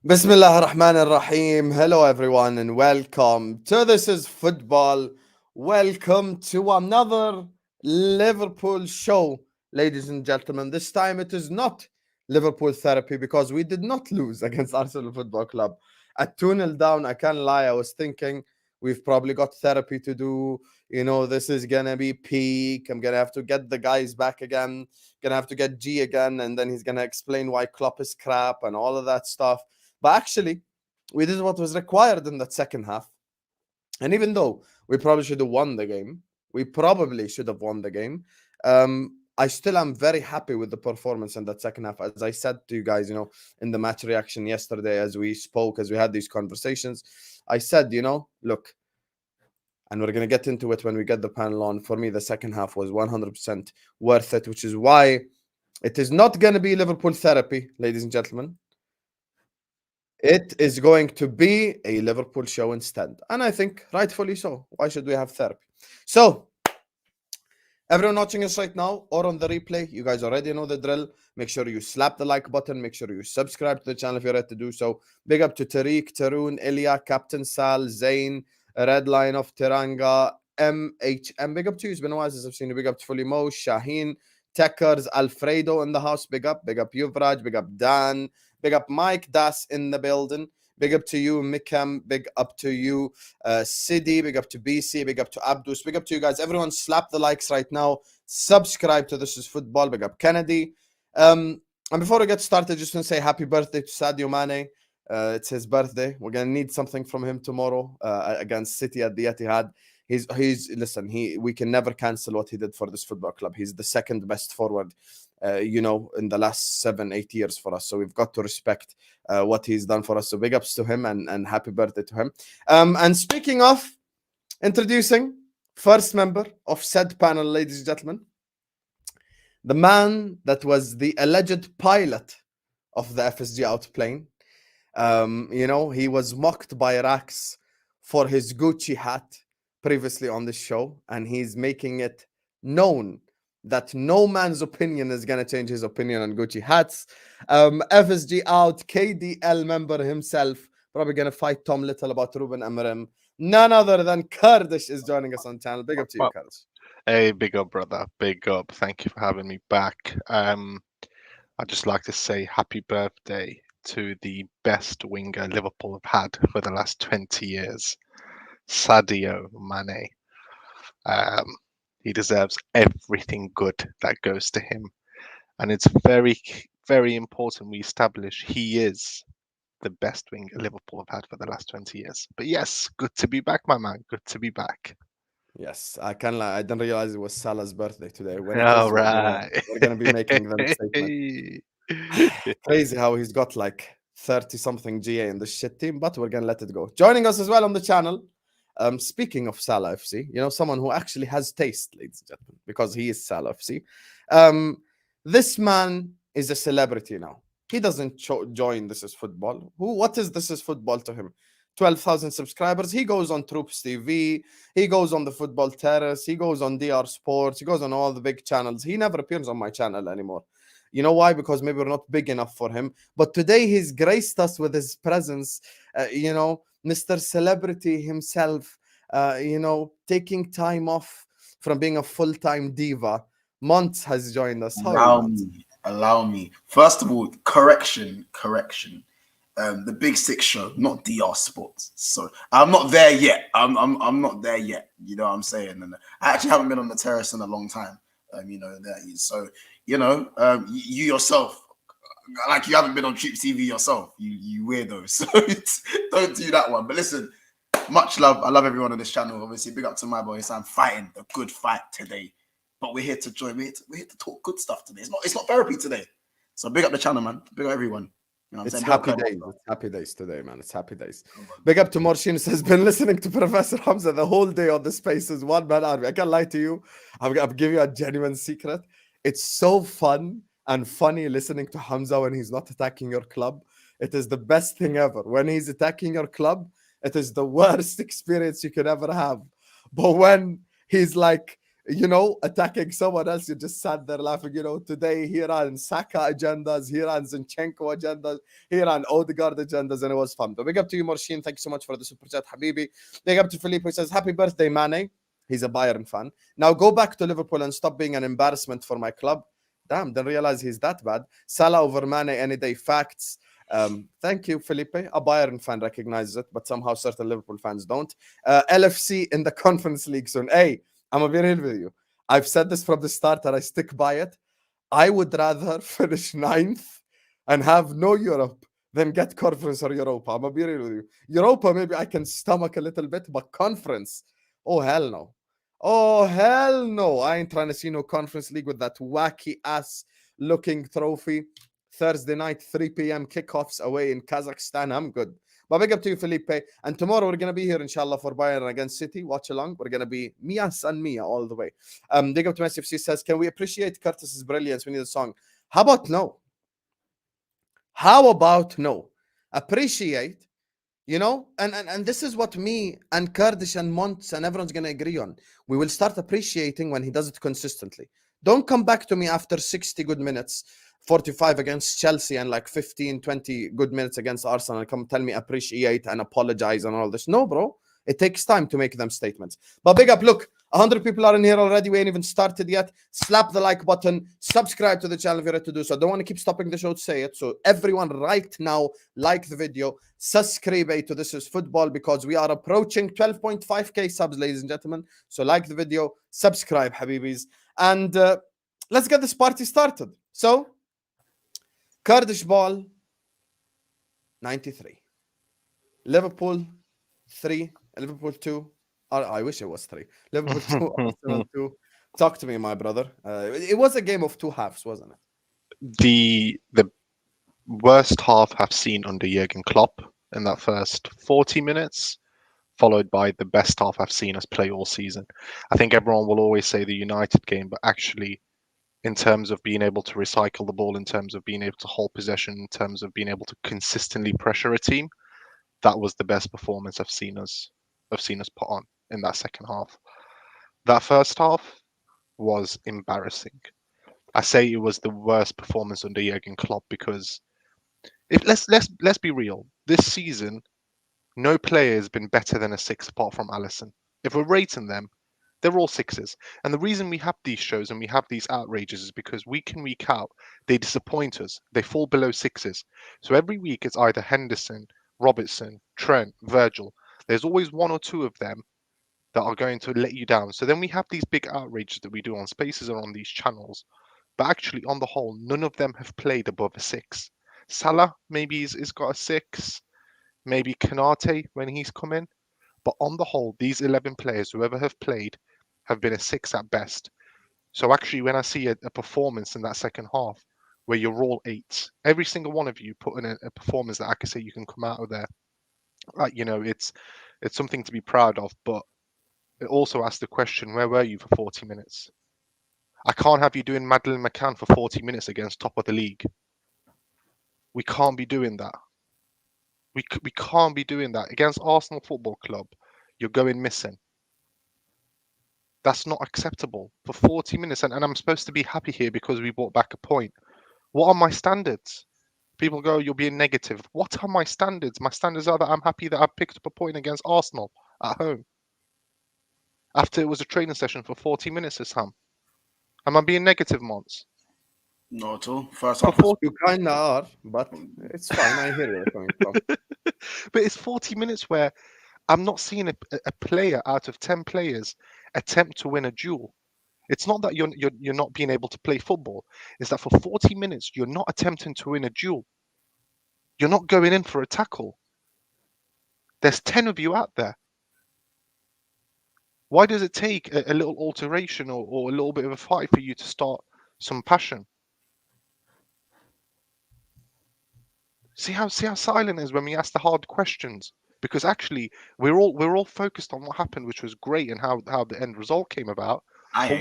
Bismillah ar-Rahman ar-Rahim. Hello everyone and welcome to This is Football. Welcome to another Liverpool show, ladies and gentlemen. This time it is not Liverpool therapy because we did not lose against Arsenal Football Club. At 2-0 down, I can't lie, I was thinking we've probably got therapy to do. This is going to be peak. I'm going to have to get the guys back again. Going to have to get G again, and then he's going to explain why Klopp is crap and all of that stuff. But actually, we did what was required in that second half. And even though we probably should have won the game, I still am very happy with the performance in that second half. As I said to you guys, in the match reaction yesterday, as we spoke, as we had these conversations, I said, look, and we're going to get into it when we get the panel on. For me, the second half was 100% worth it, which is why it is not going to be Liverpool therapy, ladies and gentlemen. It is going to be a Liverpool show instead. And I think rightfully so. Why should we have therapy? So, everyone watching us right now or on the replay, you guys already know the drill. Make sure you slap the like button. Make sure you subscribe to the channel if you're ready to do so. Big up to Tariq, Tarun, Ilya, Captain Sal, Zain, Red Line of Tiranga, MHM. Big up to you. It's been a while since I've seen you. Big up to Fully Mo, Shaheen, Techers, Alfredo in the house. Big up Yuvraj. Big up Dan. Big up Mike Das in the building. Big up to you, Mikam. Big up to you, Sidi. Big up to BC. Big up to Abdus. Big up to you guys. Everyone slap the likes right now. Subscribe to This is Football. Big up Kennedy. And before we get started, just want to say happy birthday to Sadio Mane. It's his birthday. We're going to need something from him tomorrow against City at the Etihad. We can never cancel what he did for this football club. He's the second best forward, in the last 7-8 years for us. So we've got to respect what he's done for us. So big ups to him and happy birthday to him. And speaking of, introducing first member of said panel, ladies and gentlemen, the man that was the alleged pilot of the FSG out plane. He was mocked by Rax for his Gucci hat previously on this show, and he's making it known that no man's opinion is going to change his opinion on Gucci hats. FSG out, KDL member himself, probably going to fight Tom Little about Ruben Amorim. None other than Kurdish is joining us on channel. Big up to you, Kurdish. Hey, big up, brother. Big up. Thank you for having me back. I'd just like to say happy birthday to the best winger Liverpool have had for the last 20 years, Sadio Mane. He deserves everything good that goes to him. And it's very, very important we establish he is the best winger Liverpool have had for the last 20 years. But yes, good to be back, my man. Good to be back. Yes, I can't lie. I didn't realize it was Salah's birthday today. When it All is, right. we're gonna be making them statement. Crazy how he's got like 30-something GA in the shit team, but we're gonna let it go. Joining us as well on the channel, speaking of Salah FC, someone who actually has taste, ladies and gentlemen, because he is Salah FC. This man is a celebrity now. He doesn't join This is Football. What is This is Football to him? 12,000 subscribers. He goes on Troops TV. He goes on the Football Terrace. He goes on DR Sports. He goes on all the big channels. He never appears on my channel anymore. You know why? Because maybe we're not big enough for him. But today he's graced us with his presence. Mr. Celebrity himself, taking time off from being a full-time diva. Monts has joined us. Allow me. First of all, correction. The Big Six show, not DR Sports. So I'm not there yet. I'm not there yet. You know what I'm saying? And I actually haven't been on the terrace in a long time. So you yourself, like you haven't been on Troops TV yourself. You weirdo. So don't do that one. But listen, much love. I love everyone on this channel. Obviously, big up to my boys. I'm fighting a good fight today. But we're here to join. We're here to talk good stuff today. It's not therapy today. So big up the channel, man. Big up everyone. It's happy days. It's happy days today, man. It's happy days. Big up to Morshin. Has been listening to Professor Hamza the whole day on the Spaces one man army. I can't lie to you. I'll give you a genuine secret. It's so fun and funny listening to Hamza when he's not attacking your club. It is the best thing ever. When he's attacking your club, it is the worst experience you could ever have. But when he's like attacking someone else. You just sat there laughing. Today he ran Saka agendas, he ran Zinchenko agendas, he ran Odegaard agendas, and it was fun. But big up to you, Marshin. Thank you so much for the super chat, Habibi. Big up to Felipe, who says, happy birthday, Mane. He's a Bayern fan. Now go back to Liverpool and stop being an embarrassment for my club. Damn, didn't realize he's that bad. Salah over Mane any day. Facts. Thank you, Felipe. A Bayern fan recognizes it, but somehow certain Liverpool fans don't. LFC in the Conference League soon. Hey, I'm going to be real with you. I've said this from the start and I stick by it. I would rather finish 9th and have no Europe than get Conference or Europa. I'm going to be real with you. Europa, maybe I can stomach a little bit, but Conference, oh, hell no. Oh, hell no. I ain't trying to see no Conference League with that wacky ass looking trophy. Thursday night, 3 p.m. kickoffs away in Kazakhstan. I'm good. But big up to you, Felipe. And tomorrow we're going to be here, inshallah, for Bayern against City. Watch along. We're going to be Mia San Mia all the way. Big up to Messi FC says, can we appreciate Curtis's brilliance? We need a song. How about no? How about no? Appreciate, and this is what me and Kurdish and Monts and everyone's going to agree on. We will start appreciating when he does it consistently. Don't come back to me after 60 good minutes, 45 against Chelsea and like 15, 20 good minutes against Arsenal and come tell me appreciate and apologize and all this. No, bro. It takes time to make them statements. But big up, look, 100 people are in here already. We ain't even started yet. Slap the like button. Subscribe to the channel if you're ready to do so. I don't want to keep stopping the show to say it. So everyone right now, like the video. Subscribe to This Is Football because we are approaching 12.5k subs, ladies and gentlemen. So like the video, subscribe, Habibis. And let's get this party started. So, Kurdish ball, 93. Liverpool, 3. Liverpool 2. I wish it was 3. Liverpool 2, Arsenal 2. Talk to me, my brother. It was a game of 2 halves, wasn't it? The worst half I've seen under Jurgen Klopp in that first 40 minutes, followed by the best half I've seen us play all season. I think everyone will always say the United game, but actually, in terms of being able to recycle the ball, in terms of being able to hold possession, in terms of being able to consistently pressure a team, that was the best performance I've seen us put on in that second half. That first half was embarrassing. I say it was the worst performance under Jurgen Klopp because let's be real. This season, no player has been better than a 6 apart from Alisson. If we're rating them, they're all 6s. And the reason we have these shows and we have these outrages is because week in, week out, they disappoint us. They fall below 6s. So every week it's either Henderson, Robertson, Trent, Virgil. There's always 1 or 2 of them that are going to let you down. So then we have these big outrages that we do on Spaces or on these channels. But actually, on the whole, none of them have played above a 6. Salah maybe he's got a 6. Maybe Konate when he's come in. But on the whole, these 11 players, whoever have played, have been a 6 at best. So actually, when I see a performance in that second half where you're all 8s, every single one of you put in a performance that I can say you can come out of there. It's something to be proud of. But it also asks the question, where were you for 40 minutes? I can't have you doing Madeleine McCann for 40 minutes against top of the league. We can't be doing that. We can't be doing that. Against Arsenal Football Club, you're going missing. That's not acceptable for 40 minutes. And I'm supposed to be happy here because we brought back a point. What are my standards? People go, you're being negative. What are my standards? My standards are that I'm happy that I picked up a point against Arsenal at home. After it was a training session for 40 minutes, Sam. Am I being negative, Mons? Not at all. First half. You kind of are, but it's fine. I hear where you're coming from. But it's 40 minutes where I'm not seeing a player out of 10 players attempt to win a duel. It's not that you're not being able to play football. It's that for 40 minutes, you're not attempting to win a duel. You're not going in for a tackle. There's 10 of you out there. Why does it take a little alteration or a little bit of a fight for you to start some passion? See how silent it is when we ask the hard questions. Because actually, we're all focused on what happened, which was great, and how the end result came about.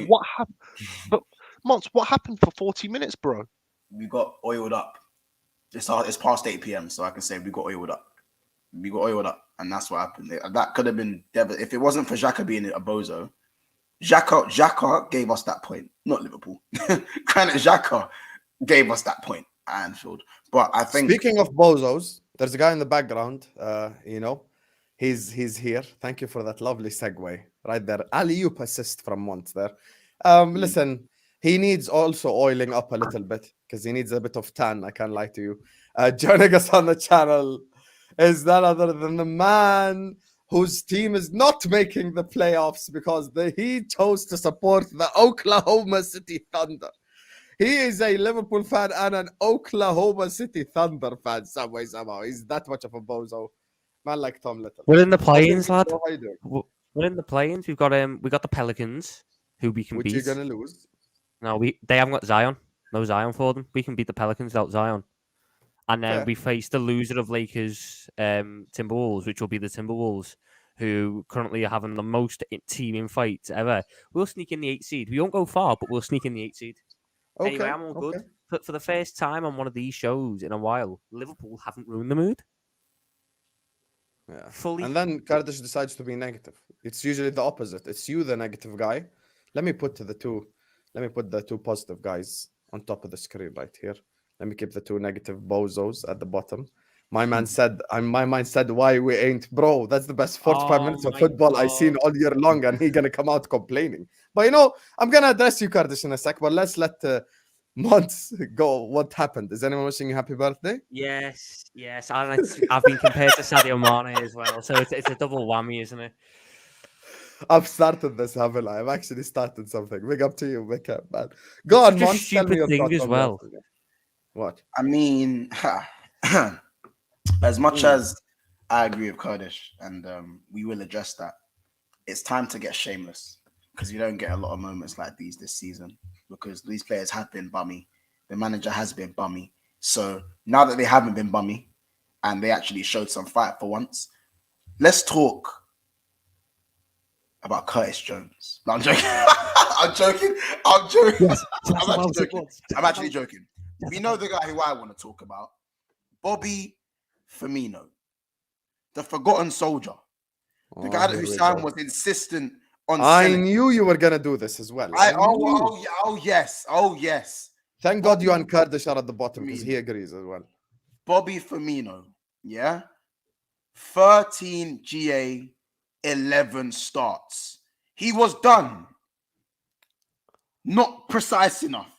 What happened? But Mons, what happened for 40 minutes, bro? We got oiled up. It's past 8 p.m, so I can say we got oiled up. We got oiled up, and that's what happened. That could have been if it wasn't for Xhaka being a bozo, Xhaka gave us that point, not Liverpool. Granit Xhaka gave us that point at Anfield. But I think Speaking of bozos, there's a guy in the background. He's here. Thank you for that lovely segue right there. Alley-oop assist from Mont there. Listen, he needs also oiling up a little bit because he needs a bit of tan. I can't lie to you. Joining us on the channel is none other than the man whose team is not making the playoffs because he chose to support the Oklahoma City Thunder. He is a Liverpool fan and an Oklahoma City Thunder fan somehow. He's that much of a bozo. Man like Tom Little. We're in the play-ins, lad. How you doing? We're in the play-ins. We got the Pelicans, who we can Which beat. you're gonna lose. No, they haven't got Zion. No Zion for them. We can beat the Pelicans without Zion. And then we face the loser of Lakers, Timberwolves, which will be the Timberwolves, who currently are having the most team fights ever. We'll sneak in the 8th seed. We won't go far, but we'll sneak in the 8th seed. Okay, anyway, I'm all good. For the first time on one of these shows in a while, Liverpool haven't ruined the mood. Yeah. Fully. And then Kurdish decides to be negative. It's usually the opposite. It's you, the negative guy. Let me put the two positive guys on top of the screen right here. Let me keep the two negative bozos at the bottom. My mind said, why we ain't, bro. That's the best 45 minutes of football I've seen all year long, and he gonna come out complaining. But I'm gonna address you, Kurdish, in a sec. But let's let months go. What happened? Is anyone wishing you happy birthday? Yes. I've been compared to Sadio Mane as well, so it's a double whammy, isn't it? I've started this, haven't I? I've actually started something. Big up to you, big up, man. Go on, It's a Mons, tell me your stupid thoughts thing as on well. that. What? I mean, as much as I agree with Kurdish, and we will address that, it's time to get shameless because you don't get a lot of moments like these this season because these players have been bummy. The manager has been bummy. So now that they haven't been bummy and they actually showed some fight for once, let's talk about Curtis Jones. No, I'm joking. I'm joking. Yes, I'm actually joking. We know the guy who I want to talk about. Bobby Firmino. The forgotten soldier. The guy that Hussein was insistent on selling. I knew you were going to do this as well. Oh, yes. Thank God you and Kurdish are at the bottom because he agrees as well. Bobby Firmino, yeah? 13 GA, 11 starts. He was done. Not precise enough.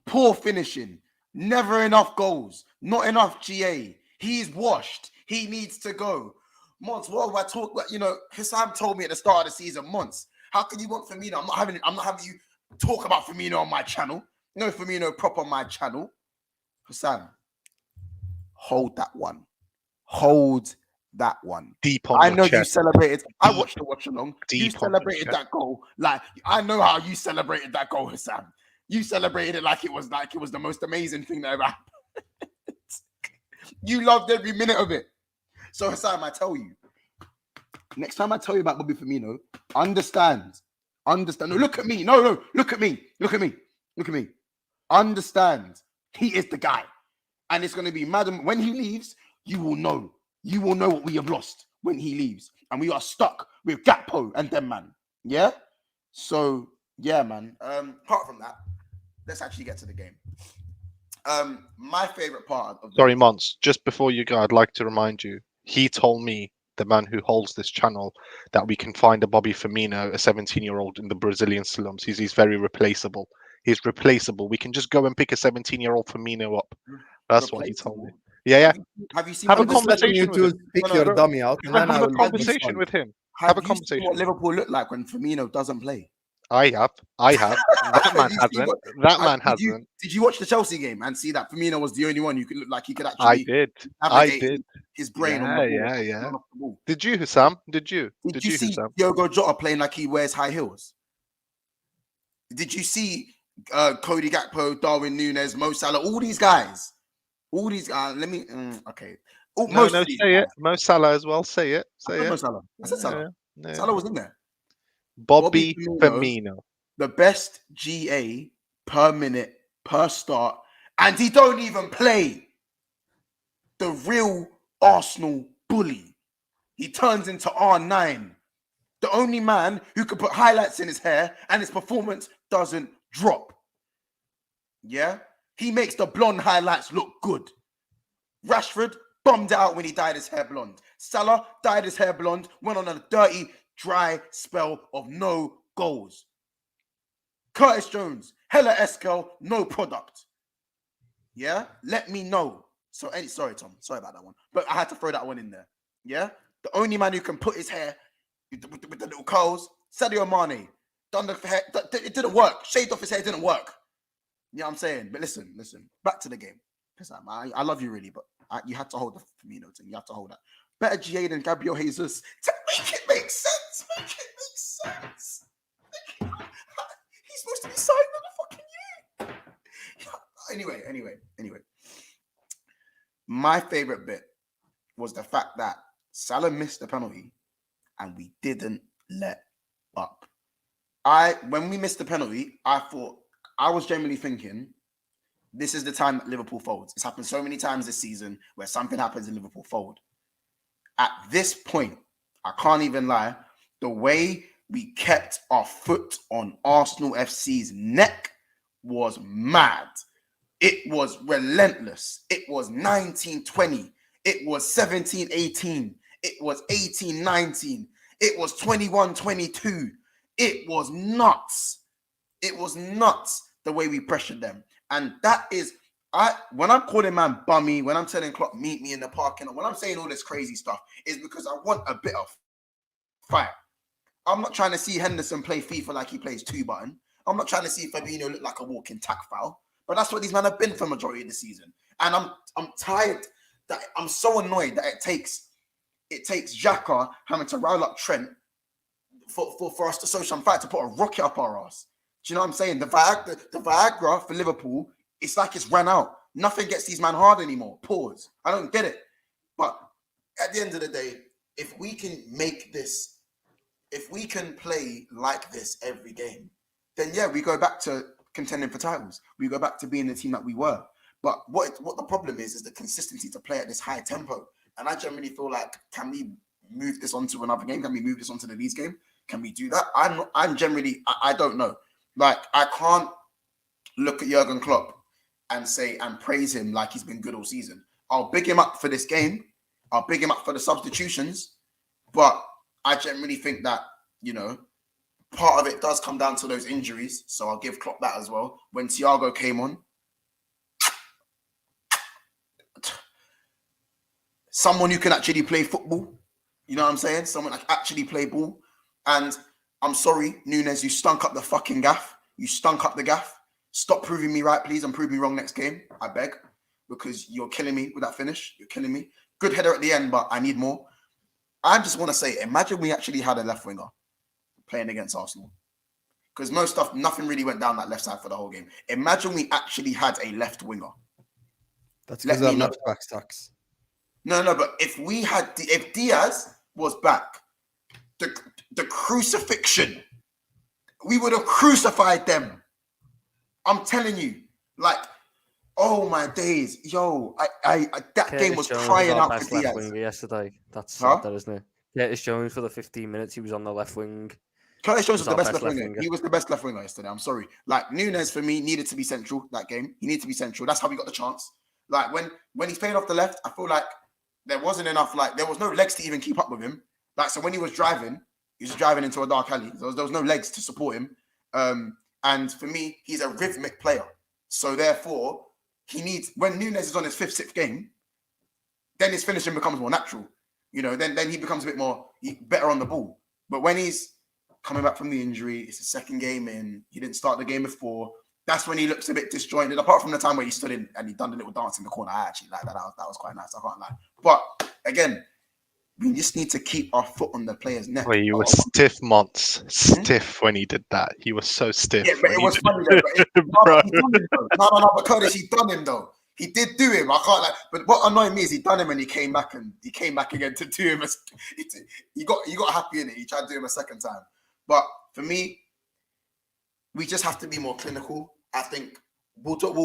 Poor finishing. Never enough goals. Not enough GA. He's washed. He needs to go. Mons, what do I talk about? Hissam told me at the start of the season, Mons, how can you want Firmino? I'm not having you talk about Firmino on my channel. No Firmino prop on my channel. Hissam, hold that one. Hold that one. Deep on I know chest. you celebrated. I watched the watch along. Deep You celebrated that goal. Like, I know how you celebrated that goal, Hissam. You celebrated it like it was the most amazing thing that ever happened. You loved every minute of it. So Hissam, I tell you, next time I tell you about Bobby Firmino, understand. No, look at me. No, look at me. Understand. He is the guy. And it's going to be madam. When he leaves, you will know. You will know what we have lost when he leaves. And we are stuck with Gakpo and them, man. Yeah? So, yeah, man. Apart from that, let's actually get to the game. My favorite part of Sorry, Mons, just before you go, I'd like to remind you, he told me, the man who holds this channel, that we can find a Bobby Firmino, a 17-year-old in the Brazilian slums. He's very replaceable. He's replaceable. We can just go and pick a 17-year-old Firmino up. That's what he told me. Yeah. Have you seen have a conversation with him? Pick your dummy out. And then Have a conversation with him. Have a conversation. What Liverpool look like when Firmino doesn't play? I have. That man hasn't. Did you watch the Chelsea game and see that Firmino was the only one you could look like he could actually? I did. His brain on the ball. Did you, Hussam? Did you see Hussam? Diogo Jota playing like he wears high heels? Did you see Cody Gakpo, Darwin Nunez, Mo Salah, all these guys? Let me. Okay. Say it. Mo Salah as well. Say it. Mo Salah. I said Salah. Yeah. Salah was in there. Bobby Firmino, the best GA per minute, per start, and he don't even play. The real Arsenal bully. He turns into R9 The only man who can put highlights in his hair and his performance doesn't drop. Yeah? He makes the blonde highlights look good. Rashford bummed it out when he dyed his hair blonde. Salah dyed his hair blonde, went on a dirty, dry spell of no goals. Curtis Jones, hella Eskel, no product. Yeah? Let me know. Sorry, Tom. Sorry about that one. But I had to throw that one in there. Yeah? The only man who can put his hair with the little curls, Sadio Mane. Done the hair, it didn't work. Shaved off his hair, it didn't work. You know what I'm saying? But listen. Back to the game. I love you really, but you had to hold the Firmino thing. You have to hold that. Better GA than Gabriel Jesus. To make it make sense. He's supposed to be signed in the fucking year. Anyway. My favorite bit was the fact that Salah missed the penalty and we didn't let up. When we missed the penalty, I was genuinely thinking, this is the time that Liverpool folds. It's happened so many times this season where something happens and Liverpool fold. At this point, I can't even lie, the way we kept our foot on Arsenal FC's neck was mad. It was relentless. It was 19-20. It was 17-18. It was 18-19. It was 21-22. It was nuts. It was nuts the way we pressured them. And that is, when I'm calling man bummy, when I'm telling Klopp, meet me in the parking lot, when I'm saying all this crazy stuff, is because I want a bit of fight. I'm not trying to see Henderson play FIFA like he plays 2-button. I'm not trying to see Fabinho look like a walking tack foul. But that's what these men have been for the majority of the season. And I'm tired, that I'm so annoyed that it takes Xhaka having to rile up Trent for us to show some fight, to put a rocket up our ass. Do you know what I'm saying? The Viagra for Liverpool, it's like it's ran out. Nothing gets these men hard anymore. Pause. I don't get it. But at the end of the day, if we can make this, if we can play like this every game, then yeah, we go back to contending for titles. We go back to being the team that we were. But what the problem is the consistency to play at this high tempo. And I generally feel like, can we move this on to another game? Can we move this on to the Leeds game? Can we do that? I don't know. Like, I can't look at Jurgen Klopp and praise him like he's been good all season. I'll big him up for this game. I'll big him up for the substitutions. But I generally think that, part of it does come down to those injuries. So I'll give Klopp that as well. When Thiago came on, someone who can actually play football. You know what I'm saying? Someone that can actually play ball. And I'm sorry, Nunez, you stunk up the fucking gaff. You stunk up the gaff. Stop proving me right, please, and prove me wrong next game. I beg. Because you're killing me with that finish. You're killing me. Good header at the end, but I need more. I just want to say, imagine we actually had a left winger playing against Arsenal. Because nothing really went down that left side for the whole game. Imagine we actually had a left winger. That's because I'm not back stacks. No, but if Diaz was back, the crucifixion, we would have crucified them. I'm telling you, like, oh my days, yo, that game was crying out for Diaz. Left winger yesterday. That's sad, isn't it? Curtis Jones for the 15 minutes he was on the left wing. Curtis Jones was the best left winger. He was the best left winger yesterday. I'm sorry. Like, Nunez for me needed to be central that game. He needed to be central. That's how we got the chance. Like, when he's playing off the left, I feel like there wasn't enough. Like, there was no legs to even keep up with him. Like, so when he was driving into a dark alley. There was no legs to support him. And for me, he's a rhythmic player. So therefore, when Nunez is on his 5th, 6th game, then his finishing becomes more natural. Then he becomes a bit more better on the ball. But when he's coming back from the injury, it's the 2nd game in, he didn't start the game before, that's when he looks a bit disjointed. Apart from the time where he stood in and he done the little dance in the corner, I actually like that. That was quite nice. I can't lie. But again, we just need to keep our foot on the player's neck. Well, you were stiff, Monts. Stiff when he did that. He was so stiff. Yeah, but it was funny though. No, but Curtis, he done him though. He did do him. I can't like. But what annoyed me is he done him and he came back again to do him. He got happy in it. He tried to do him a 2nd time. But for me, we just have to be more clinical. I think we'll talk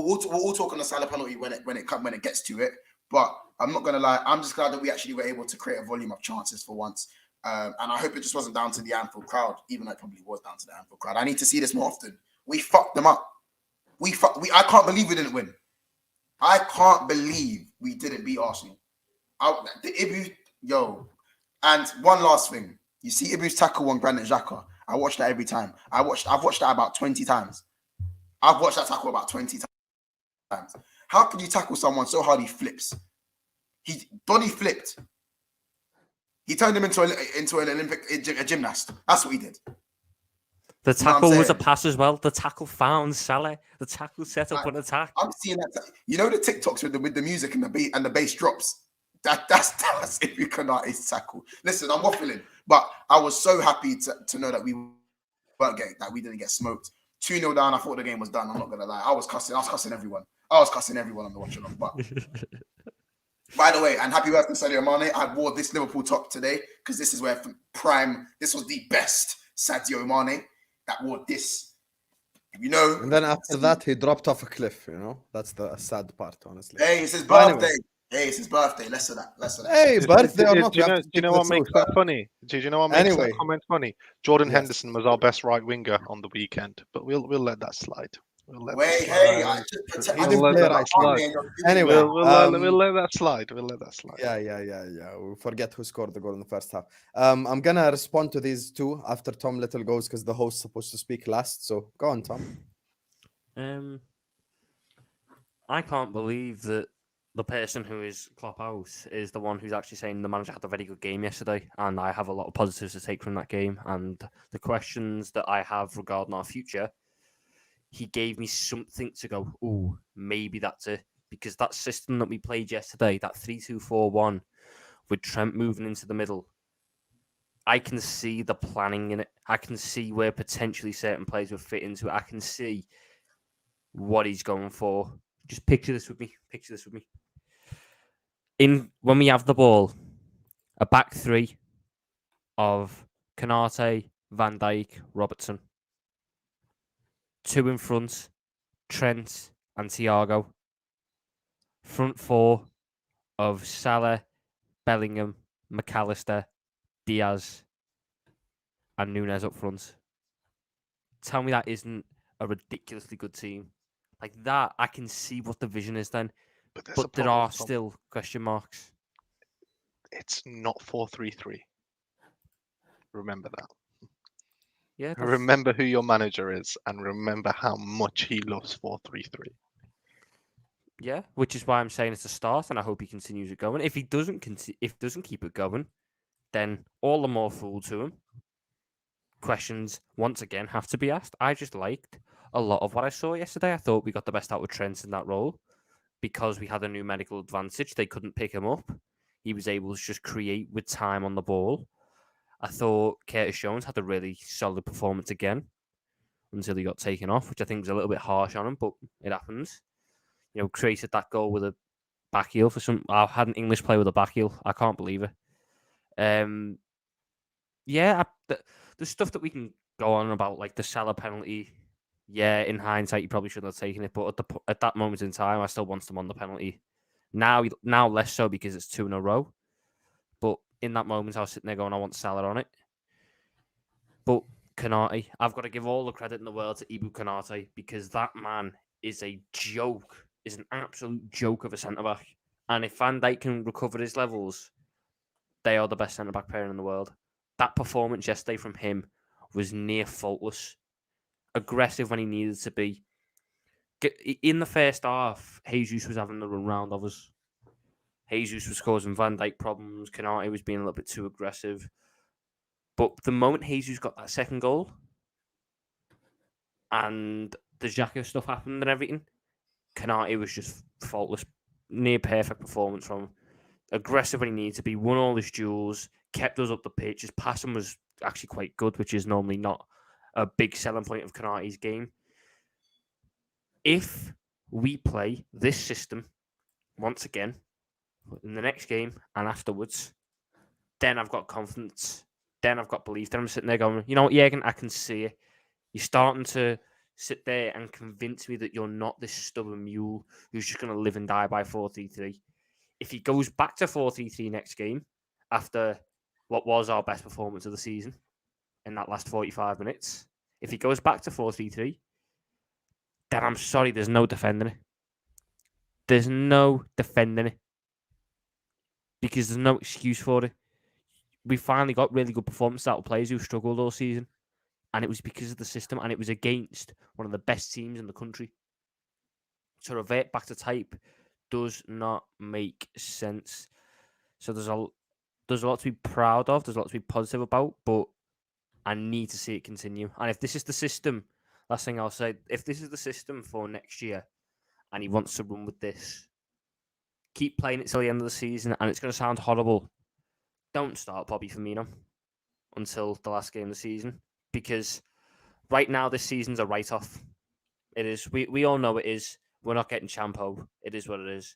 on the Salah penalty when it gets to it. But I'm not gonna lie. I'm just glad that we actually were able to create a volume of chances for once. And I hope it just wasn't down to the Anfield crowd, even though it probably was down to the Anfield crowd. I need to see this more often. We fucked them up. I can't believe we didn't win. I can't believe we didn't beat Arsenal. And one last thing. You see Ibu's tackle on Granit Xhaka. I watch that every time. I've watched that about 20 times. I've watched that tackle about 20 times. How can you tackle someone so hard he flips? Donny flipped. He turned him into an Olympic gymnast. That's what he did. The tackle was a pass as well. The tackle found Salah. The tackle set up an attack. I'm seeing that. You know the TikToks with the music and the bass drops. That's Ibu Konate's tackle. Listen, I'm waffling, but I was so happy to know that we didn't get smoked. 2-0 down. I thought the game was done. I'm not gonna lie. I was cussing everyone. I was cussing everyone on the watch along. But by the way, and happy birthday, Sadio Mane. I wore this Liverpool top today because this is where this was the best Sadio Mane that wore this. You know. And then after that, he dropped off a cliff. You know, that's the sad part, honestly. Hey, it's his birthday. Hey, it's his birthday. Less of that. Hey, birthday or not? Do you know what makes that funny? Do you know what makes that comment funny? Jordan Henderson was our best right winger on the weekend, but we'll let that slide. Anyway, we'll let that slide. Yeah. We forget who scored the goal in the first half. I'm gonna respond to these two after Tom Little goes because the host's supposed to speak last. So go on, Tom. I can't believe that the person who is Klopp House is the one who's actually saying the manager had a very good game yesterday, and I have a lot of positives to take from that game. And the questions that I have regarding our future, he gave me something to go, oh, maybe that's it. Because that system that we played yesterday, that 3-2-4-1, with Trent moving into the middle, I can see the planning in it. I can see where potentially certain players would fit into it. I can see what he's going for. Just picture this with me. When we have the ball, a back three of Konate, Van Dijk, Robertson. 2 in front, Trent and Thiago. Front 4 of Salah, Bellingham, McAllister, Diaz, and Nunez up front. Tell me that isn't a ridiculously good team. Like that, I can see what the vision is then. But there are still question marks. It's not 4-3-3. Remember that. Yeah. Remember who your manager is, and remember how much he loves 4-3-3. Yeah, which is why I'm saying it's a start, and I hope he continues it going. If he doesn't keep it going, then all the more fool to him. Questions once again have to be asked. I just liked a lot of what I saw yesterday. I thought we got the best out of Trent in that role because we had a numerical advantage. They couldn't pick him up. He was able to just create with time on the ball. I thought Curtis Jones had a really solid performance again until he got taken off, which I think was a little bit harsh on him, but it happens. You know, created that goal with a back heel for some. I had an English player with a back heel. I can't believe it. The stuff that we can go on about, like the Salah penalty. Yeah, in hindsight, you probably shouldn't have taken it, but at that moment in time, I still wanted him on the penalty. Now less so because it's 2 in a row. But in that moment, I was sitting there going, I want Salah on it. But Konate, I've got to give all the credit in the world to Ibu Konate because that man is a joke, is an absolute joke of a centre-back. And if Van Dijk can recover his levels, they are the best centre-back pair in the world. That performance yesterday from him was near faultless. Aggressive when he needed to be. In the first half, Jesus was having the run round of us. Jesus was causing Van Dijk problems. Konate was being a little bit too aggressive. But the moment Jesus got that second goal and the Xhaka stuff happened and everything, Konate was just faultless. Near perfect performance from him. Aggressive when he needed to be. Won all his duels. Kept us up the pitch. His passing was actually quite good, which is normally not a big selling point of Konate's game. If we play this system once again in the next game and afterwards, then I've got confidence. Then I've got belief. Then I'm sitting there going, you know what, Jürgen, I can see it. You're starting to sit there and convince me that you're not this stubborn mule who's just going to live and die by 4-3-3. If he goes back to 4-3-3 next game after what was our best performance of the season in that last 45 minutes. If he goes back to 4-3-3, then I'm sorry, there's no defending it. There's no defending it. Because there's no excuse for it. We finally got really good performances out of players who struggled all season. And it was because of the system, and it was against one of the best teams in the country. To revert back to type does not make sense. So there's a lot to be proud of, there's a lot to be positive about, but I need to see it continue. And if this is the system, last thing I'll say, if this is the system for next year, and he wants to run with this, keep playing it till the end of the season, and it's going to sound horrible, don't start Bobby Firmino until the last game of the season, because right now this season's a write-off. It is. We all know it is. We're not getting Champo. It is what it is.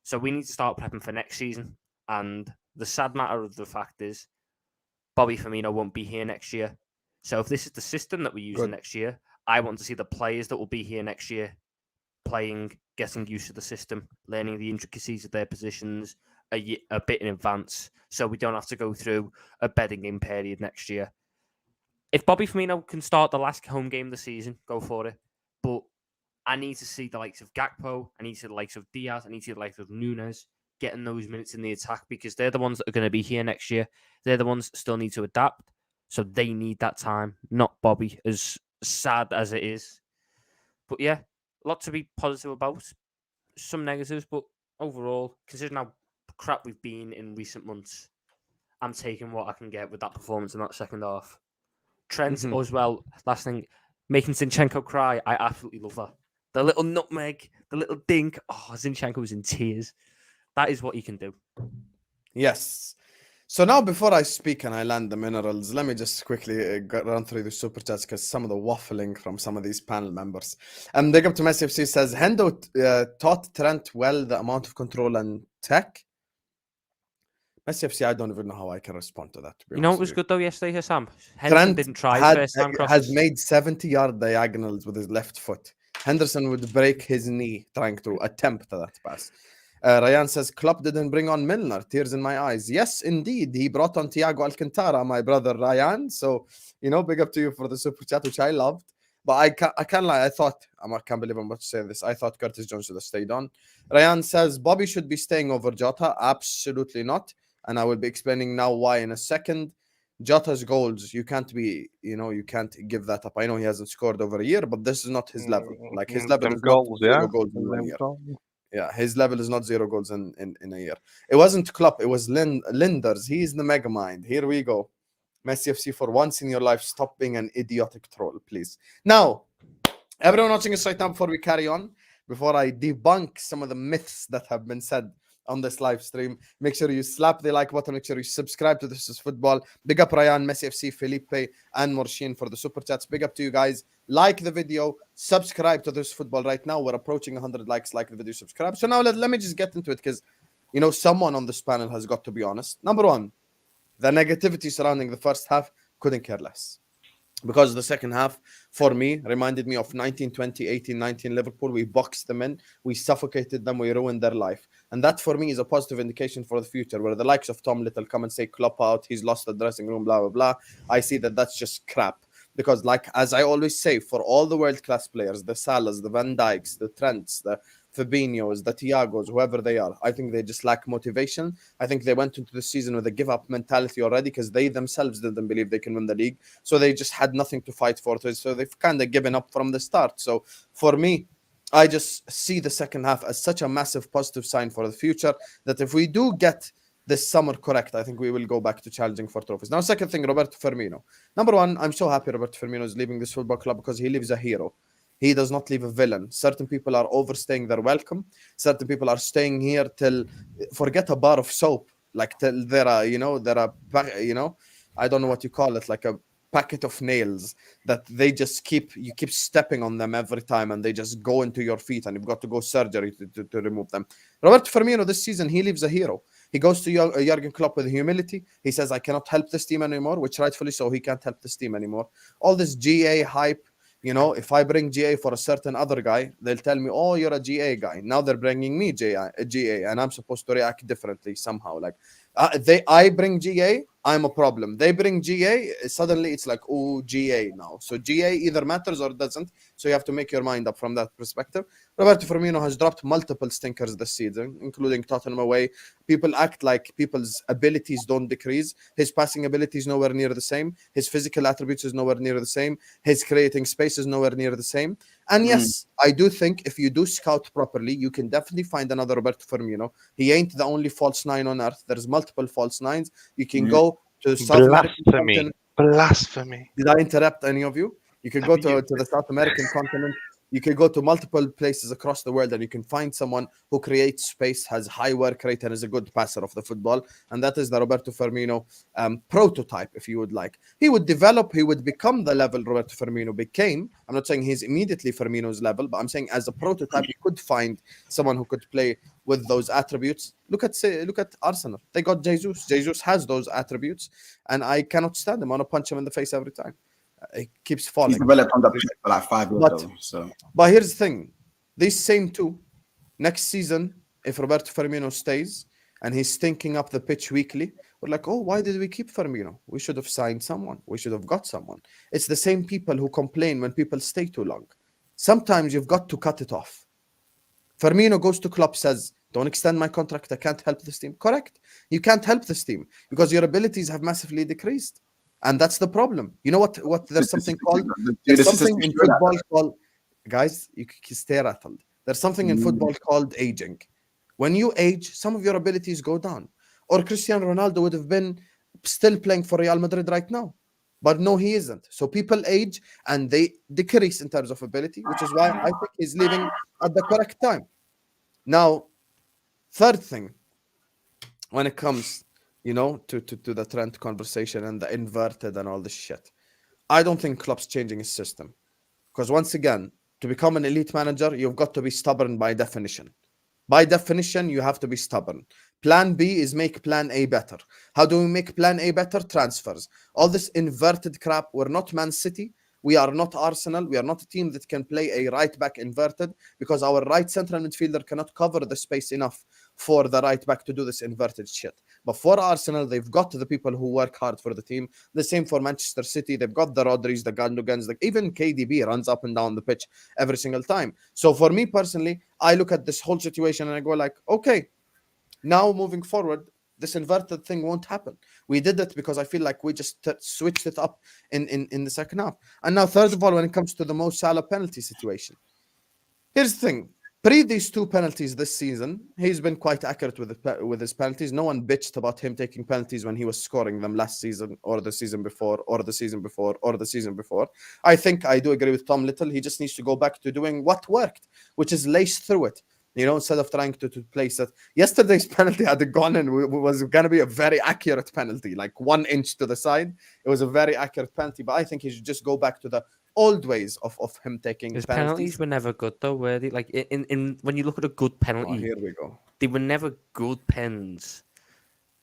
So we need to start prepping for next season. And the sad matter of the fact is, Bobby Firmino won't be here next year. So if this is the system that we're using next year, I want to see the players that will be here next year playing, getting used to the system, learning the intricacies of their positions a bit in advance, so we don't have to go through a bedding in period next year. If Bobby Firmino can start the last home game of the season, go for it. But I need to see the likes of Gakpo, I need to see the likes of Diaz, I need to see the likes of Nunez getting those minutes in the attack, because they're the ones that are going to be here next year. They're the ones that still need to adapt, so they need that time, not Bobby, as sad as it is. But yeah, a lot to be positive about. Some negatives, but overall, considering how crap we've been in recent months, I'm taking what I can get with that performance in that second half. Trent as well, last thing, making Zinchenko cry. I absolutely love that. The little nutmeg, the little dink. Oh, Zinchenko was in tears. That is what he can do. Yes. So now, before I speak and I land the minerals, let me just quickly run through the super chats, because some of the waffling from some of these panel members. Big up to Messi FC says, Hendo taught Trent well the amount of control and tech. Messi FC, I don't even know how I can respond to that. You know what was good though yesterday, Hassam? Henderson didn't try his first time crosses. Has made 70-yard diagonals with his left foot. Henderson would break his knee trying to attempt that pass. Ryan says, Klopp didn't bring on Milner. Tears in my eyes. Yes, indeed. He brought on Thiago Alcantara, my brother Ryan. So, big up to you for the super chat, which I loved. But I can't lie. I can't believe I'm about to say this. I thought Curtis Jones should have stayed on. Ryan says, Bobby should be staying over Jota. Absolutely not. And I will be explaining now why in a second. Jota's goals, you can't you can't give that up. I know he hasn't scored over a year, but this is not his level. Like, his level is goals, not 0 goals in 1 year. Yeah, his level is not 0 goals in a year. It wasn't Klopp, it was Linders. He's the mega mind. Here we go. Messi FC, for once in your life, stop being an idiotic troll, please. Now, everyone watching us right now, before we carry on, before I debunk some of the myths that have been said on this live stream, make sure you slap the like button, make sure you subscribe to This Is Football. Big up Ryan, Messi FC, Felipe, and Morshin for the super chats. Big up to you guys. Like the video, subscribe to This Football right now. We're approaching 100 likes. Like the video, subscribe. So now let me just get into it, because someone on this panel has got to be honest. Number one, the negativity surrounding the first half, couldn't care less. Because the second half, for me, reminded me of 1920, 18, 19 Liverpool. We boxed them in, we suffocated them, we ruined their life. And that, for me, is a positive indication for the future, where the likes of Tom Little come and say, Klopp out, he's lost the dressing room, blah, blah, blah. I see that that's just crap. Because, as I always say, for all the world-class players, the Salahs, the Van Dijks, the Trents, the Fabinhos, the Thiagos, whoever they are, I think they just lack motivation. I think they went into the season with a give-up mentality already, because they themselves didn't believe they can win the league. So they just had nothing to fight for. So they've kind of given up from the start. So for me, I just see the second half as such a massive positive sign for the future, that if we do get this summer correct, I think we will go back to challenging for trophies. Now, second thing, Roberto Firmino. Number one, I'm so happy Roberto Firmino is leaving this football club, because he leaves a hero. He does not leave a villain. Certain people are overstaying their welcome. Certain people are staying here till, forget a bar of soap, like till there are, I don't know what you call it, like a packet of nails that they just you keep stepping on them every time, and they just go into your feet, and you've got to go surgery to remove them. Roberto Firmino this season, he leaves a hero. He goes to Jurgen Klopp with humility. He says, I cannot help this team anymore, which rightfully so, he can't help this team anymore. All this GA hype, if I bring GA for a certain other guy, they'll tell me, oh, you're a GA guy. Now they're bringing me GA, and I'm supposed to react differently somehow. I bring GA, I'm a problem. They bring GA, suddenly it's like, oh, GA now. So GA either matters or doesn't. So you have to make your mind up from that perspective. Roberto Firmino has dropped multiple stinkers this season, including Tottenham away. People act like people's abilities don't decrease. His passing ability is nowhere near the same. His physical attributes is nowhere near the same. His creating space is nowhere near the same. And yes, I do think if you do scout properly, you can definitely find another Roberto Firmino. He ain't the only false nine on earth. There's multiple false nines. You can go to the South American continent. Blasphemy. Did I interrupt any of you? You can go to the South American continent. You can go to multiple places across the world and you can find someone who creates space, has high work rate, and is a good passer of the football. And that is the Roberto Firmino prototype, if you would like. He would develop, he would become the level Roberto Firmino became. I'm not saying he's immediately Firmino's level, but I'm saying as a prototype, you could find someone who could play with those attributes. Look at Arsenal. They got Jesus. Jesus has those attributes, and I cannot stand him. I want to punch him in the face every time. It keeps falling. He's developed on the pitch for like 5 years though. So, but here's the thing: these same two, next season, if Roberto Firmino stays and he's stinking up the pitch weekly, we're like, oh, why did we keep Firmino? We should have signed someone. We should have got someone. It's the same people who complain when people stay too long. Sometimes you've got to cut it off. Firmino goes to Klopp, says, don't extend my contract. I can't help this team. Correct. You can't help this team because your abilities have massively decreased. And that's the problem. You know what? There's something called. There's something in football called. Guys, you stay rattled. There's something in football called aging. When you age, some of your abilities go down. Or Cristiano Ronaldo would have been still playing for Real Madrid right now, but no, he isn't. So people age and they decrease in terms of ability, which is why I think he's leaving at the correct time. Now, third thing, when it comes, to the Trent conversation and the inverted and all this shit, I don't think Klopp's changing his system. Because once again, to become an elite manager, you've got to be stubborn by definition. By definition, you have to be stubborn. Plan B is make plan A better. How do we make plan A better? Transfers. All this inverted crap. We're not Man City. We are not Arsenal. We are not a team that can play a right back inverted because our right central midfielder cannot cover the space enough for the right back to do this inverted shit. But for Arsenal, they've got the people who work hard for the team. The same for Manchester City. They've got the Rodris, the Gundogans, even KDB runs up and down the pitch every single time. So for me personally, I look at this whole situation and I go like, okay, now moving forward, this inverted thing won't happen. We did it because I feel like we just switched it up in the second half. And now, third of all, when it comes to the Mo Salah penalty situation, here's the thing. Pre these two penalties this season, he's been quite accurate with his penalties. No one bitched about him taking penalties when he was scoring them last season or the season before or the season before or the season before. I think I do agree with Tom Little. He just needs to go back to doing what worked, which is lace through it. Instead of trying to place it. Yesterday's penalty had gone in. Was going to be a very accurate penalty, like 1 inch to the side. It was a very accurate penalty, but I think he should just go back to the old ways of him taking his penalties. Penalties were never good, though, were they? Like, in when you look at a good penalty, here we go. They were never good pens.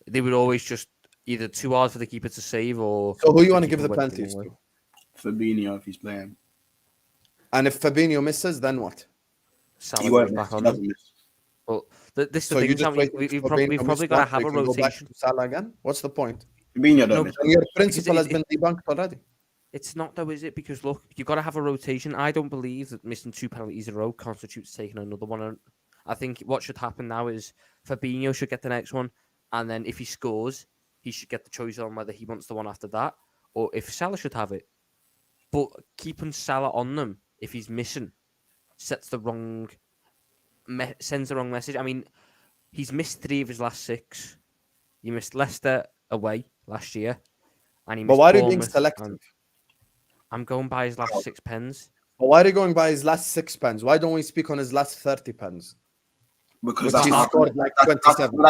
They were always just either too hard for the keeper to save or... So who you want to give the penalties to? Fabinho, if he's playing. And if Fabinho misses, then what? He won't back on them. Well, this is the thing. We've probably got to have a rotation. Salah again? What's the point? Fabinho don't miss. Your principle has been debunked already. It's not though, is it? Because look, you've got to have a rotation. I don't believe that missing 2 penalties in a row constitutes taking another one. I think what should happen now is Fabinho should get the next one, and then if he scores, he should get the choice on whether he wants the one after that, or if Salah should have it. But keeping Salah on them, if he's missing, sends the wrong message. I mean, he's missed 3 of his last 6. He missed Leicester away last year, and he missed. But why are you being Bournemouth, selective? I'm going by his last 6 pens. But why are you going by his last 6 pens? Why don't we speak on his last 30 pens? Because he scored like 27.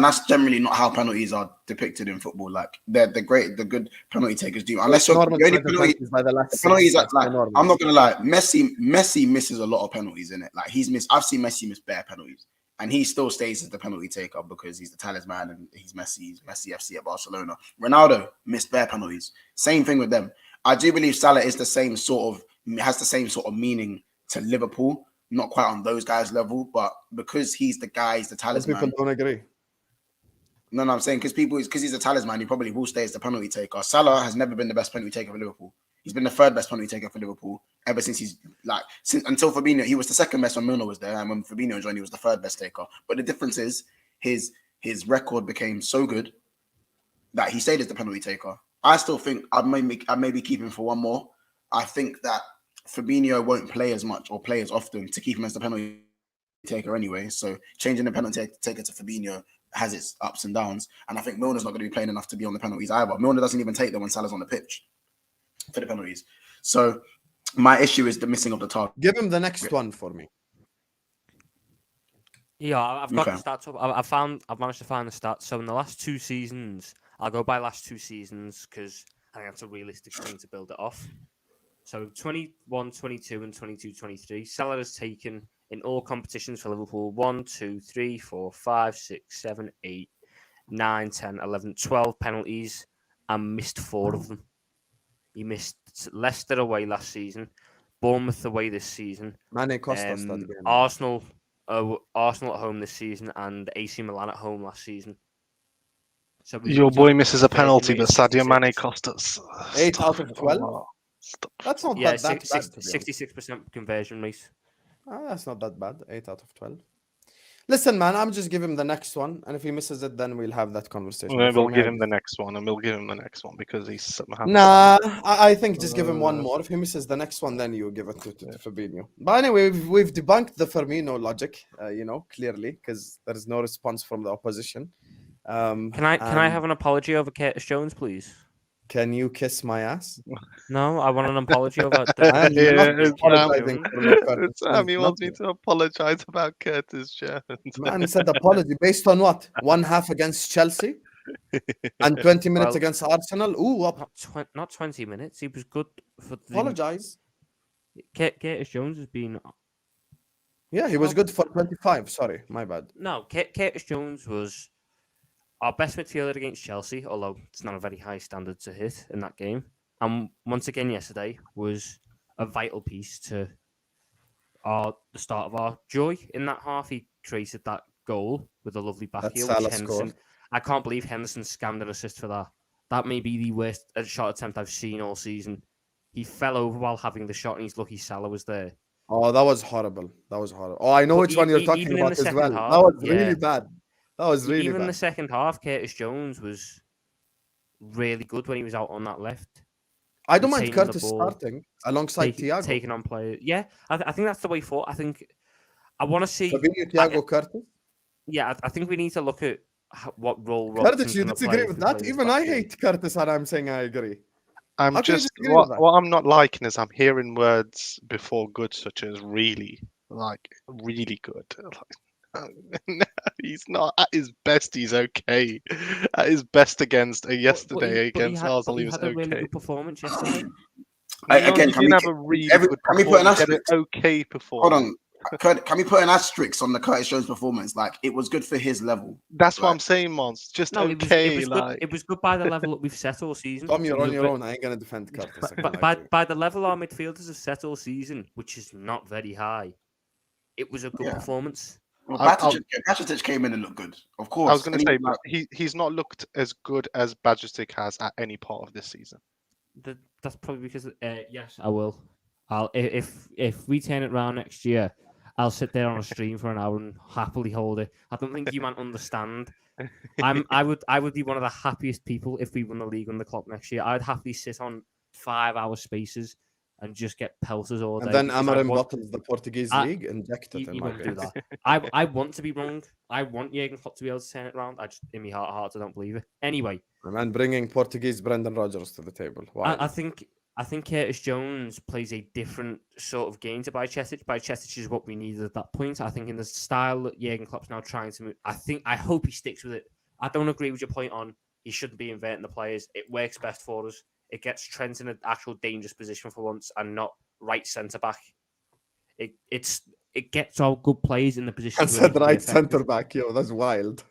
That's generally not how penalties are depicted in football. Like the good penalty takers do. Unless you're the only penalties I'm not gonna lie. Messi misses a lot of penalties in it. Like I've seen Messi miss bare penalties, and he still stays as the penalty taker because he's the talisman and he's Messi. He's Messi FC at Barcelona. Ronaldo missed bare penalties. Same thing with them. I do believe Salah has the same sort of meaning to Liverpool. Not quite on those guys' level, but because he's the guy, he's the talisman. People don't agree. No, I'm saying because he's a talisman, he probably will stay as the penalty taker. Salah has never been the best penalty taker for Liverpool. He's been the third best penalty taker for Liverpool ever since until Fabinho. He was the second best when Milner was there, and when Fabinho joined, he was the third best taker. But the difference is his record became so good that he stayed as the penalty taker. I still think I maybe keep him for one more. I think that Fabinho won't play as much or play as often to keep him as the penalty taker anyway. So changing the penalty taker to Fabinho has its ups and downs. And I think Milner's not going to be playing enough to be on the penalties either. Milner doesn't even take them when Salah's on the pitch for the penalties. So my issue is the missing of the target. Give him the next one for me. Yeah, I've got the stats up. I've managed to find the stats. So in the last 2 seasons, I'll go by last 2 seasons because I think that's a realistic thing to build it off. So 21-22 and 22-23, Salah has taken in all competitions for Liverpool 1, 2, 3, 4, 5, 6, 7, 8, 9, 10, 11, 12 penalties and missed 4 of them. He missed Leicester away last season, Bournemouth away this season, Mane cost us that game. Arsenal at home this season, and AC Milan at home last season. So your boy misses a penalty, but Sadio Mane cost us 8 out of 12. That's not that bad. 66% conversion rate. That's not that bad. 8 out of 12. Listen, man, I'm just giving him the next one, and if he misses it, then we'll have that conversation. We'll give him the next one, and we'll give him the next one because he's somehow. Nah, I think just give him one more. If he misses the next one, then you give it to Fabinho. But anyway, we've debunked the Firmino logic, clearly, because there is no response from the opposition. Can I have an apology over Curtis Jones, please? Can you kiss my ass? No, I want an apology over He wants me to apologize about Curtis Jones. Man said apology based on what? 1/2 against Chelsea and 20 minutes against Arsenal. Ooh, not 20 minutes. He was good for the... Apologize. Curtis Jones has been... Yeah, he was good for 25. Sorry, my bad. No, Curtis Jones was our best midfielder against Chelsea, although it's not a very high standard to hit in that game. And once again yesterday was a vital piece to the start of our joy in that half. He created that goal with a lovely back heel. Henderson, I can't believe Henderson scammed an assist for that. That may be the worst shot attempt I've seen all season. He fell over while having the shot, and he's lucky Salah was there. Oh, that was horrible. Oh, I know which one you're talking about as well. That was really bad. That was really bad. Even the second half, Curtis Jones was really good when he was out on that left. I don't mind Curtis starting alongside Thiago. Taking on players. Yeah, I think that's the way forward. I think I want to see... Fabinho, Thiago, Curtis? Yeah, I think we need to look at what role... Curtis, you disagree with that? Even I hate Curtis, and I'm saying I agree. What I'm not liking is I'm hearing words before good, such as really good. He's not at his best. He's okay. At his best against yesterday against Arsenal, he was okay. He had a really good performance yesterday. Can we put an asterisk? Okay performance. Hold on. Can we put an asterisk on the Curtis Jones performance? Like, it was good for his level. That's what I'm saying, Mons. Just okay. It was good by the level that we've set all season. Tom, you're on your own. I ain't gonna defend Curtis. By the level our midfielders have set all season, which is not very high, it was a good performance. Well, Bajcetic came in and looked good. Of course. I was going to say, he's not looked as good as Bajcetic has at any part of this season. That's probably because yes, I will. If we turn it around next year, I'll sit there on a stream for an hour and happily hold it. I don't think you might understand. I would be one of the happiest people if we won the league on the Klopp next year. I'd happily sit on 5-hour spaces and just get pelters all day. And then Amarim bottles the Portuguese league, injected in my do that. I want to be wrong. I want Jurgen Klopp to be able to turn it around. I just, in my heart, I don't believe it. Anyway. And bringing Portuguese Brendan Rodgers to the table. Wow. I think Curtis Jones plays a different sort of game to Bajcetic. Bajcetic is what we needed at that point. I think in the style that Jurgen Klopp's now trying to move, I hope he sticks with it. I don't agree with your point on he shouldn't be inverting the players. It works best for us. It gets Trent in an actual dangerous position for once and not right centre back. It gets our good players in the position. I said right centre back, yo, that's wild.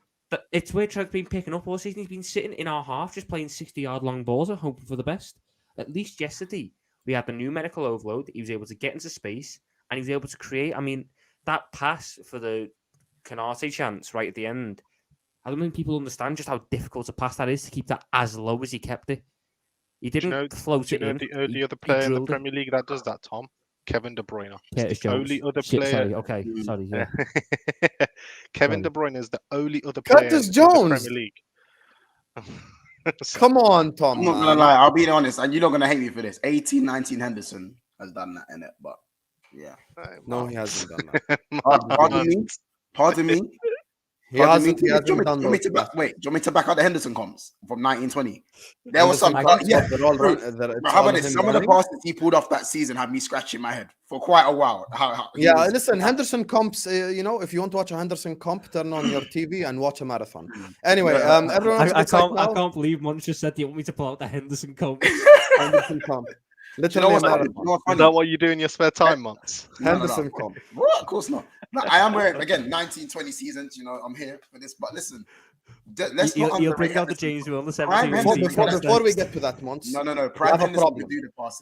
It's where Trent's been picking up all season. He's been sitting in our half, just playing 60-yard long balls and hoping for the best. At least yesterday, we had the new medical overload. He was able to get into space and he was able to create. I mean, that pass for the Konate chance right at the end, I don't think people understand just how difficult a pass that is to keep that as low as he kept it. He didn't float it in. The only other player in the Premier League that does that, Tom? Kevin De Bruyne. Pearce The only other Shit, player. sorry, okay, sorry. Yeah. Kevin De Bruyne is the only other player Curtis in Jones. the Premier League. Come on, Tom. I'm not gonna lie, I'll be honest, and you're not gonna hate me for this. 18-19 Henderson has done that in it, but yeah. No, he hasn't done that. Pardon me. He hasn't Do you done want me those. to back out the Henderson comps from 1920? There was some. They're all How about this? Some of the passes he pulled off that season had me scratching my head for quite a while. Listen, Henderson comps. If you want to watch a Henderson comp, turn on your TV and watch a marathon. Anyway, everyone. I can't believe Munch just said, "Do you want me to pull out the Henderson comp?" Henderson comp. Literally, Is that what you do in your spare time, Months? Henderson comp. What? Of course not. No, I am wearing again 1920 seasons. I'm here for this. But listen, let's not. You'll bring out the James Will on the 17th. Before we get to that, Monts. No. We have a problem.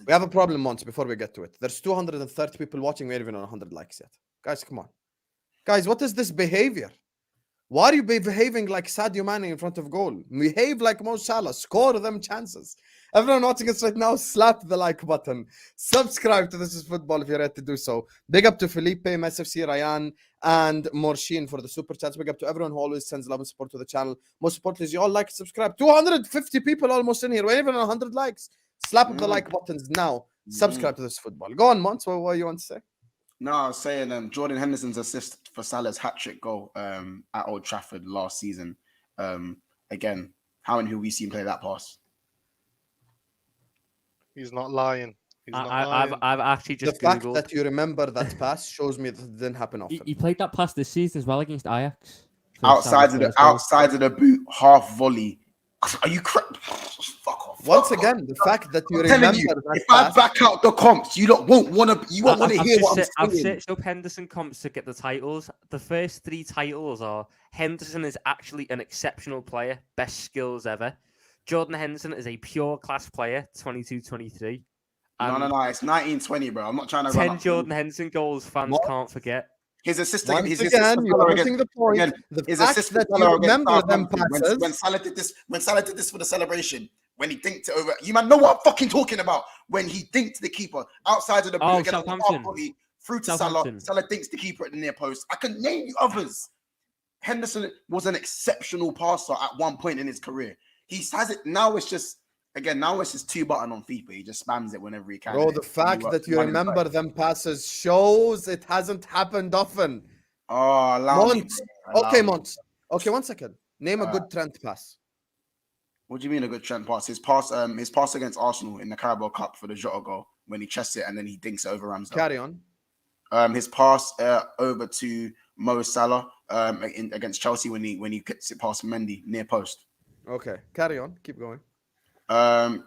We have a problem, Monts. Before we get to it, there's 230 people watching. We're even on 100 likes yet. Guys, come on. Guys, what is this behavior? Why are you behaving like Sadio Mane in front of goal? Behave like Mo Salah. Score them chances. Everyone watching us right now, slap the like button. Subscribe to This Is Football if you're ready to do so. Big up to Felipe, MSFC, Ryan, and Morshin for the super chats. Big up to everyone who always sends love and support to the channel. Most importantly, you all like, subscribe. 250 people almost in here. We're even on 100 likes. Slap up the like buttons now. Subscribe to This Football. Go on, Mons. What you want to say? No, I was saying Jordan Henderson's assist for Salah's hat-trick goal at Old Trafford last season. Again, how and who we seen play that pass? He's not lying. I've actually just the fact Googled. that you remember that pass shows me that it didn't happen often. He played that pass this season as well against Ajax. Outside of the boot, half volley. Are you crap? Fuck off. Once again, the fact that you remember that if I back out the comps, you won't want to hear what I'm saying. I've searched up Henderson comps to get the titles. The first 3 titles are Henderson is actually an exceptional player, best skills ever. Jordan Henderson is a pure class player, 22-23. No, it's 1920, bro. I'm not trying to 10 Jordan Henderson goals fans can't forget. His assist Once his again, assist you're missing the point. Again, the his fact assist that you remember them when passes. When Salah did this for the celebration, when he dinked it over, you man know what I'm fucking talking about. When he dinked the keeper outside of the boot against the through to Salah, Salah dinks the keeper at the near post. I can name you others. Henderson was an exceptional passer at one point in his career. He has it now. It's just 2-button on FIFA. He just spams it whenever he can. Bro, the fact that you remember them passes shows it hasn't happened often. Oh, allow me. Okay, Mont. Okay, 1 second. Name a good Trent pass. What do you mean a good Trent pass? His pass against Arsenal in the Carabao Cup for the Jota goal when he chests it and then he dinks it over Ramsdale. Carry on. His pass over to Mo Salah against Chelsea when he gets it past Mendy near post. Okay, carry on. Keep going.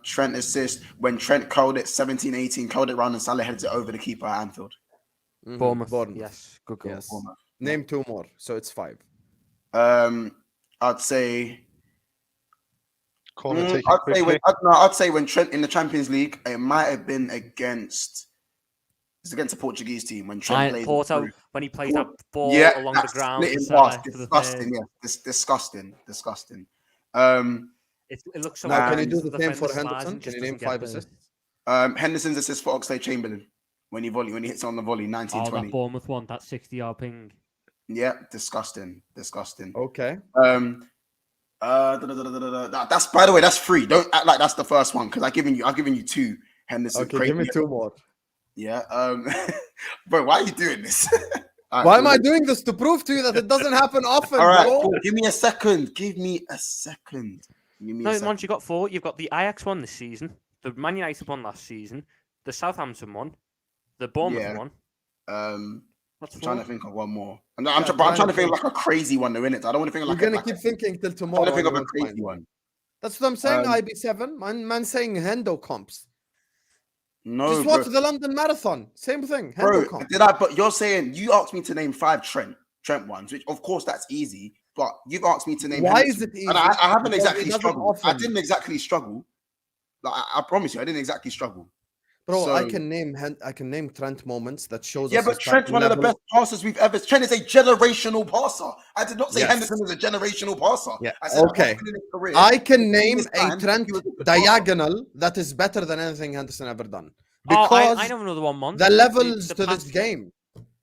Trent assist when Trent curled it 17-18, curled it round and Salah heads it over the keeper at Anfield. Bournemouth. Yes, good goal. Yes. Name 2 more, so it's 5. I'd say. I'd say when Trent in the Champions League, it might have been against a Portuguese team when Trent played Porto when he played that ball along the ground. Disgusting, disgusting. It looks so. Now, can you do the same for Henderson? Can you name 5 assists? Henderson's assist for Oxlade-Chamberlain when he hits on the volley, 19-20. That Bournemouth one, that 60-yard ping. Yeah, disgusting. Okay. That's, by the way, that's 3. Don't act like that's the first one because I've given you 2 Henderson. Okay, give me 2 more. Yeah. Bro, why are you doing this? Why am I doing this? To prove to you that it doesn't happen often. All right, bro. cool. Give me a second. Once you got 4, you've got the Ajax one this season, the Man United one last season, the Southampton one, the Bournemouth one. I'm trying to think of one more. I'm trying to think of like a crazy one, though, innit? I don't want to think of like. You're gonna keep thinking till tomorrow. I'm trying to think of a crazy one. That's what I'm saying. IB7, man saying Hendo comps. No, just watch the London Marathon. Same thing. Bro, but you're saying you asked me to name 5 Trent ones, which of course that's easy. But you've asked me to name. Why Henderson, is it easy? And I haven't exactly struggled. I didn't exactly struggle. Like I promise you, I didn't exactly struggle. Bro, So, I can name Trent moments that shows yeah, us but his Trent's passing one of the level. best passers we've ever. Trent is a generational passer. I did not say Yes. Henderson is a generational passer. Yeah. I said Okay. often in his career, I can in name his a time, Trent he was a good passer. diagonal that is better than anything Henderson ever done. Oh, Because I know another one, Mon. the levels The to pass- this game.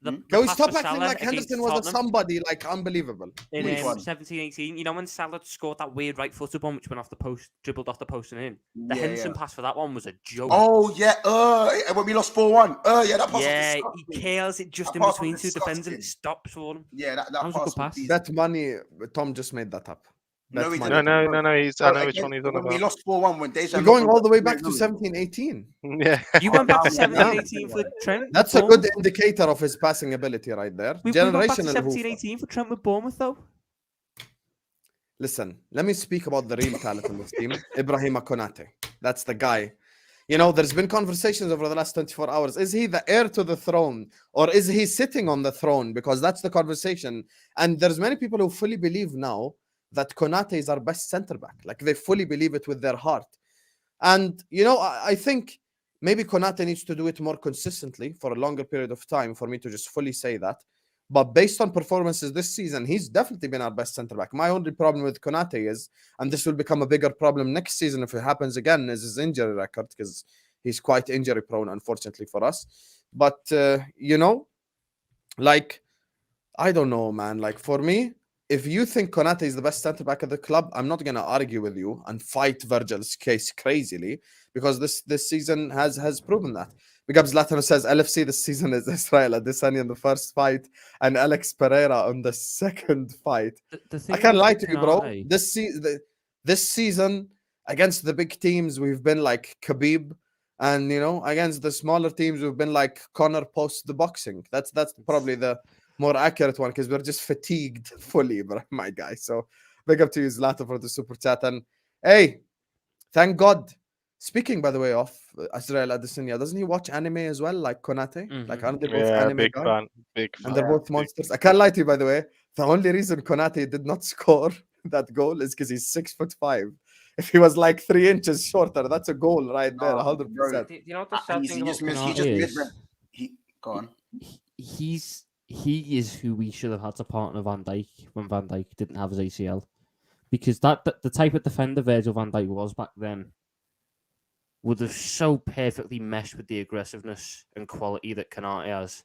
The Can we pass stop for acting Salah like Henderson against was a Tottenham somebody like unbelievable? in Which one? 17-18. You know when Salah scored that weird right-footed one, which went off the post, dribbled off the post and in. The Yeah, Henderson yeah. pass for that one was a joke. Oh yeah, when we lost 4-1. Yeah, that pass was Yeah, he disgusting. curls it just That in pass was between two defenders and disgusting. it stops for him. Yeah, that That was a pass good pass. decent. Bet money, Tom just made that up. No, Bet he money. didn't. No. I Bro, know which one he's on when we about. lost 4-1 when Dejan. We're going all the way back to Lewis. 17-18. Yeah. You went back to Yeah. 17-18 for Trent. That's with a good Bournemouth? indicator of his passing ability right there. We went back to Generational hoofer. 17-18 for Trent with Bournemouth, though. Listen, let me speak about the real talent in this team. Ibrahim Konate. That's the guy. You know, there's been conversations over the last 24 hours. Is he the heir to the throne? Or is he sitting on the throne? Because that's the conversation. And there's many people who fully believe now that Konate is our best centre-back. Like, they fully believe it with their heart. And, you know, I think maybe Konate needs to do it more consistently for a longer period of time for me to just fully say that. But based on performances this season, he's definitely been our best centre-back. My only problem with Konate is, and this will become a bigger problem next season if it happens again, is his injury record, because he's quite injury-prone, unfortunately for us. But, you know, like, I don't know, man. Like, for me, if you think Konate is the best centre-back at the club, I'm not going to argue with you and fight Virgil's case crazily, because this season has proven that. Big up Zlatan, who says LFC this season is Israel Adesanya in the first fight and Alex Pereira on the second fight. I can't lie to you, bro. This season against the big teams, we've been like Khabib, and you know, against the smaller teams, we've been like Connor post the boxing. That's probably the more accurate one, because we're just fatigued fully, bro, my guy. So big up to you, Zlatan, for the super chat. And hey, thank God. Speaking, by the way, of Israel Adesanya, doesn't he watch anime as well, like Konate? Mhm. Like, aren't they both Yeah, anime big guys? fan. Big fan. And they're both monsters. I can't lie to you, by the way. The only reason Konate did not score that goal is because he's 6'5". If he was like 3 inches shorter, that's a goal right there, 100%. You know what the sad thing about Konate is? Go on. He is who we should have had to partner Van Dijk when Van Dijk didn't have his ACL, because the type of defender Virgil van Dijk was back then would have so perfectly meshed with the aggressiveness and quality that Konate has.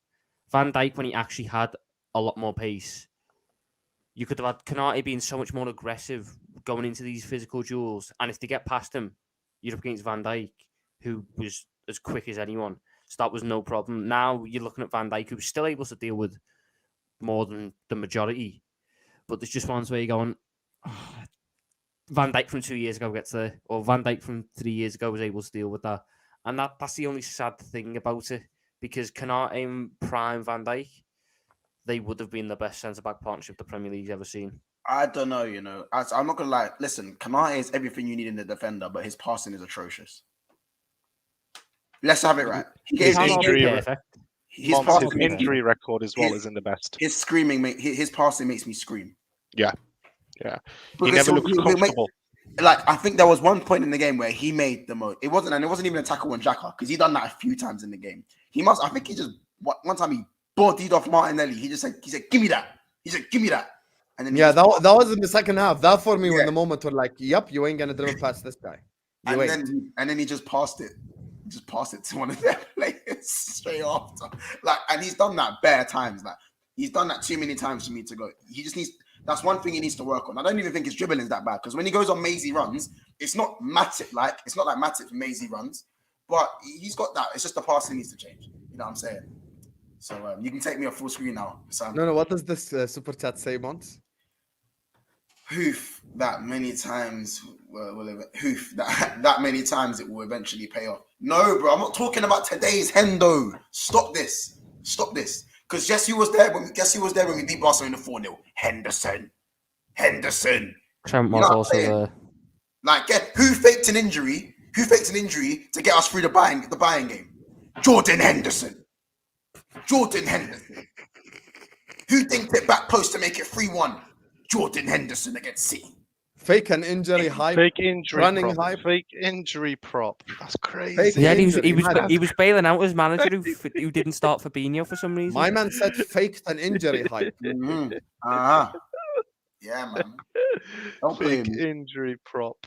Van Dijk, when he actually had a lot more pace, you could have had Konate being so much more aggressive going into these physical duels, and if they get past him, you're up against Van Dijk, who was as quick as anyone. So that was no problem. Now you're looking at Van Dijk, who's still able to deal with more than the majority, but there's just ones where you're going, oh, Van Dijk from 2 years ago gets there, or Van Dijk from 3 years ago was able to deal with that. And that's the only sad thing about it, because Konate and prime Van Dijk, they would have been the best centre-back partnership the Premier League's ever seen. I don't know, you know. I'm not going to lie. Listen, Konate is everything you need in the defender, but his passing is atrocious. Let's have it right. His injury record as well isn't the best. His passing makes me scream. Yeah. He never looks comfortable. Like, I think there was one point in the game where he made the most. It wasn't even a tackle on Xhaka, because he done that a few times in the game. I think he just one time he bodied off Martinelli. He said, "Give me that." He said, "Give me that." And then that was in the second half. That for me, when the moment were like, "Yep, you ain't gonna dribble past this guy." And then he just passed it. Just pass it to one of their players straight after. Like, and he's done that bare times. Like, he's done that too many times for me to go. He just needs. That's one thing he needs to work on. I don't even think his dribbling is that bad, because when he goes on mazy runs, it's not Matip like. It's not like Matip mazy runs, but he's got that. It's just the passing needs to change. You know what I'm saying? So you can take me off full screen now. No. What does this super chat say, Mons? Hoof that many times. That many times it will eventually pay off. No, bro, I'm not talking about today's Hendo. Stop this. Because guess who was there when we beat Barcelona 4-0? Henderson. Trent was also there. Like, who faked an injury? Who faked an injury to get us through the Bayern game? Jordan Henderson. Who dinked it back post to make it 3-1? Jordan Henderson against City. Fake an injury hype. Fake injury running prop. hype. Fake injury prop. That's Fake crazy. Yeah, injury, he was bailing out his manager who didn't start Fabinho for some reason. My man said faked an injury hype. Yeah, man. Don't blame Fake me. injury prop.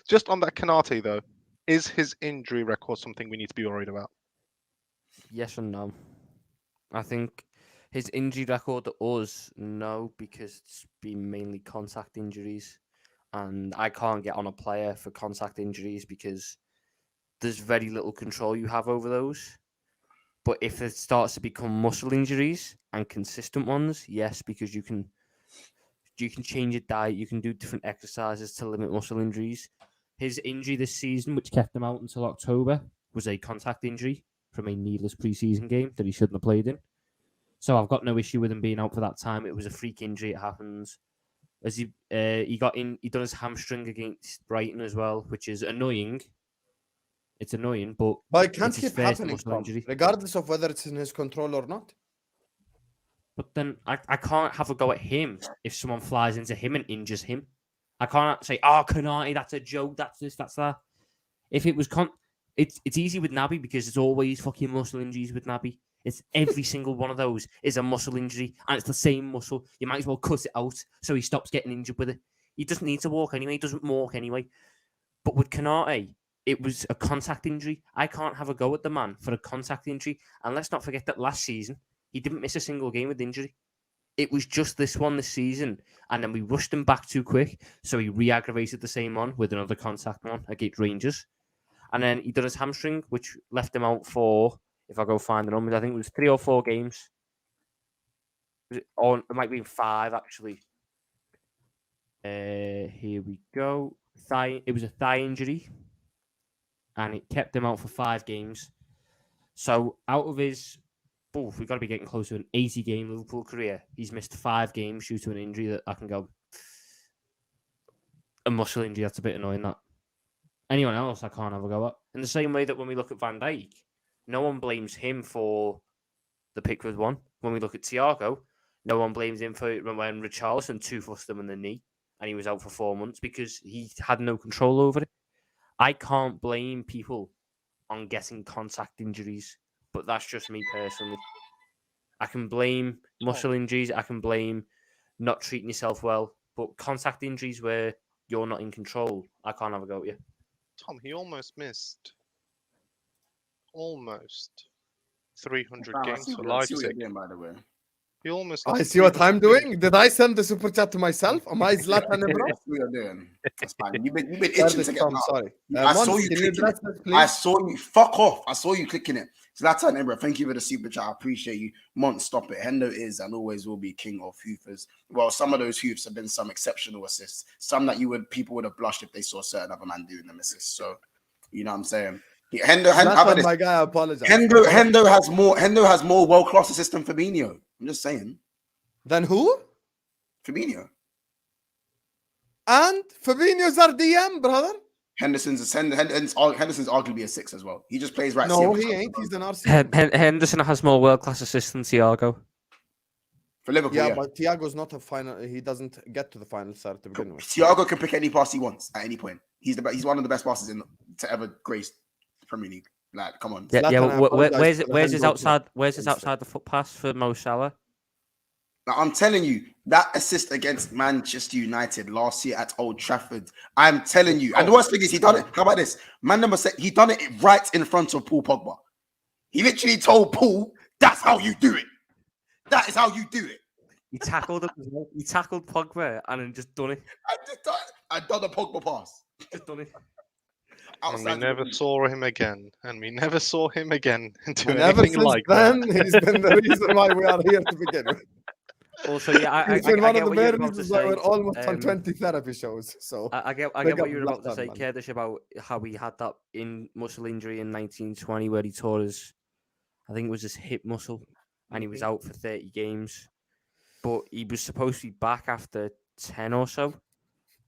Just on that Konate though, is his injury record something we need to be worried about? Yes and no. I think his injury record to us, no, because it's been mainly contact injuries. And I can't get on a player for contact injuries because there's very little control you have over those. But if it starts to become muscle injuries and consistent ones, yes, because you can change your diet, you can do different exercises to limit muscle injuries. His injury this season, which kept him out until October, was a contact injury from a needless preseason game that he shouldn't have played in. So I've got no issue with him being out for that time. It was a freak injury. It happens. As he done his hamstring against Brighton as well, which is annoying. It's annoying, but it can't it's his keep first happening, muscle Tom, injury. regardless of whether it's in his control or not. But then I can't have a go at him if someone flies into him and injures him. I can't say, "Oh, Konate, that's a joke. That's this, that's that." If it was it's easy with Naby because it's always fucking muscle injuries with Naby. It's every single one of those is a muscle injury, and it's the same muscle. You might as well cut it out so he stops getting injured with it. He doesn't need to walk anyway. He doesn't walk anyway. But with Konate, it was a contact injury. I can't have a go at the man for a contact injury. And let's not forget that last season, he didn't miss a single game with injury. It was just this one this season. And then we rushed him back too quick. So he re-aggravated the same one with another contact one against Rangers. And then he done his hamstring, which left him out for, if I go find the numbers, I think it was 3 or 4 games. Or it might be 5, actually. Here we go. It was a thigh injury. And it kept him out for 5 games. So out of his, we've got to be getting close to an 80-game Liverpool career. He's missed 5 games due to an injury that I can go, a muscle injury. That's a bit annoying, that. Anyone else I can't have a go at. In the same way that when we look at Van Dijk, no one blames him for the Pickford one. When we look at Thiago, no one blames him for when Richarlison two-fussed him in the knee and he was out for 4 months because he had no control over it. I can't blame people on getting contact injuries, but that's just me personally. I can blame muscle injuries. I can blame not treating yourself well, but contact injuries where you're not in control, I can't have a go at you. Tom, he almost missed 300 games for Leipzig. By the way. He almost. I see what I'm doing. Did I send the super chat to myself? Am I Zlatan Ibrahimovic? That's what you're doing. That's fine. You've been itching to get Tom, out. sorry. I saw you clicking it. I saw you. Fuck off. I saw you clicking it. Zlatan Ibrahimovic, thank you for the super chat. I appreciate you. Mont, stop it. Hendo is and always will be king of hoofers. Well, some of those hoofs have been some exceptional assists. Some that people would have blushed if they saw a certain other man doing them assists. So, you know what I'm saying? Hendo, my guy, I apologize. Hendo has more world-class assists than Fabinho. I'm just saying. Then who? Fabinho. And Fabinho's RDM, brother. Henderson's arguably a 6 as well. He just plays right. No, he ain't. He's an RC. Henderson has more world-class assists than Thiago. For Liverpool, yeah, but Thiago's not a final. He doesn't get to the final third to begin with. Thiago can pick any pass he wants at any point. He's one of the best passes to ever grace the Premier League. Like, come on. Where's his outside the foot pass for Mo Salah? Now, I'm telling you, that assist against Manchester United last year at Old Trafford, I'm telling you. And the worst thing is he done it. How about this? Man number 6, he done it right in front of Paul Pogba. He literally told Paul, that's how you do it. That is how you do it. He tackled him. He tackled Pogba and then just done it. I done a Pogba pass. Just done it. And we never saw him again. And we never saw him again do and anything like then, that. He's been the reason why we are here to begin with. Also, yeah, he's been one of the main reasons why we're almost on 20 therapy shows. So I get what you were about to say, Kurdish, about how he had that muscle injury in 1920 where he tore his, I think it was his hip muscle, and he was out for 30 games. But he was supposed to be back after 10 or so,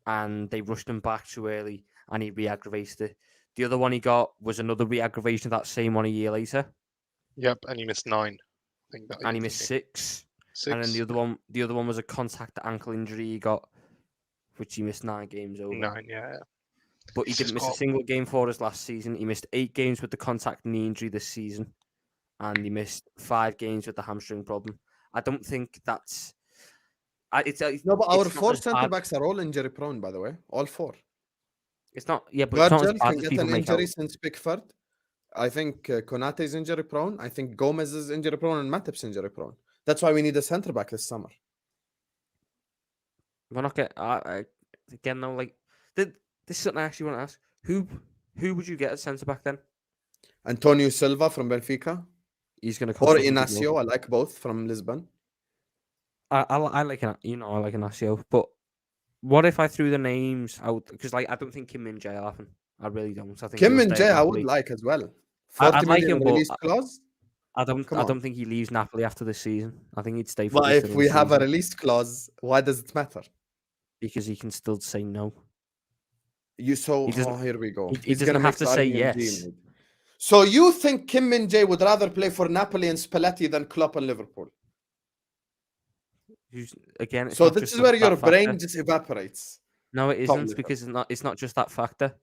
and they rushed him back too early, and he re-aggravated it. The other one he got was another re-aggravation of that same one a year later. Yep, and he missed 9. And he missed 6. And then the other one was a contact ankle injury he got which he missed 9 games over. 9, yeah. But he He's didn't just miss a got- single game for us last season. He missed 8 games with the contact knee injury this season, and he missed 5 games with the hamstring problem. I don't think that's. No, but our it's not 4 as centre bad. backs are all injury prone, by the way. All 4. It's not. Yeah, but it's not as Virgil bad can as get people an make out. injury since Pickford. I think Konate is injury prone. I think Gomez is injury prone and Matip's injury prone. That's why we need a centre back this summer. We're not getting. Again, though, like this is something I actually want to ask. Who would you get as centre back then? Antonio Silva from Benfica He's going to cost or 100 mil. Inacio. I like both from Lisbon. I like I like Inacio, but what if I threw the names out? Because like I don't think Kim Min Jae will happen. I really don't. I think Kim he'll Min stay Jae at I would Napoli. like as well. I'd 40 like million him, but release clause. I Come don't on. think he leaves Napoli after this season. I think he'd stay for. But at least if another we have a season, release clause, why does it matter? because he can still say no. Here we go. He He's doesn't gonna have make to the say argument yes. G made. So you think Kim Min Jae would rather play for Napoli and Spalletti than Klopp and Liverpool? Again, it's So not this just is where that your brain factor. just evaporates. No, it Top isn't liver. because it's not just that factor.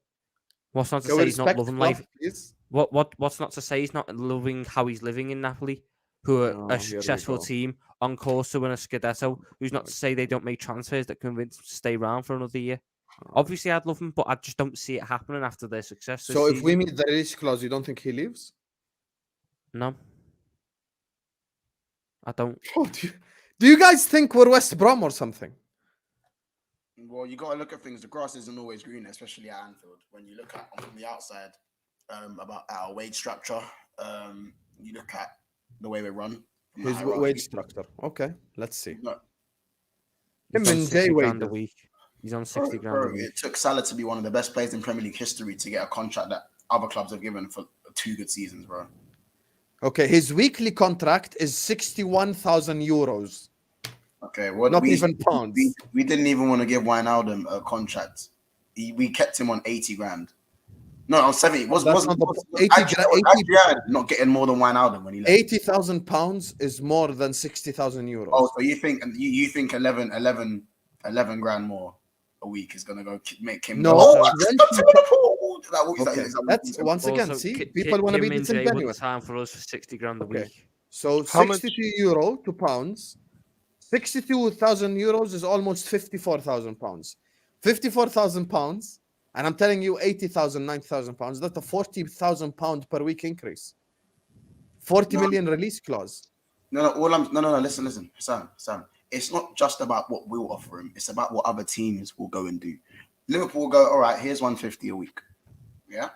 What's not to Can say we he's not respect loving Klopp, life? please? What's not to say he's not loving how he's living in Napoli, who are Oh, a here we successful go. team on course to win a Scudetto. Who's not to say they don't make transfers that convince him to stay around for another year? Obviously, I'd love him, but I just don't see it happening after their success this So season. if we meet the release clause, you don't think he leaves? No, I don't. Do you guys think we're West Brom or something? Well, you got to look at things. The grass isn't always green, especially at Anfield. When you look at from the outside, about our wage structure, you look at the way we run. from the His hierarchy. wage structure. Okay, let's see. No, Him He's on and 60 Jay grand a wages. week. He's on 60 grand a bro, week. it took Salah to be one of the best players in Premier League history to get a contract that other clubs have given for 2 good seasons, bro. Okay, his weekly contract is 61,000 euros. Okay, what Not even pounds. We didn't even want to give Wijnaldum a contract. We kept him on 80 grand. No, on 70. Was 80 Adrian not getting more than Wijnaldum when he left? 80,000 pounds is more than 60,000 euros. Oh, so you think 11 grand more a week is gonna go make him? No, Oh, when- that's Liverpool. Okay, let's once again see. People want to be disingenuous. Time for us for 60 grand a Okay. week. So How much- 62 euro to pounds. 62,000 euros is almost 54,000 pounds. 54,000 pounds, and I'm telling you 80,000, 90,000 pounds. That's a 40,000 pound per week increase. 40 million release clause. No. Listen, Sam. It's not just about what we'll offer him. It's about what other teams will go and do. Liverpool will go, all right, here's 150 a week. Yeah.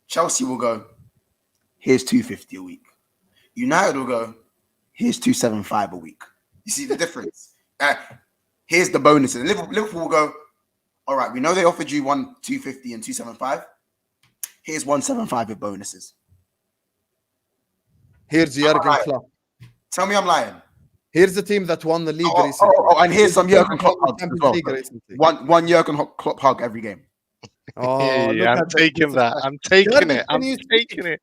Chelsea will go, here's 250 a week. United will go, here's 275 a week. You see the difference? Here's the bonuses. Liverpool will go, all right, we know they offered you 250 and 275. Here's 175 with bonuses. Here's Jurgen Alright. Klopp. Tell me I'm lying. Here's the team that won the league recently. And here's some Jurgen Klopp hugs as Champions well. League recently. One Jurgen Klopp hug every game. Oh, look yeah, I'm at that taking that. disrespect. I'm taking Jurgen, it. can I'm you taking it.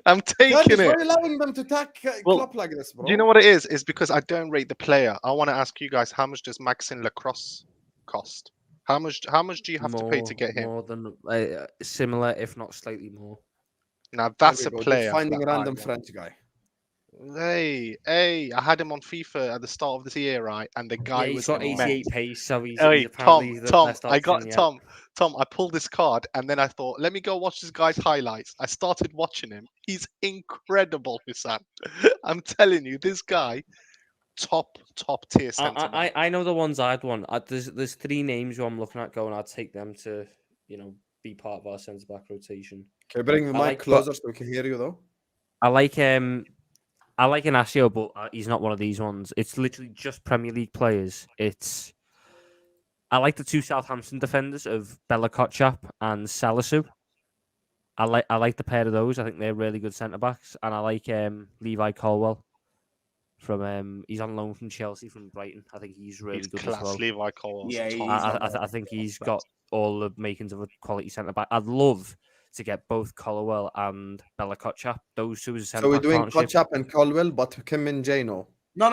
I'm Jurgen, taking why are it. you allowing them to attack Well, Klopp like this, bro? Do you know what it is? It's because I don't rate the player. I want to ask you guys, how much does Maxin Lacrosse cost? How much do you have to pay to get him? More than similar, if not slightly more. Now that's There a we go, just player. finding a that I random want. French guy. Hey, I had him on FIFA at the start of this year, right? And the guy Yeah, was he's got immense. 88 pace, so he's Hey, apparently the Tom, best I got option yet. Tom. I pulled this card, and then I thought, let me go watch this guy's highlights. I started watching him. He's incredible, Hussein. I'm telling you, this guy, top tier centre back. I know the ones I'd want. There's 3 names who I'm looking at going. I'd take them to be part of our centre back rotation. Okay, bring the mic like- closer so we can hear you, though. I like Inacio, but he's not one of these ones. It's literally just Premier League players. I like the 2 Southampton defenders of Bella Kotchap and Salisu. I like the pair of those. I think they're really good centre backs, and I like Levi Colwell from he's on loan from Chelsea from Brighton. I think he's really He's good class. as well. Levi Colwell's Yeah, top. he's I think he's got all the makings of a quality centre back. I'd love to get both Colwell and Bella Kotchap. Those two as a centre So we're back doing partnership. Kotchap and Colwell, but Kim and Jay no. No,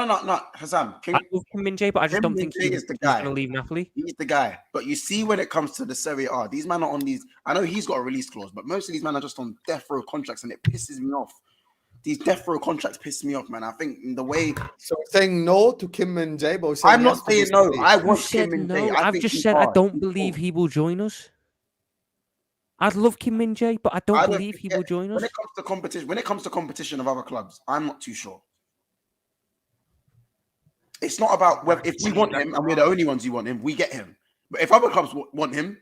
Hassan. I love Kim Min-jae, but I just Kim don't think Min-jae he's is the going guy. to leave Napoli. He's the guy. But you see, when it comes to the Serie A, these men are on these. I know he's got a release clause, but most of these men are just on death row contracts, and it pisses me off. These death row contracts piss me off, man. I think the way. So we're saying no to Kim Min-jae, but we're saying I'm not yes to saying no. Mustafi. I Who want said Kim no? Min-jae. I've just said I don't believe he will join us. I'd love Kim Min-jae, but I don't believe he will join us. When it comes to competition of other clubs, I'm not too sure. It's not about whether if we want him and we're the only ones who want him, we get him. But if other clubs want him,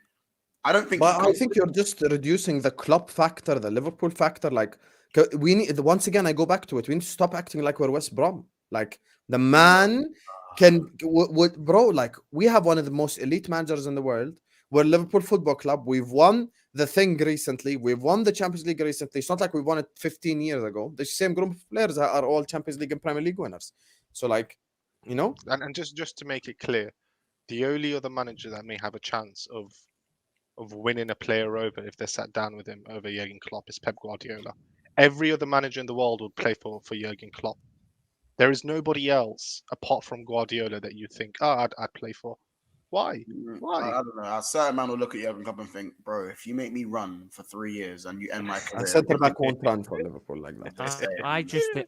I don't think. But I think you're just reducing the Klopp factor, the Liverpool factor. Like we need once again, I go back to it. We need to stop acting like we're West Brom. Like the man can, bro. Like we have one of the most elite managers in the world. We're Liverpool Football Club. We've won the thing recently. We've won the Champions League recently. It's not like we won it 15 years ago. The same group of players are all Champions League and Premier League winners. So like, you know. And just to make it clear, the only other manager that may have a chance of winning a player over if they're sat down with him over Jurgen Klopp is Pep Guardiola. Every other manager in the world would play for Jurgen Klopp. There is nobody else apart from Guardiola that you think, I'd play for. Why? I don't know. A certain man will look at Jurgen Klopp and think, bro, if you make me run for 3 years and you end my career, A centre back won't run for Liverpool like that.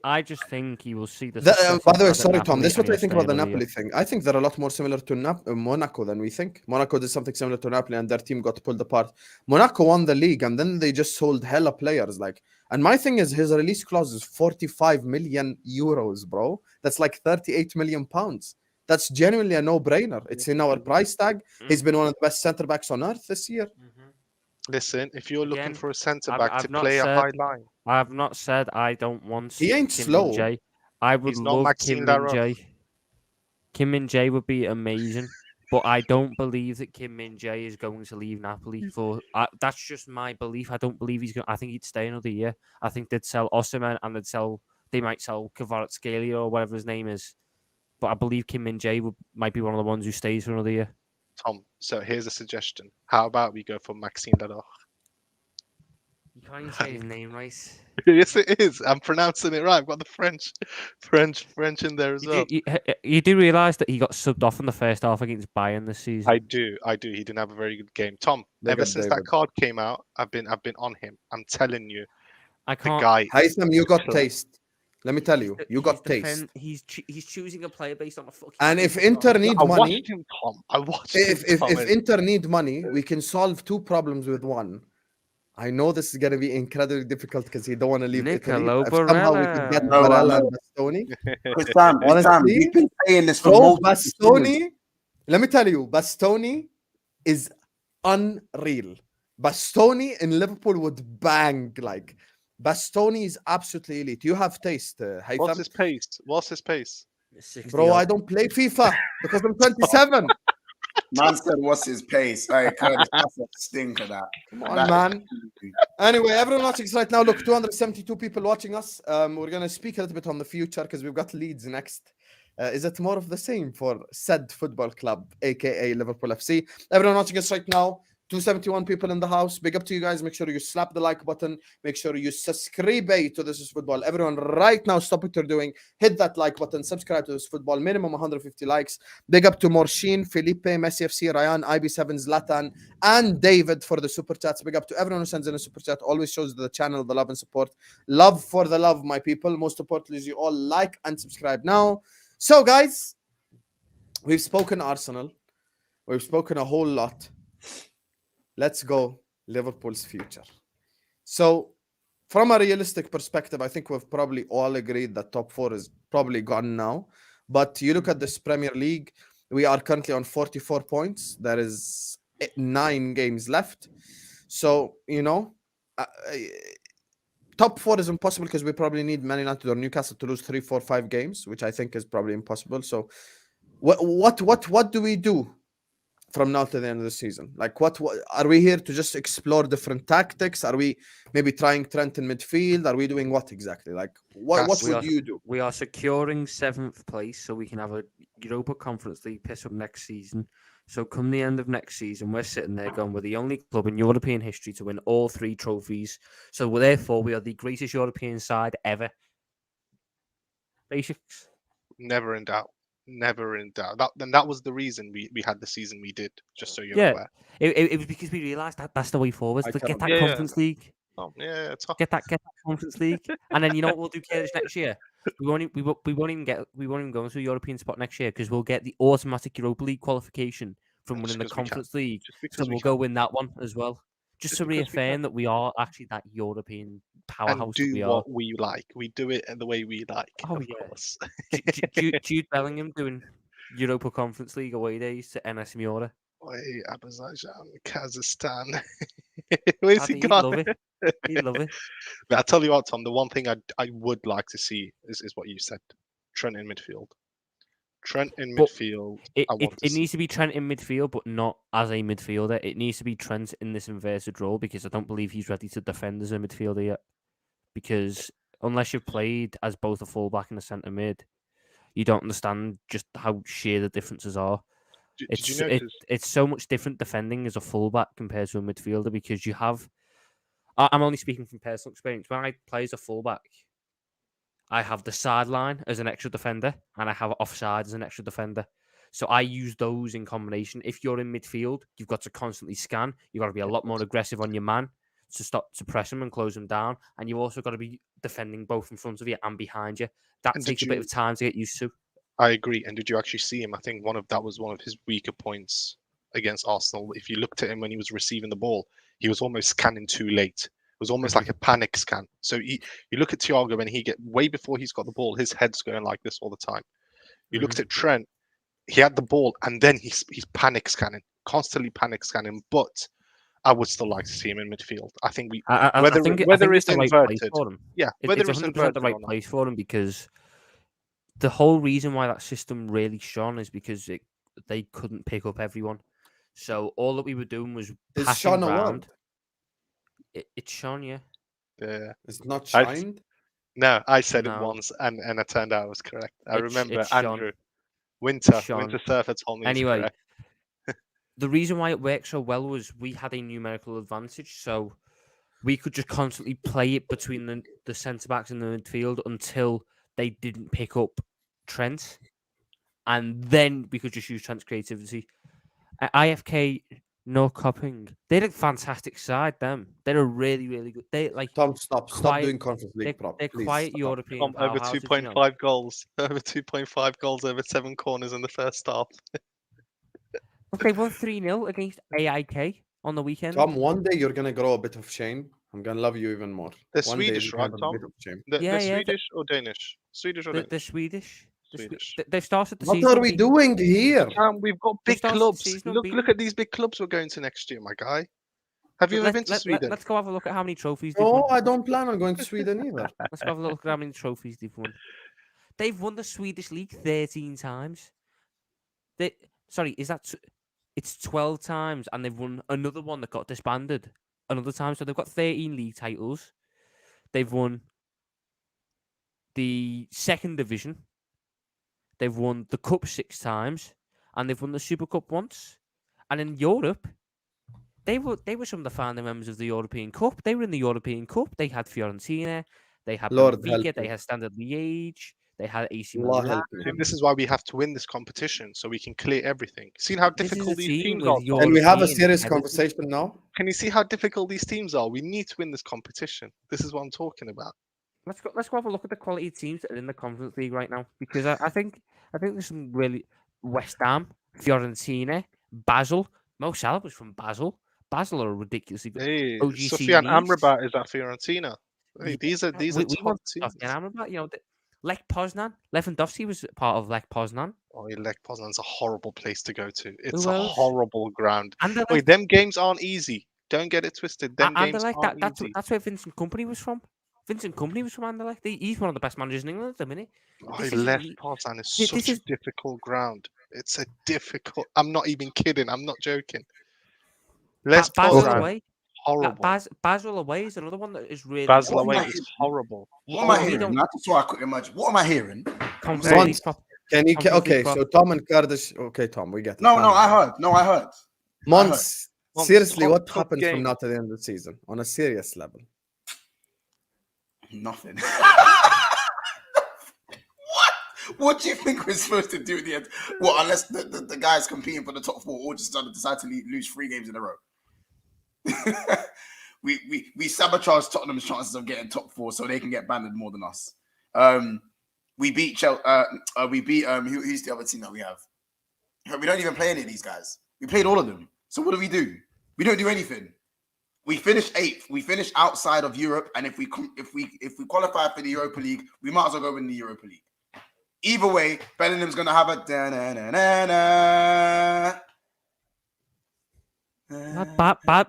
I just think he will see the. By the way, sorry, Tom. This is what and I think about the he'll stay Napoli thing. I think they're a lot more similar to Monaco than we think. Monaco did something similar to Napoli, and their team got pulled apart. Monaco won the league, and then they just sold hella players. Like, and my thing is, his release clause is 45 million euros, bro. That's like 38 million pounds. That's genuinely a no-brainer. It's in our price tag. He's been one of the best centre backs on earth this year. Listen, if you're looking Again, for a centre back I've to not play a said- high line, I've not said I don't want. He ain't Kim slow. Min-jae. I would He's not love Kim Machin Larocque. Min-jae. Kim Min-jae would be amazing, but I don't believe that Kim Min-jae is going to leave Napoli. That's just my belief. I don't believe he's going. I think he'd stay another year. I think they'd sell Osimhen and they might sell Kvaratskhelia or whatever his name is. But I believe Kim Min-jae might be one of the ones who stays for another year. Tom, so here's a suggestion. How about we go for Maxime Larocque? You can't even say his name right. Yes, it is. I'm pronouncing it right. I've got the French in there as well. You do realise that he got subbed off in the first half against Bayern this season? I do. He didn't have a very good game. Tom, ever since that card came out, I've been on him. I'm telling you. I can't. The guy. Haytham, you got taste. Let me tell you, you got taste. He's choosing a player based on a fucking. And if Inter need I money, watched him, Tom. I watched him. if Inter need money, we can solve 2 problems with one. I know this is going to be incredibly difficult because you don't want to leave Italy. If somehow we can get Barella and Bastoni. Sam, you've been saying this for multiple Bastoni, let me tell you, Bastoni is unreal. Bastoni in Liverpool would bang. Like, Bastoni is absolutely elite. You have taste, Haytham. What's his pace? Bro, I don't play FIFA because I'm 27. Man said, what's his pace? Hey, Curtis, that's a stinker, that. Come on, man. Anyway, everyone watching us right now, look, 272 people watching us. We're going to speak a little bit on the future because we've got Leeds next. Is it more of the same for said football club, aka Liverpool FC? Everyone watching us right now, 271 people in the house. Big up to you guys. Make sure you slap the like button. Make sure you subscribe to This Is Football. Everyone right now, stop what you're doing. Hit that like button. Subscribe to This Is Football. Minimum 150 likes. Big up to Morshin, Felipe, Messi FC, Ryan, IB7, Zlatan, and David for the super chats. Big up to everyone who sends in a super chat. Always shows the channel the love and support. Love for the love, my people. Most importantly, is you all like and subscribe now. So, guys, we've spoken Arsenal. We've spoken a whole lot. Let's go Liverpool's future. So, from a realistic perspective, I think we've probably all agreed that top 4 is probably gone now. But you look at this Premier League, we are currently on 44 points. There is 9 games left. So, top 4 is impossible because we probably need Man United or Newcastle to lose 3, 4, 5 games, which I think is probably impossible. So, what do we do from now to the end of the season? Like, what are we here to just explore different tactics? Are we maybe trying Trent in midfield? Are we doing what exactly? Like, what would you do? We are securing 7th place so we can have a Europa Conference League piss up next season. So come the end of next season, we're sitting there going, we're the only club in European history to win all 3 trophies. So therefore, we are the greatest European side ever. Basics. Never in doubt. Never in doubt. That was the reason we had the season we did. Just so you're Yeah, aware. it was because we realised that's the way forward. I To can get that Yeah, Conference League, Oh, yeah, it's hard. get that Conference League, and then you know what we'll do, Kurdish, next year. We won't even go into a European spot next year because we'll get the automatic Europa League qualification from winning the 'cause we can. Conference League. Just So because we we'll can. go win that one as well, just Just to because we reaffirm can. that we are actually that European And powerhouse that do we are. what we like. We do it the way we like, Oh, of yeah. course. Jude Bellingham doing Europa Conference League away days to NS Miura. Oi, Azerbaijan, Kazakhstan. Where's he He'd gone? love it. He'd love it. But I tell you what, Tom, the one thing I would like to see is what you said. Trent in midfield. Trent in But midfield. It, I it, want to it see. needs to be Trent in midfield, but not as a midfielder. It needs to be Trent in this inverted role because I don't believe he's ready to defend as a midfielder yet. Because unless you've played as both a fullback and a centre mid, you don't understand just how sheer the differences are. Did you notice? It's so much different defending as a fullback compared to a midfielder because you have. I'm only speaking from personal experience. When I play as a fullback, I have the sideline as an extra defender, and I have offside as an extra defender. So I use those in combination. If you're in midfield, you've got to constantly scan. You've got to be a lot more aggressive on your man to press him and close him down. And you've also got to be defending both in front of you and behind you. That And takes a bit of time to get used to. I agree. And did you actually see him? I think that was one of his weaker points against Arsenal. If you looked at him when he was receiving the ball, he was almost scanning too late. It was almost like a panic scan. So you look at Thiago when he get way before he's got the ball, his head's going like this all the time. You looked at Trent, he had the ball and then he's panic scanning, constantly panic scanning. But I would still like to see him in midfield. I think whether it's the right inverted, place for him. yeah, It's 100% the right place for him because the whole reason why that system really shone is because they couldn't pick up everyone. So all that we were doing was passing around. It's shone, yeah. Yeah. It's not shined. No, I said it once, and it turned out I was correct. I remember Andrew Winter Surfer told me anyway. Correct. The reason why it worked so well was we had a numerical advantage, so we could just constantly play it between the centre backs in the midfield until they didn't pick up Trent, and then we could just use Trent's creativity. IFK. No copying. They're a fantastic side. They're a really, really good. They like Tom, stop doing Conference League prop. They're quiet European over powerhouses, 2.5 goals. Over 2.5 goals over 7 corners in the first half. But they won 3-0 against AIK on the weekend. Tom, one day you're gonna grow a bit of shame. I'm gonna love you even more. They're one Swedish, day right, Tom? They're Swedish or Danish? Swedish or Danish? They're Swedish. Swedish. They've started the what season. What are we doing here? We've got big clubs. Look at these big clubs we're going to next year, my guy. Have you ever been to Sweden? Let's go have a look at how many trophies they've won. I don't plan on going to Sweden either. Let's go have a look at how many trophies they've won. They've won the Swedish league 13 times. It's 12 times, and they've won another one that got disbanded another time. So they've got 13 league titles. They've won the second division. They've won the Cup 6 times, and they've won the Super Cup once. And in Europe, they were some of the founding members of the European Cup. They were in the European Cup. They had Fiorentina, they had Benfica, they had Standard Liège, they had AC Milan. This is why we have to win this competition so we can clear everything. See how difficult these teams are. And we have a serious conversation now. Can you see how difficult these teams are? We need to win this competition. This is what I'm talking about. Let's go have a look at the quality of teams that are in the Conference League right now, because I think there's some really West Ham, Fiorentina, Basel. Mo Salah was from Basel. Basel are ridiculously good. Hey, Sofiane Amrabat is at Fiorentina. Hey, these are top teams. Amrabat, Lech Poznan. Lewandowski was part of Lech Poznan. Oh, Lech Poznan's a horrible place to go to. It's a horrible ground. Them games aren't easy. Don't get it twisted. Them games aren't easy. That's where Vincent Kompany was from. Vincent Kompany was from Anderlecht. He's one of the best managers in England at the minute. Lech Poznan is such a difficult ground. It's a difficult. I'm not even kidding. I'm not joking. Basel away. Horrible. Basel away is another one that is really. Basel away is horrible. What am I hearing? Not to throw a quick imagine. What am I hearing? Okay, so Tom and Kurdish. Okay, Tom, we get it. No, I heard. Mons, seriously, what happened from now to the end of the season on a serious level? Nothing. What do you think we're supposed to do at the end? What, unless the guys competing for the top 4 all just decide to lose 3 games in a row? we sabotage Tottenham's chances of getting top 4 so they can get banded more than us. We beat Chelsea. Who's the other team that we have? We don't even play any of these guys. We played all of them. So what do? We don't do anything. We finished 8th. We finished outside of Europe, and if we qualify for the Europa League, we might as well go win the Europa League. Either way, Bellingham's gonna have a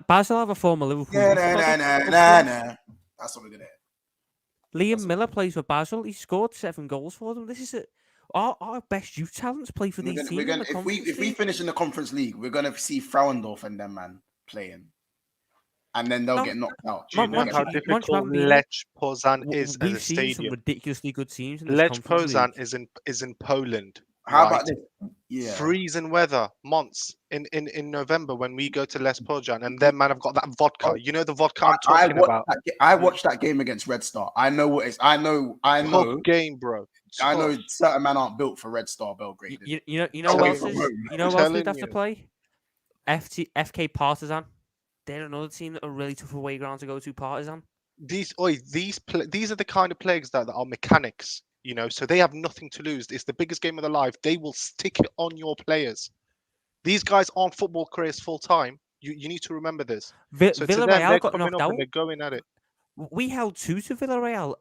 Basel have a former Liverpool. That's what we're gonna hit. Liam Miller plays for Basel. He scored 7 goals for them. This is our best youth talents play for these teams. If we finish in the Conference League, we're gonna see Frauendorf and them man playing, and then they'll get knocked out. Do you know how difficult Lech Poznan is as a stadium? Some ridiculously good teams. Lech Poznan is in Poland. How about this? Yeah. Freezing weather months in November when we go to Lech Poznan, and then man, I've got that vodka. You know the vodka I'm talking about. I watched that game against Red Star. I know what it's. I know. Top game, bro. I know certain men aren't built for Red Star Belgrade. You know what else? You know what else we'd have to play? FK Partizan. They're another team that are really tough away ground to go to. Partizan. These are the kind of players that are mechanics. You know, so they have nothing to lose. It's the biggest game of their life. They will stick it on your players. These guys aren't football careers full time. You need to remember this. Villarreal got knocked out. They're going at it. We held 2 to Villarreal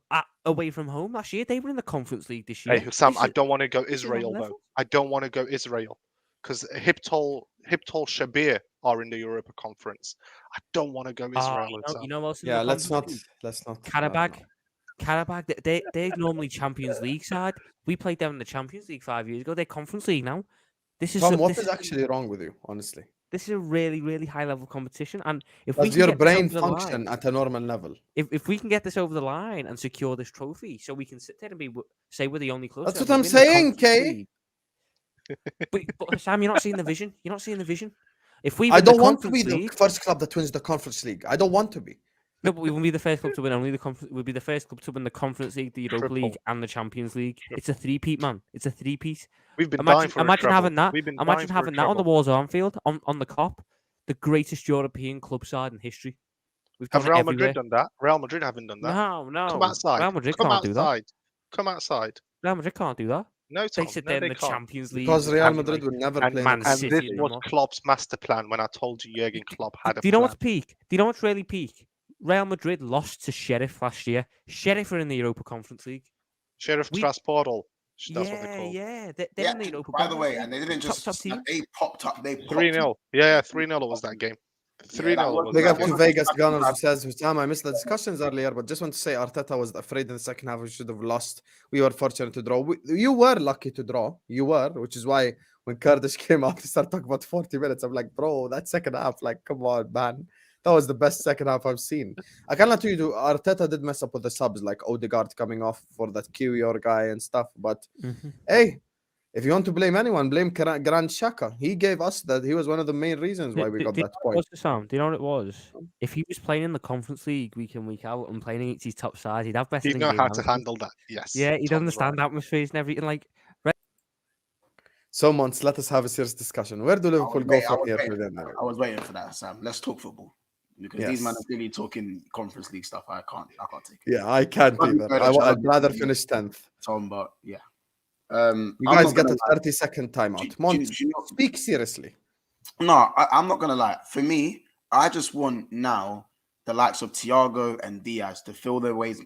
away from home last year. They were in the Conference League this year. Hey, Sam, I don't want to go Israel though. I don't want to go Israel because Hiptol Shabir are in the Europa Conference. I don't want to go Israel. You know what else? Yeah, let's not. Karabakh, they're normally Champions League side. We played them in the Champions League 5 years ago. They're Conference League now. What is actually wrong with you, honestly? This is a really, really high level competition, and if does your brain function at a normal level? If we can get this over the line and secure this trophy, so we can sit there and say we're the only club. That's what I'm saying, Kay. But Sam, you're not seeing the vision. You're not seeing the vision. If we, I don't want to be the first club that wins the Conference League. I don't want to be. No, but we will be the first club to win only the conference. We'll be the first club to win the Conference League, the Europa League, and the Champions League. It's a 3-peat, man. It's a 3-piece. We've been dying for imagine having that. Imagine having that on the walls of Anfield, on the Kop, the greatest European club side in history. Have Real Madrid done that? Real Madrid haven't done that. No. Come outside. Real Madrid can't do that. Come outside. Real Madrid can't do that. No, Tom, they sit there in the Champions League. Because Real Madrid would never play. Man City and this was Klopp's master plan when I told you Jurgen Klopp had a plan. Do you know what's peak? Do you know what's really peak? Real Madrid lost to Sheriff last year. Sheriff are in the Europa Conference League. Sheriff Transportal. That's what they're called. They're in the Europa By the way, and they didn't just they popped up. They 3-0. Yeah, 3-0 was that game. 3-0. Big up to Vegas Gunners who says, Sam, I missed the discussions earlier, but just want to say Arteta was afraid in the second half we should have lost. We were fortunate to draw. You were lucky to draw. You were, which is why when Kurdish came out, he started talking about 40 minutes. I'm like, bro, that second half, like, come on, man. That was the best second half I've seen. I cannot tell you, Arteta did mess up with the subs, like Odegaard coming off for that Kiwior guy and stuff. But hey, if you want to blame anyone, blame Grand Xhaka. He gave us that. He was one of the main reasons why we got that point. Do you know what it was? If he was playing in the Conference League week in, week out and playing against his top side, he'd have better. He'd know how to handle that. Yes. Yeah, he'd understand atmospheres and everything. Like, so, Mons, let us have a serious discussion. Where do Liverpool go from here? I was waiting for that, Sam. Let's talk football. Because these men are really talking Conference League stuff. I can't take it. Yeah, I can't either. I'd rather finish 10th. Tom, but yeah. You guys get a 30-second timeout. Mont, speak seriously. No, I'm not going to lie. For me, I just want now the likes of Thiago and Diaz to fill their way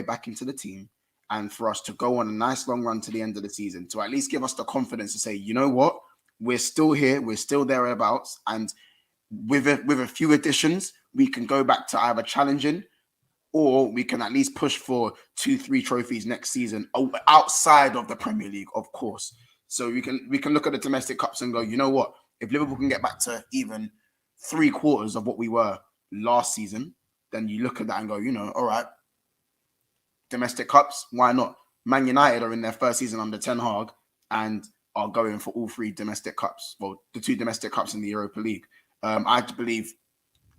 back into the team and for us to go on a nice long run to the end of the season to at least give us the confidence to say, you know what? We're still here. We're still thereabouts. And with a few additions, we can go back to either challenging or we can at least push for 2-3 trophies next season outside of the Premier League, of course. So we can look at the domestic cups and go, you know what? If Liverpool can get back to even 3/4 of what we were last season, then you look at that and go, you know, all right, domestic cups, why not? Man United are in their first season under Ten Hag and are going for all 3 domestic cups. Well, the 2 domestic cups in the Europa League. I believe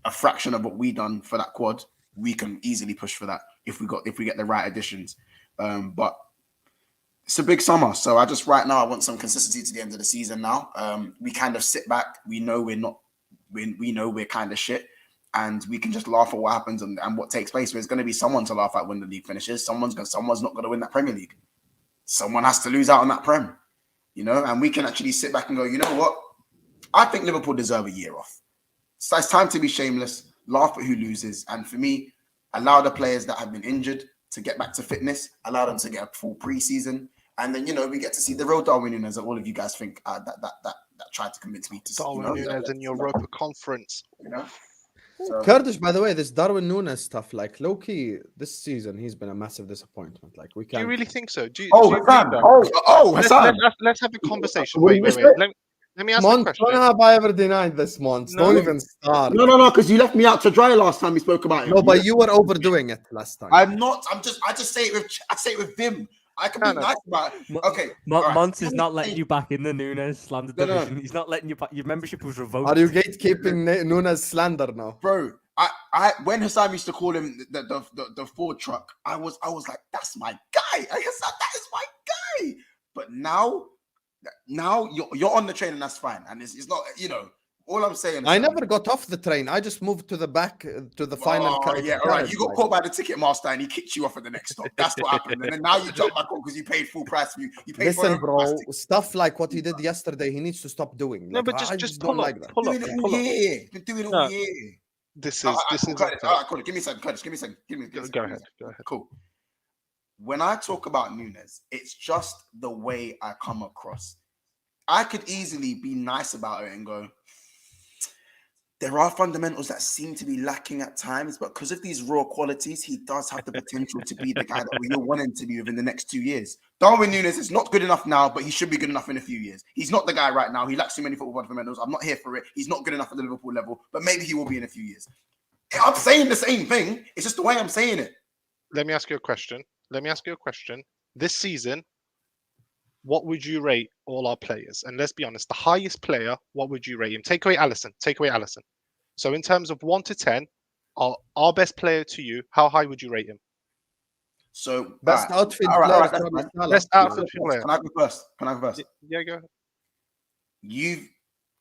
a fraction of what we done for that quad, we can easily push for that if we get the right additions. But It's a big summer, so I want some consistency to the end of the season now. We kind of sit back. We know we're kind of shit, and we can just laugh at what happens and what takes place. There's going to be someone to laugh at when the league finishes. Someone's not going to win that Premier League. Someone has to lose out on that Prem, and we can actually sit back and go, you know what? I think Liverpool deserve a year off. So it's time to be shameless, laugh at who loses, and for me, allow the players that have been injured to get back to fitness, allow them to get a full preseason. And then, we get to see the real Darwin Nunez that all of you guys think that tried to convince me to see. Darwin Nunez in Europa Conference. So, Kurdish, by the way, this Darwin Nunez stuff, like low-key, this season, he's been a massive disappointment. Like, we can't... Do you really think so? Hassan. Let's have a conversation. Wait. Let me ask a question. Don't have I ever denied this once. No. Don't even start. No, because you left me out to dry last time we spoke about it. No, but you were overdoing it last time. I'm not. I just say it with Vim. I can be nice about it. Okay. Mons is not letting you back in the Nunez slander division. No. He's not letting you back. Your membership was revoked. Are you gatekeeping Nunez slander now? Bro, I when Hassan used to call him the Ford truck, I was like, that's my guy. That is my guy. But now you're on the train and that's fine. And it's not, all I'm saying is I never got off the train. I just moved to the back to the final. Yeah, all right. You got caught by the ticket master and he kicked you off at the next stop. That's what happened. And then now you jump back on because you paid full price for you. Listen, bro, stuff like what he did yesterday, he needs to stop doing. No, but just pull up. Pull up. Been doing it all year. This is. All right, cool. Give me a second. Go ahead. Cool. When I talk about Nunez, it's just the way I come across. I could easily be nice about it and go, there are fundamentals that seem to be lacking at times, but because of these raw qualities, he does have the potential to be the guy that we all want him to be within the next 2 years. Darwin Nunez is not good enough now, but he should be good enough in a few years. He's not the guy right now. He lacks too many football fundamentals. I'm not here for it. He's not good enough at the Liverpool level, but maybe he will be in a few years. I'm saying the same thing. It's just the way I'm saying it. Let me ask you a question. This season, what would you rate all our players? And let's be honest, the highest player, what would you rate him? Take away Allison. So in terms of 1 to 10, our best player to you, how high would you rate him? So best outfit player. Best outfit player. Can I go first? Yeah, go ahead. You've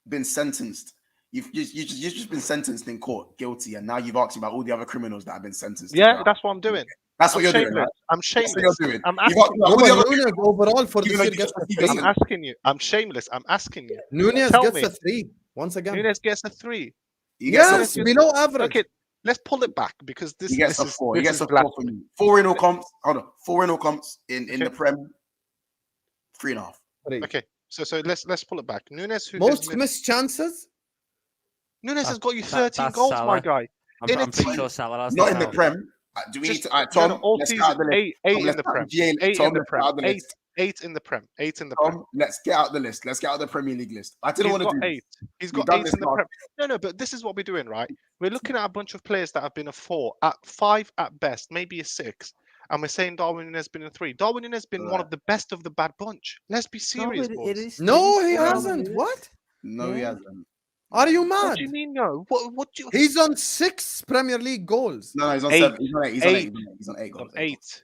been sentenced. You've just been sentenced in court, guilty, and now you've asked about all the other criminals that have been sentenced. Yeah, that's what I'm doing. That's what you're doing. Right? I'm shameless. That's what you're doing. I'm asking Nunez overall for the year. I'm asking you. I'm shameless. I'm asking you. Nunez gets a 3 once again. Nunez gets a 3. Yes, below average. Okay, let's pull it back because this. He gets a 4. He gets a 4 for me. 4 in all comps. Hold on. 4 in all comps in the Prem. 3.5. Okay, so let's pull it back. Nunez, most missed chances. Nunez has got you 13 goals, Salah. My guy. I'm pretty sure Salah has not in the Prem. Do we need to? Tom, all season, 8 in the Prem. 8 in the Prem. 8 in the Prem. 8 in the Prem. Let's get out the list. Let's get out the Premier League list. I didn't want to do 8. He's got 8 in the Prem. No, but this is what we're doing, right? We're looking at a bunch of players that have been a 4, at 5 at best, maybe a 6. And we're saying Darwin Nunez has been a 3. Darwin Nunez has been one of the best of the bad bunch. Let's be serious, boys. No, he hasn't. What? No, he hasn't. Are you mad? What do you mean no? What do you... He's on 6 Premier League goals. No, he's on 7. He's on 8. He's on 8 goals. 8.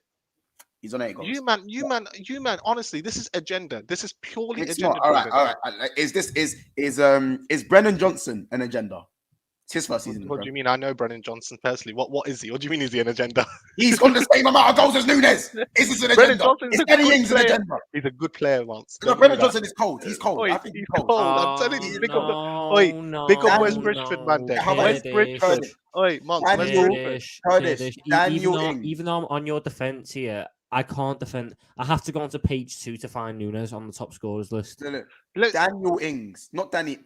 He's on 8 goals. You man. Honestly, this is agenda. This is purely it's agenda. All right. Is Brennan Johnson an agenda? It's his first season. What do you mean? I know Brennan Johnson personally. What is he? What do you mean is he an agenda? He's got the same amount of goals as Nunez. Is this an agenda? Is Danny Ings an agenda? He's a good player once. No, Brennan Johnson is cold. He's cold. Oi, I think he's cold. I'm telling you, big up West Bridgeford, man. West Bridgeford. Oi, man. Daniel Ings. Even though I'm on your defense here, I can't defend. I have to go onto page 2 to find Nunez on the top scorers list. Look. Daniel Ings, not Danny.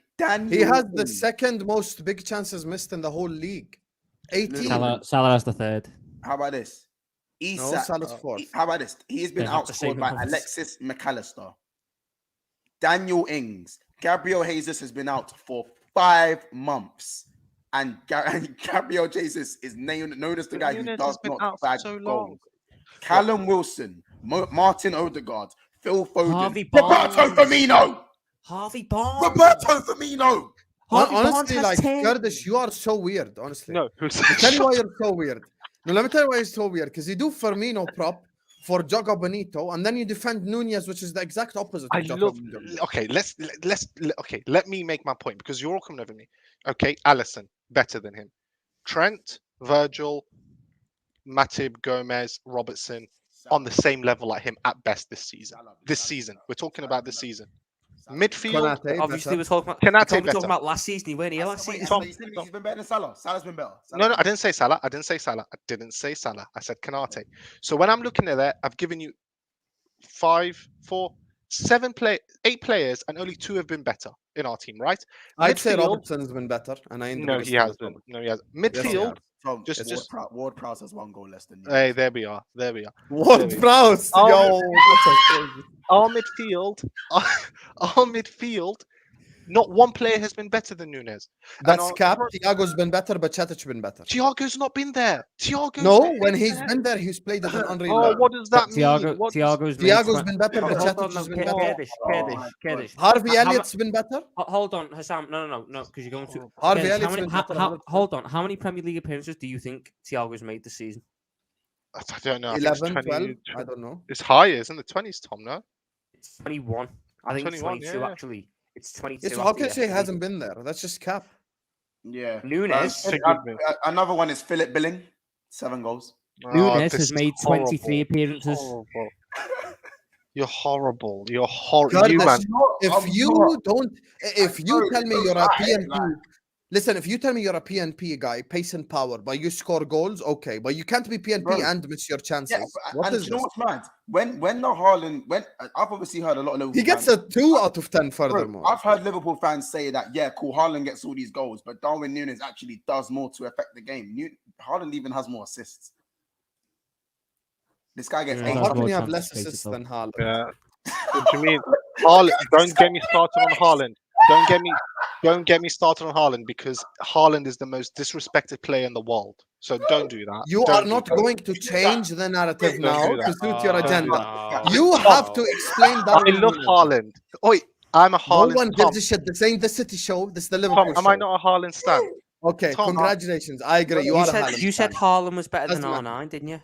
He has the second most big chances missed in the whole league. 18. Salah has the 3rd. How about this? Salah's 4th. How about this? He's been outscored by Alexis McAllister. Daniel Ings. Gabriel Jesus has been out for 5 months. And Gabriel Jesus is known as the guy who does not bag goals. Callum Wilson, Martin Odegaard, Phil Foden, Roberto Firmino. Harvey Barnes. Roberto Firmino. Honestly, like, Kurdish, you are so weird, honestly. No. Let me tell you why you're so weird. No, let me tell you why you're so weird. Because you do Firmino prop for Jogo Bonito, and then you defend Nunez, which is the exact opposite I of Jogo love. Bonito. Okay, okay. Let me make my point because you're all coming over me. Okay, Alisson better than him. Trent, Virgil, Matip, Gomez, Robertson on the same level like him at best this season. This season, we're talking about this season. Midfield, Konate, Obviously, better. we're talking about. Konate I thought we were better. talking about last season. He weren't here last season. He's been better than Salah. Salah's been better. No, I didn't say Salah. I didn't say Salah. I said Konate. So when I'm looking at that, I've given you 8 players, and only 2 have been better in our team, right? I'd say Midfield- Robertson's been better, and I No, he hasn't. No, he hasn't. Midfield, Tom, just- Ward Prowse has 1 goal less than you. hey, there we are. What Prowse? Oh. Yo, that's crazy. Our midfield, not one player has been better than Nunez. That's cap. Thiago's been better, but Cetic been better. Thiago's not been there. No, when he's been there, he's played at an unreal Oh, level. what does that mean? Thiago's been better, but Hold on, Cetic's no, been better. Kurdish. Harvey Elliott's been better. Hold on, Hassam. No, because you're going to. Harvey Kurdish, Elliott's been better. hold on. How many Premier League appearances do you think Thiago's made this season? I don't know. I think it's 11, 12? 20, I don't know. It's higher, isn't it? 20s, Tom, no? It's 21. I think it's 21, 22 yeah. actually. It's 22. It's how can you say he hasn't been there? That's just cap. Yeah. Nunez. Another one is Philip Billing, 7 goals. Nunez this has is made 23 horrible. appearances. Horrible. You're horrible. You're horrible. Kurdish, You, man. if you tell me you're a PNP, listen, if you tell me you're a PNP guy, pace and power, but you score goals, okay, but you can't be PNP Bro. and miss your chances. Yeah, What and is you know this? what's mad? When the Haaland, I've obviously heard a lot of Liverpool He gets fans, a 2 out of 10 Bro, furthermore. I've heard Liverpool fans say that, yeah, cool, Haaland gets all these goals, but Darwin Nunez actually does more to affect the game. Haaland even has more assists. This guy gets Yeah, 8. How can more you have chances less created, assists though. than Haaland? Yeah. What do you mean? Haaland, don't get me started on Haaland. Don't get me started on Haaland because Haaland is the most disrespected player in the world. So don't do that. You Don't are do not that. going to change the narrative Don't now do that. to suit your Don't do agenda. that. You have to explain I Darwin love Nunez. Haaland. Oi, I'm a No Haaland. one Tom, gives a shit. This ain't the City show. This is the Liverpool Tom, show. am I not a Haaland stan? Okay, Tom, congratulations. I agree. You, You are a said Haaland you said fan. Haaland was better than Doesn't R9, didn't you?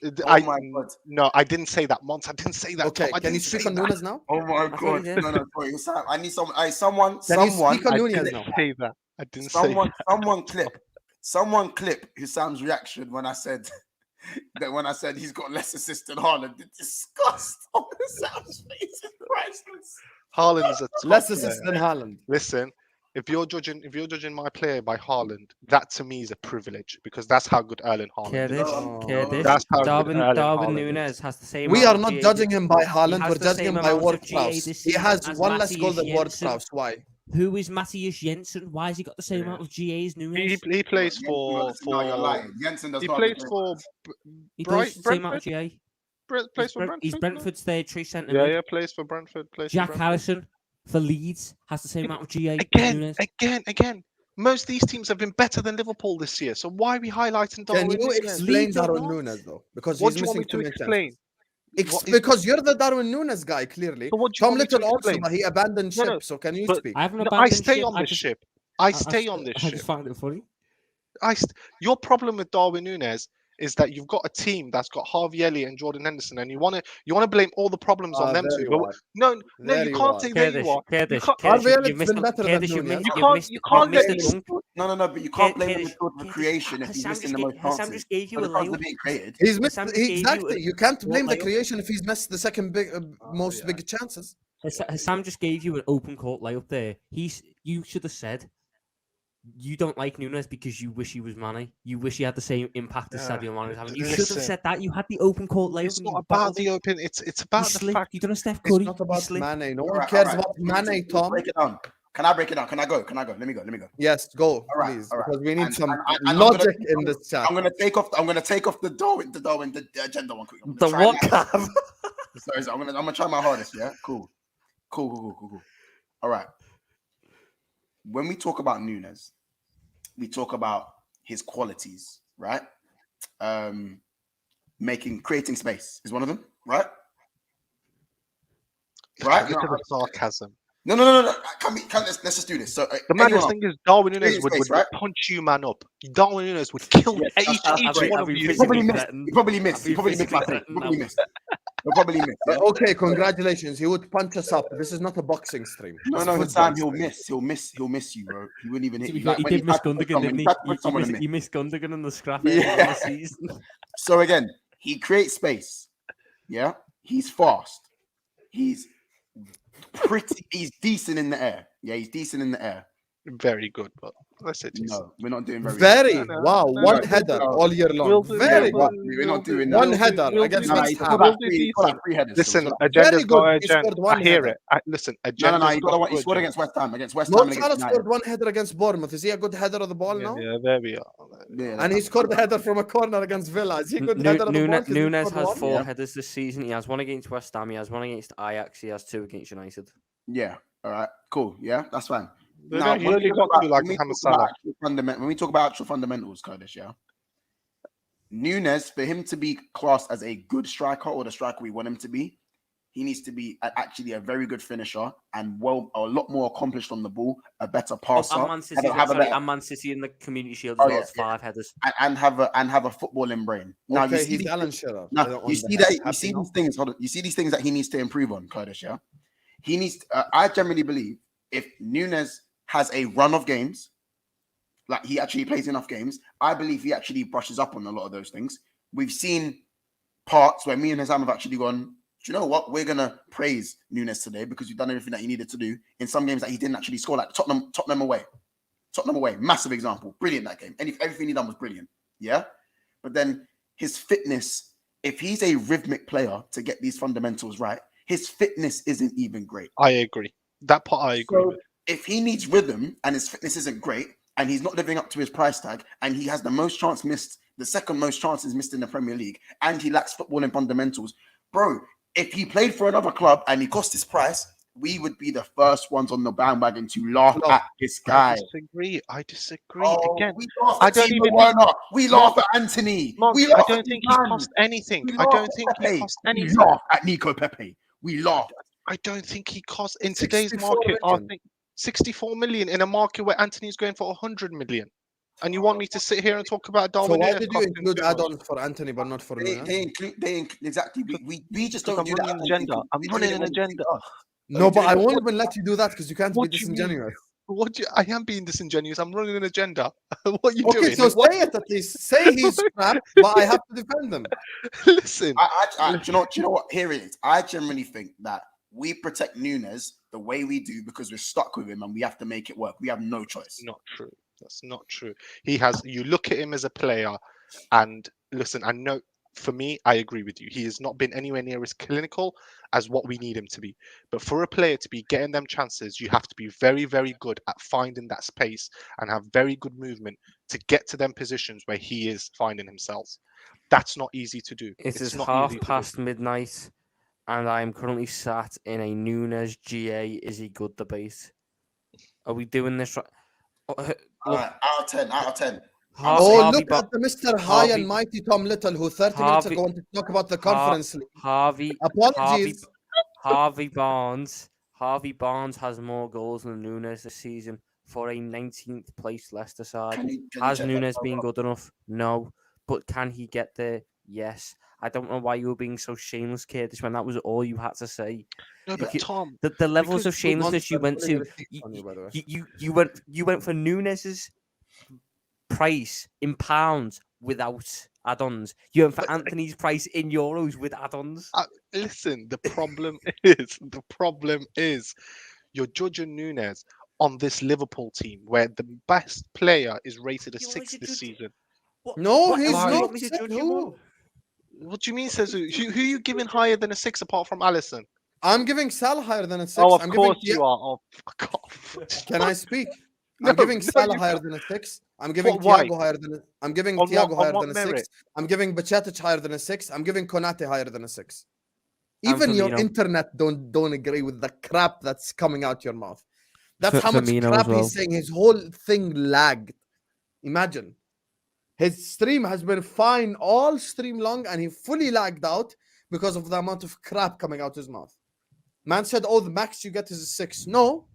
Oh my God. No, I didn't say that, Mons. I didn't say that. Okay, Tom. I can you didn't speak say on that. Nunez now? Oh my thought God. you did. No, sorry. Sam, I need someone. Can you speak on I Nunez didn't now? say that. I didn't say that. Someone clip Sam's reaction when I said he's got less assists than Haaland. The disgust on Sam's face is priceless. Haaland is a top Less player. assists than Haaland. Listen, if you're judging my player by Haaland, that to me is a privilege because that's how good Erling Haaland is. Kurdish. That's how good Erling Darwin Haaland is. Nunez has the same. We amount are of not GA judging him by Haaland. has We're the judging same him by amount of Ward GA Prowse. this He season has as one less goal than Matthias Ward Jensen. Prowse. Why? Who is Matthias Jensen? Why has he got the same amount of GA as Nunez? He plays for No, you're lying. Jensen does he not plays play. for He does the same amount of Brentford. GA. Plays for Brentford. He's Brentford's third true centre. Yeah, mid. yeah, plays for Brentford. Jack Harrison for Leeds has the same amount of GA as Again, Nunez. again. Most of these teams have been better than Liverpool this year. So why are we highlighting Can Darwin you Nunez? explain Leeds are Darwin not. Nunez though? Because What he's do you want missing me to too many chances. explain? What is- Because you're the Darwin Nunez guy, clearly. So what do you Tom want me to Little also, explain? but he abandoned No, ship. no, So can you but- speak? I haven't No, I abandoned stay ship. on I this just- ship. I stay on this I ship. just find it funny. Your problem with Darwin Nunez is that you've got a team that's got Harvey Elliott and Jordan Henderson, and you want to blame all the problems on them there two. you But are. no, There you you can't are. say there you are. Kurdish, can't- Harvey you've Elliott's missed been the- better than Kurdish, you've Nunez. missed- You you've can't- missed- you you've can't missed let the me- dunk. No, but you can't blame him Kurdish, for the creation if he's Hassam missing just the most gave- Hassam chances. just gave you But a the chances layup. are being created. He's missed Sam just gave you exactly. a- You can't blame the layup. creation if he's missed the second most big chances. Hassam just gave you an open court layup there. You should have said you don't like Nunez because you wish he was Mane. You wish he had the same impact as Yeah, Sadio Mane was having. You listen. should have said that. You had the open court layup. It's and not you about battled the it. open. It's You about the slipped. fact. You done a Steph It's Curry. not You about slipped. Mane. No one Alright, cares alright. about Mane, Tom. Break it down. Can I break it down? Can I go? Let me go. Yes, go, Alright, please. alright. Because we need And- some and I'm logic gonna- in this chat. I'm gonna take off the agenda one quick. I'm The gonna try what, my- Cav? Sorry, I'm gonna try my hardest. Yeah, cool. All right. When we talk about Nunez, we talk about his qualities, right? Creating space is one of them, right? Right? Look at the sarcasm. No. Let's just do this. So The maddest thing is Darwin Nunez his would face, right? punch you man up. Darwin Nunez would kill each one of you. He probably missed. He probably missed. Yeah? Okay, congratulations. He would punch us up. This is not a boxing stream. No, Sam, he'll miss you, bro. He wouldn't even hit you. He did miss Gundogan, didn't he? He missed Gundogan in the scrap of the season. So again, he creates space. Yeah, he's fast. He's decent in the air. Yeah, he's decent in the air. Very good, but that's it. No, we're not doing one header all year long. We're not doing that. One header against West Ham. Three headers. Listen, Agenda's got agenda. I hear it. Listen, No. He scored against West Ham. Salah scored one header against Bournemouth. Is he a good header of the ball now? Yeah, there we are. And he scored a header from a corner against Villa. Is he a good header of the ball? Nunez has 4 headers this season. He has 1 against West Ham. He has 1 against Ajax. He has 2 against United. Yeah. All right. Cool. Yeah, that's fine. Now, when we talk about actual fundamentals, Kurdish, yeah. Nunez, for him to be classed as a good striker or the striker we want him to be, he needs to be actually a very good finisher and a lot more accomplished on the ball, a better passer. And Man City in the Community Shield as well as 5 headers. And have a footballing brain. Now okay, he's Alan Shearer. You see these things that he needs to improve on, Kurdish, yeah. He needs. I generally believe if Nunez has a run of games, like he actually plays enough games, I believe he actually brushes up on a lot of those things. We've seen parts where me and Hazam have actually gone, do you know what? We're going to praise Nunez today because you've done everything that he needed to do in some games that he didn't actually score, like Tottenham away. Massive example. Brilliant that game. And everything he done was brilliant. Yeah? But then his fitness, if he's a rhythmic player to get these fundamentals right, his fitness isn't even great. I agree. That part I agree with. If he needs rhythm and his fitness isn't great and he's not living up to his price tag and he has the second most chances missed in the Premier League and he lacks footballing fundamentals, bro, if he played for another club and he cost his price, we would be the first ones on the bandwagon to laugh at this guy. I disagree. Again, we laugh at Anthony. I don't think he cost anything. We laugh at Nico Pepe. We laugh. I don't think he cost in today's market. I think 64 million in a market where Anthony's going for 100 million. And you want me to sit here and talk about Darwin? So why did you include add-ons for Anthony but not for me? Exactly. We just don't do that. I'm running an agenda. No, but I won't even let you do that because you can't be disingenuous. I am being disingenuous. I'm running an agenda. What are you doing? Okay, so say it at least. Say he's crap, but I have to defend them. Listen. Do you know what? Here it is. I generally think that we protect Nunez the way we do because we're stuck with him and we have to make it work. We have no choice. Not true. That's not true. You look at him as a player and listen, I know for me, I agree with you. He has not been anywhere near as clinical as what we need him to be. But for a player to be getting them chances, you have to be very, very good at finding that space and have very good movement to get to them positions where he is finding himself. That's not easy to do. It is midnight. And I am currently sat in a Nunez GA is he good debate. Are we doing this right? Out of 10. Look at the Mr. High and Mighty Tom Little, who 30 minutes ago wanted to talk about the conference league. Apologies. Harvey Barnes has more goals than Nunez this season for a 19th place Leicester side. Has Nunez been good enough? No. But can he get there? Yes. I don't know why you were being so shameless, Curtis, when that was all you had to say. No, but Tom, the levels of shamelessness you went to, you went for Nunez's price in pounds without add-ons. You went for Anthony's price in euros with add-ons. Listen, the problem is you're judging Nunez on this Liverpool team where the best player is rated a 6 this season. No, he's not. What do you mean, says who are you giving higher than a 6 apart from Alisson? I'm giving Salah higher than a 6. Oh, of course you are. Oh, fuck off. Can I speak? I'm giving Salah higher than a 6. I'm giving Thiago higher than a 6. I'm giving Bajcetic higher than a 6. I'm giving Konate higher than a 6. Even your internet don't agree with the crap that's coming out your mouth. That's how much crap he's saying. His whole thing lagged. Imagine. His stream has been fine all stream long and he fully lagged out because of the amount of crap coming out his mouth. Man said, "Oh, the max you get is a 6." No,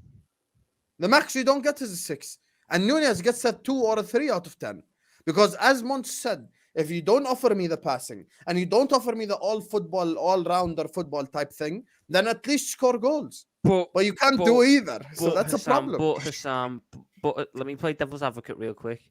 the max you don't get is a 6. And Nunez gets a 2 or a 3 out of 10. Because as Mont said, if you don't offer me the passing and you don't offer me the all-rounder football type thing, then at least score goals. But you can't do either. So that's a problem. But let me play devil's advocate real quick.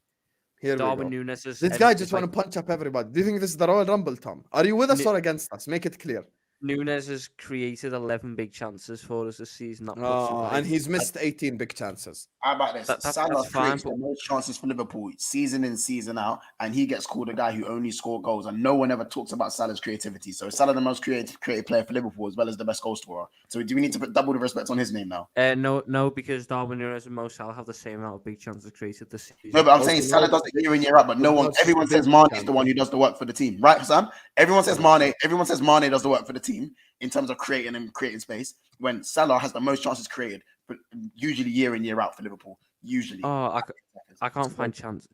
Here we Darwin go. Nunez is This guy just want to punch up everybody. Do you think this is the Royal Rumble, Tom? Are you with us or against us? Make it clear. Nunez has created 11 big chances for us this season. And he's missed 18 big chances. How about this? Salah fine, creates the most chances for Liverpool season in, season out, and he gets called a guy who only scored goals, and no one ever talks about Salah's creativity. So Salah the most creative player for Liverpool as well as the best goal scorer. So do we need to put double the respect on his name now? No, because Darwin Nunez and Mo Salah have the same amount of big chances created this season. No, but I'm saying Salah does it year in, year out, but everyone says Mane is the one who does the work for the team. Right, Sam? Everyone says Mane does the work for the team in terms of creating space, when Salah has the most chances created, but usually year in, year out for Liverpool. Usually. I can't find chance.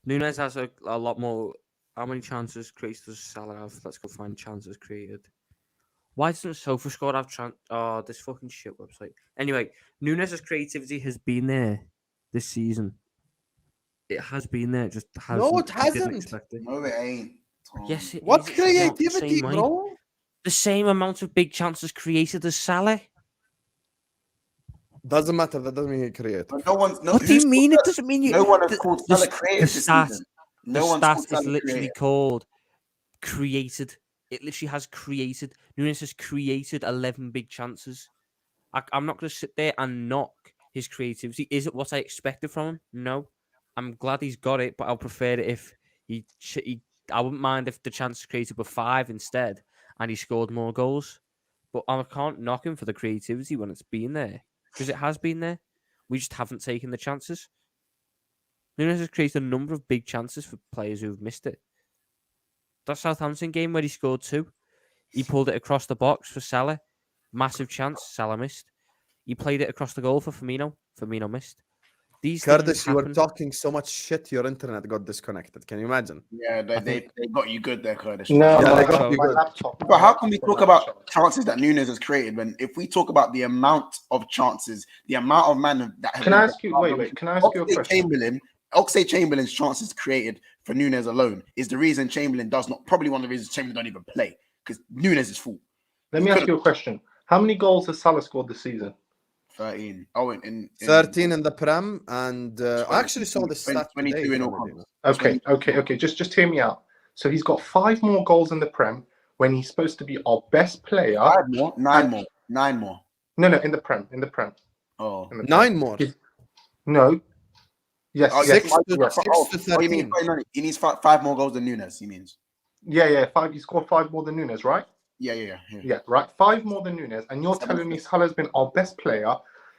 Nunez has a lot more. How many chances created does Salah have? Let's go find chances created. Why doesn't SofaScore have this fucking shit website? Anyway, Nunez's creativity has been there this season. It has been there. It just hasn't. No, it hasn't. No, it ain't. Yes, it what is. creativity, bro? The same amount of big chances created as Salah. Doesn't matter. That doesn't mean he created. What do you mean? It doesn't mean you. No one has called Salah creative this season. The stat is literally called created. It literally has created. Nunez has created 11 big chances. I'm not going to sit there and knock his creativity. Is it what I expected from him? No. I'm glad he's got it, but I'll prefer it if I wouldn't mind if the chances created were 5 instead and he scored more goals. But I can't knock him for the creativity when it's been there, because it has been there. We just haven't taken the chances. Nunez has created a number of big chances for players who've missed it. That Southampton game where he scored 2, he pulled it across the box for Salah. Massive chance, Salah missed. He played it across the goal for Firmino. Firmino missed. Curtis, you were talking so much shit, your internet got disconnected. Can you imagine? Yeah, they got you good there, Curtis. No, Yeah, my, they got you my good. laptop. But how can we talk about chances that Nunez has created when, if we talk about the amount of chances, the amount of man that have Can I ask you? Wait. Can I ask you a question? Oxlade-Chamberlain's chances created for Nunez alone is the reason Chamberlain does not. Probably one of the reasons Chamberlain don't even play, because Nunez is full. Let me ask you a question. How many goals has Salah scored this season? 13. Oh, in 13 in the Prem, and I actually saw this stat 22 today. in all. Okay. Just hear me out. So he's got 5 more goals in the Prem when he's supposed to be our best player. 9 more. No, in the Prem. Oh, 9 more. No. Yes. Oh, yes. 6 to 13. He needs 5 more goals than Nunez. He means. Yeah. 5. He scored 5 more than Nunez, right? Yeah. Yeah, right. 5 more than Nunez, and you're telling me Salah's been our best player.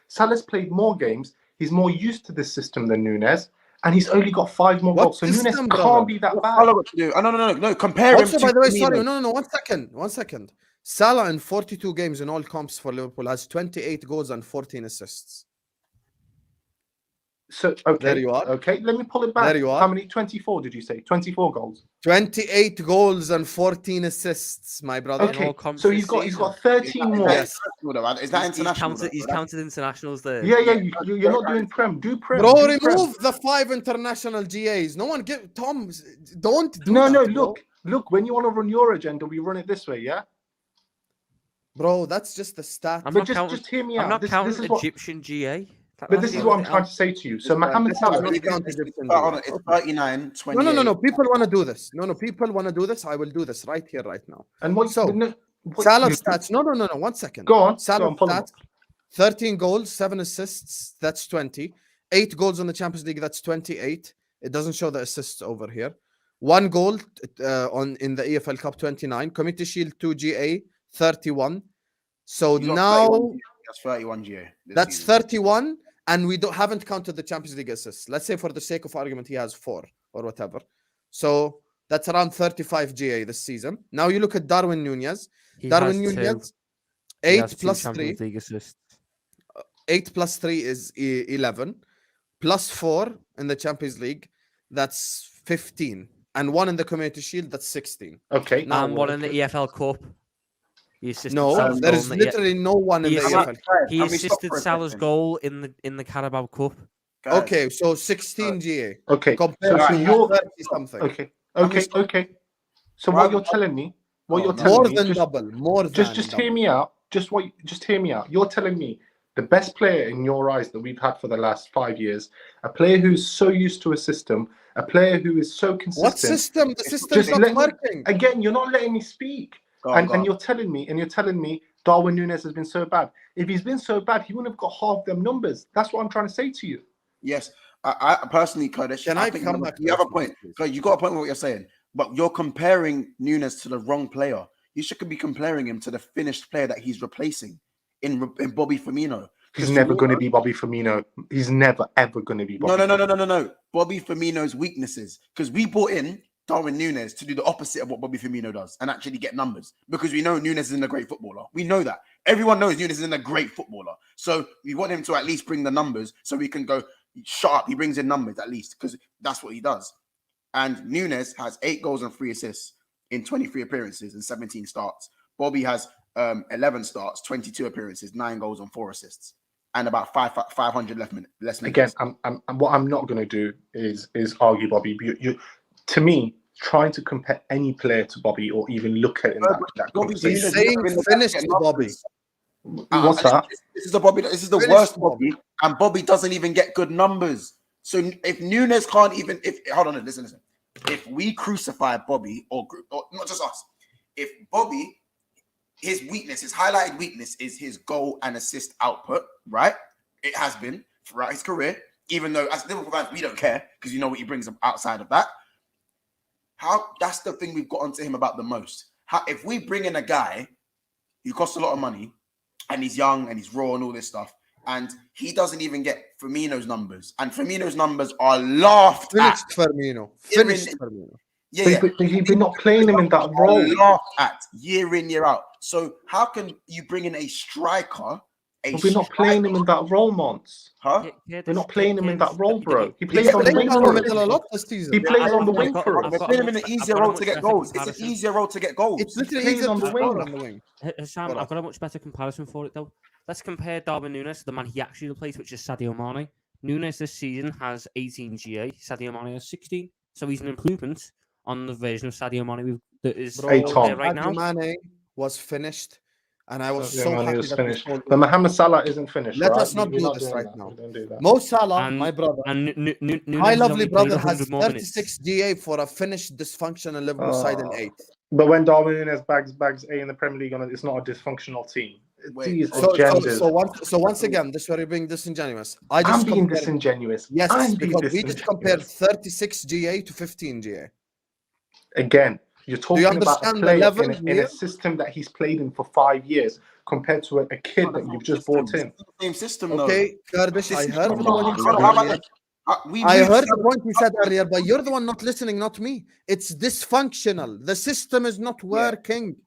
Salah's played more games. He's more used to this system than Nunez, and he's only got 5 more goals. So Nunez can't be that bad. No. Compare him. Also, by the way, sorry, no. 1 second. Salah in 42 games in all comps for Liverpool has 28 goals and 14 assists. So okay, there you are. Okay, let me pull it back. There you are. How many? 24? Did you say 24 goals? 28 goals and 14 assists, my brother. Okay, so he's got 13 more. Yes. Is that international? He's counted internationals there. Yeah. You're not doing Prem. Do Prem. Bro, do remove Prem. the 5 international GAs. No one give Tom. Don't do No. that, bro. Look. When you want to run your agenda, we run it this way. Yeah. Bro, that's just the stat. Just hear me out. I'm not counting this is Egyptian GA. But this is what I'm trying to say to you. So Mohamed Salah. It's 39, 28. No. People want to do this. No. People want to do this. I will do this right here, right now. And what? So, what Salah stats. No. 1 second. Go on. Salah stats. 13 goals, 7 assists. That's 20. 8 goals in the Champions League. That's 28. It doesn't show the assists over here. 1 goal in the EFL Cup, 29. Community Shield 2 GA, 31. So now that's 31 GA. That's 31. And we haven't counted the Champions League assists. Let's say for the sake of argument, he has 4 or whatever. So that's around 35 GA this season. Now you look at Darwin Nunez. Darwin Nunez, 8 plus 3. 8 plus 3 is 11. Plus 4 in the Champions League, that's 15. And 1 in the Community Shield, that's 16. Okay. And 1 in the EFL Cup. He assisted No, Salah's there goal is in the- literally no one in He the is- EFL. He Can we stop assisted for a Salah's second? goal in the Carabao Cup. Guys, Okay, so 16 GA Okay. compared So to you're 30 something. okay. I mean, Okay. So Why- what you're telling me? What Oh, you're no. telling More me? than just, double. More than just double. hear me out. Just hear me out. You're telling me the best player in your eyes that we've had for the last 5 years, a player who's so used to a system, a player who is so consistent. What system? The system's Just not let me- working. Again, you're not letting me speak. Go on, go And on. you're telling me Darwin Nunez has been so bad. If he's been so bad, he wouldn't have got half them numbers. That's what I'm trying to say to you. Yes, I personally, Kopish, Can I think come back to you have a this, point. please? You got a point with what you're saying, but you're comparing Nunez to the wrong player. You should be comparing him to the finished player that he's replacing in Bobby Firmino. He's never going to be Bobby Firmino. He's never, ever going to be Bobby No. Bobby Firmino's weaknesses. Because we brought in Darwin Nunez to do the opposite of what Bobby Firmino does and actually get numbers. Because we know Nunez isn't a great footballer. We know that. Everyone knows Nunez isn't a great footballer. So we want him to at least bring the numbers so we can go, shut up. He brings in numbers at least because that's what he does. And Nunez has 8 goals and 3 assists in 23 appearances and 17 starts. Bobby has 11 starts, 22 appearances, 9 goals and 4 assists. And about 500 less minutes. Again, what I'm not going to do is argue Bobby. To me, trying to compare any player to Bobby or even look at him that Bobby's saying finished Bobby. What's that? This is the Finished worst Bobby, and Bobby doesn't even get good numbers. So if Nunez can't even, hold on, listen. If we crucify Bobby, or not just us, if Bobby, his highlighted weakness is his goal and assist output, right? It has been throughout his career, even though as Liverpool fans, we don't care because you know what he brings up outside of that. That's the thing we've got onto him about the most. If we bring in a guy who costs a lot of money and he's young and he's raw and all this stuff, and he doesn't even get Firmino's numbers, and Firmino's numbers are laughed at. Firmino. Yeah. But you're not playing him in that role. Laughed at year in, year out. So how can you bring in a striker? But we're not playing him in that role, Mons. Huh? We're not playing him in that role, bro. He plays He's on the playing wing on for the us. middle a lot this season. He plays on the wing for us. We're putting him in an easier role to get goals. It's an easier role to get goals. It's literally plays easier on to the score wing. on the wing. Sam, I've got a much better comparison for it though. Let's compare Darwin Nunez to the man he actually replaced, which is Sadio Mane. Nunez this season has 18 GA. Sadio Mane has 16. So he's an improvement on the version of Sadio Mane that is Hey, Tom. there right now. Sadio Mane was finished, and I was Sadio so Mane happy was that finished. we sold But him. Mohamed Salah isn't finished. Let right? us not We're do this doing right that. now. We don't do that. Mo Salah, And- my brother, And Nunez my has lovely only played brother, has 100 more minutes. 36 GA for a finished dysfunctional Liverpool side in 8th. But when Darwin Nunez bags A in the Premier League, it's not a dysfunctional team. These agendas. So once again, this is where you're being disingenuous. I'm being disingenuous. Yes, I'm because being we just compared 36 GA to 15 GA. Again, you're talking about a understand the player level in here? a system that he's played in for 5 years compared to a kid that you've just brought in. Same system, Okay, Kurdish, I heard the one you said How about earlier. that? I heard the point you said earlier, but you're the one not listening, not me. It's dysfunctional. The system is not working.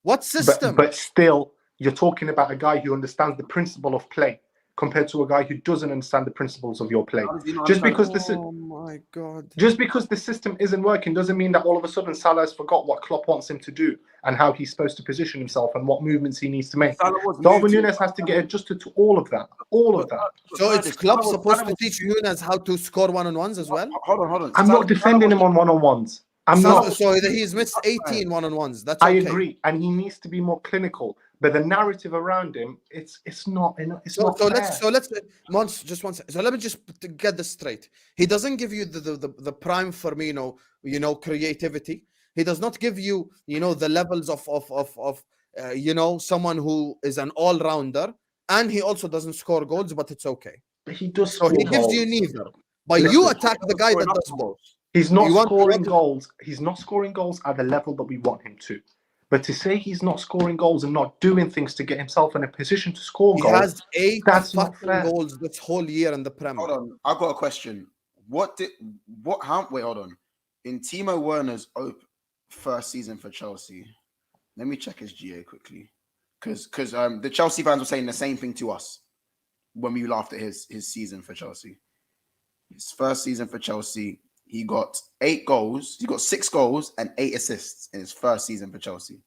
What system? But still, you're talking about a guy who understands the principle of play compared to a guy who doesn't understand the principles of your play. Just because oh my God. Just because the system isn't working doesn't mean that all of a sudden Salah has forgot what Klopp wants him to do and how he's supposed to position himself and what movements he needs to make. Darwin Nunez has to get adjusted to all of that. All of that. So it's Klopp supposed to teach Nunez how to score one-on-ones as well? Hold on. I'm not defending him on one-on-ones. I'm not. So he's missed 18 one-on-ones. That's I okay. agree, and he needs to be more clinical. But the narrative around him, it's not fair. Let's Mons, just one second. So let me just get this straight. He doesn't give you the prime Firmino, creativity. He does not give you, the levels of someone who is an all-rounder, and he also doesn't score goals, but it's okay. But he does. So he gives you neither. But you attack the guy that does both. He's not scoring goals. He's not scoring goals at the level that we want him to. But to say he's not scoring goals and not doing things to get himself in a position to score goals, he has 8 fucking goals this whole year in the Premier. Hold on, I've got a question. Wait, hold on. In Timo Werner's first season for Chelsea, let me check his GA quickly, because the Chelsea fans were saying the same thing to us when we laughed at his season for Chelsea. His first season for Chelsea, he got 8 goals. He got 6 goals and 8 assists in his first season for Chelsea.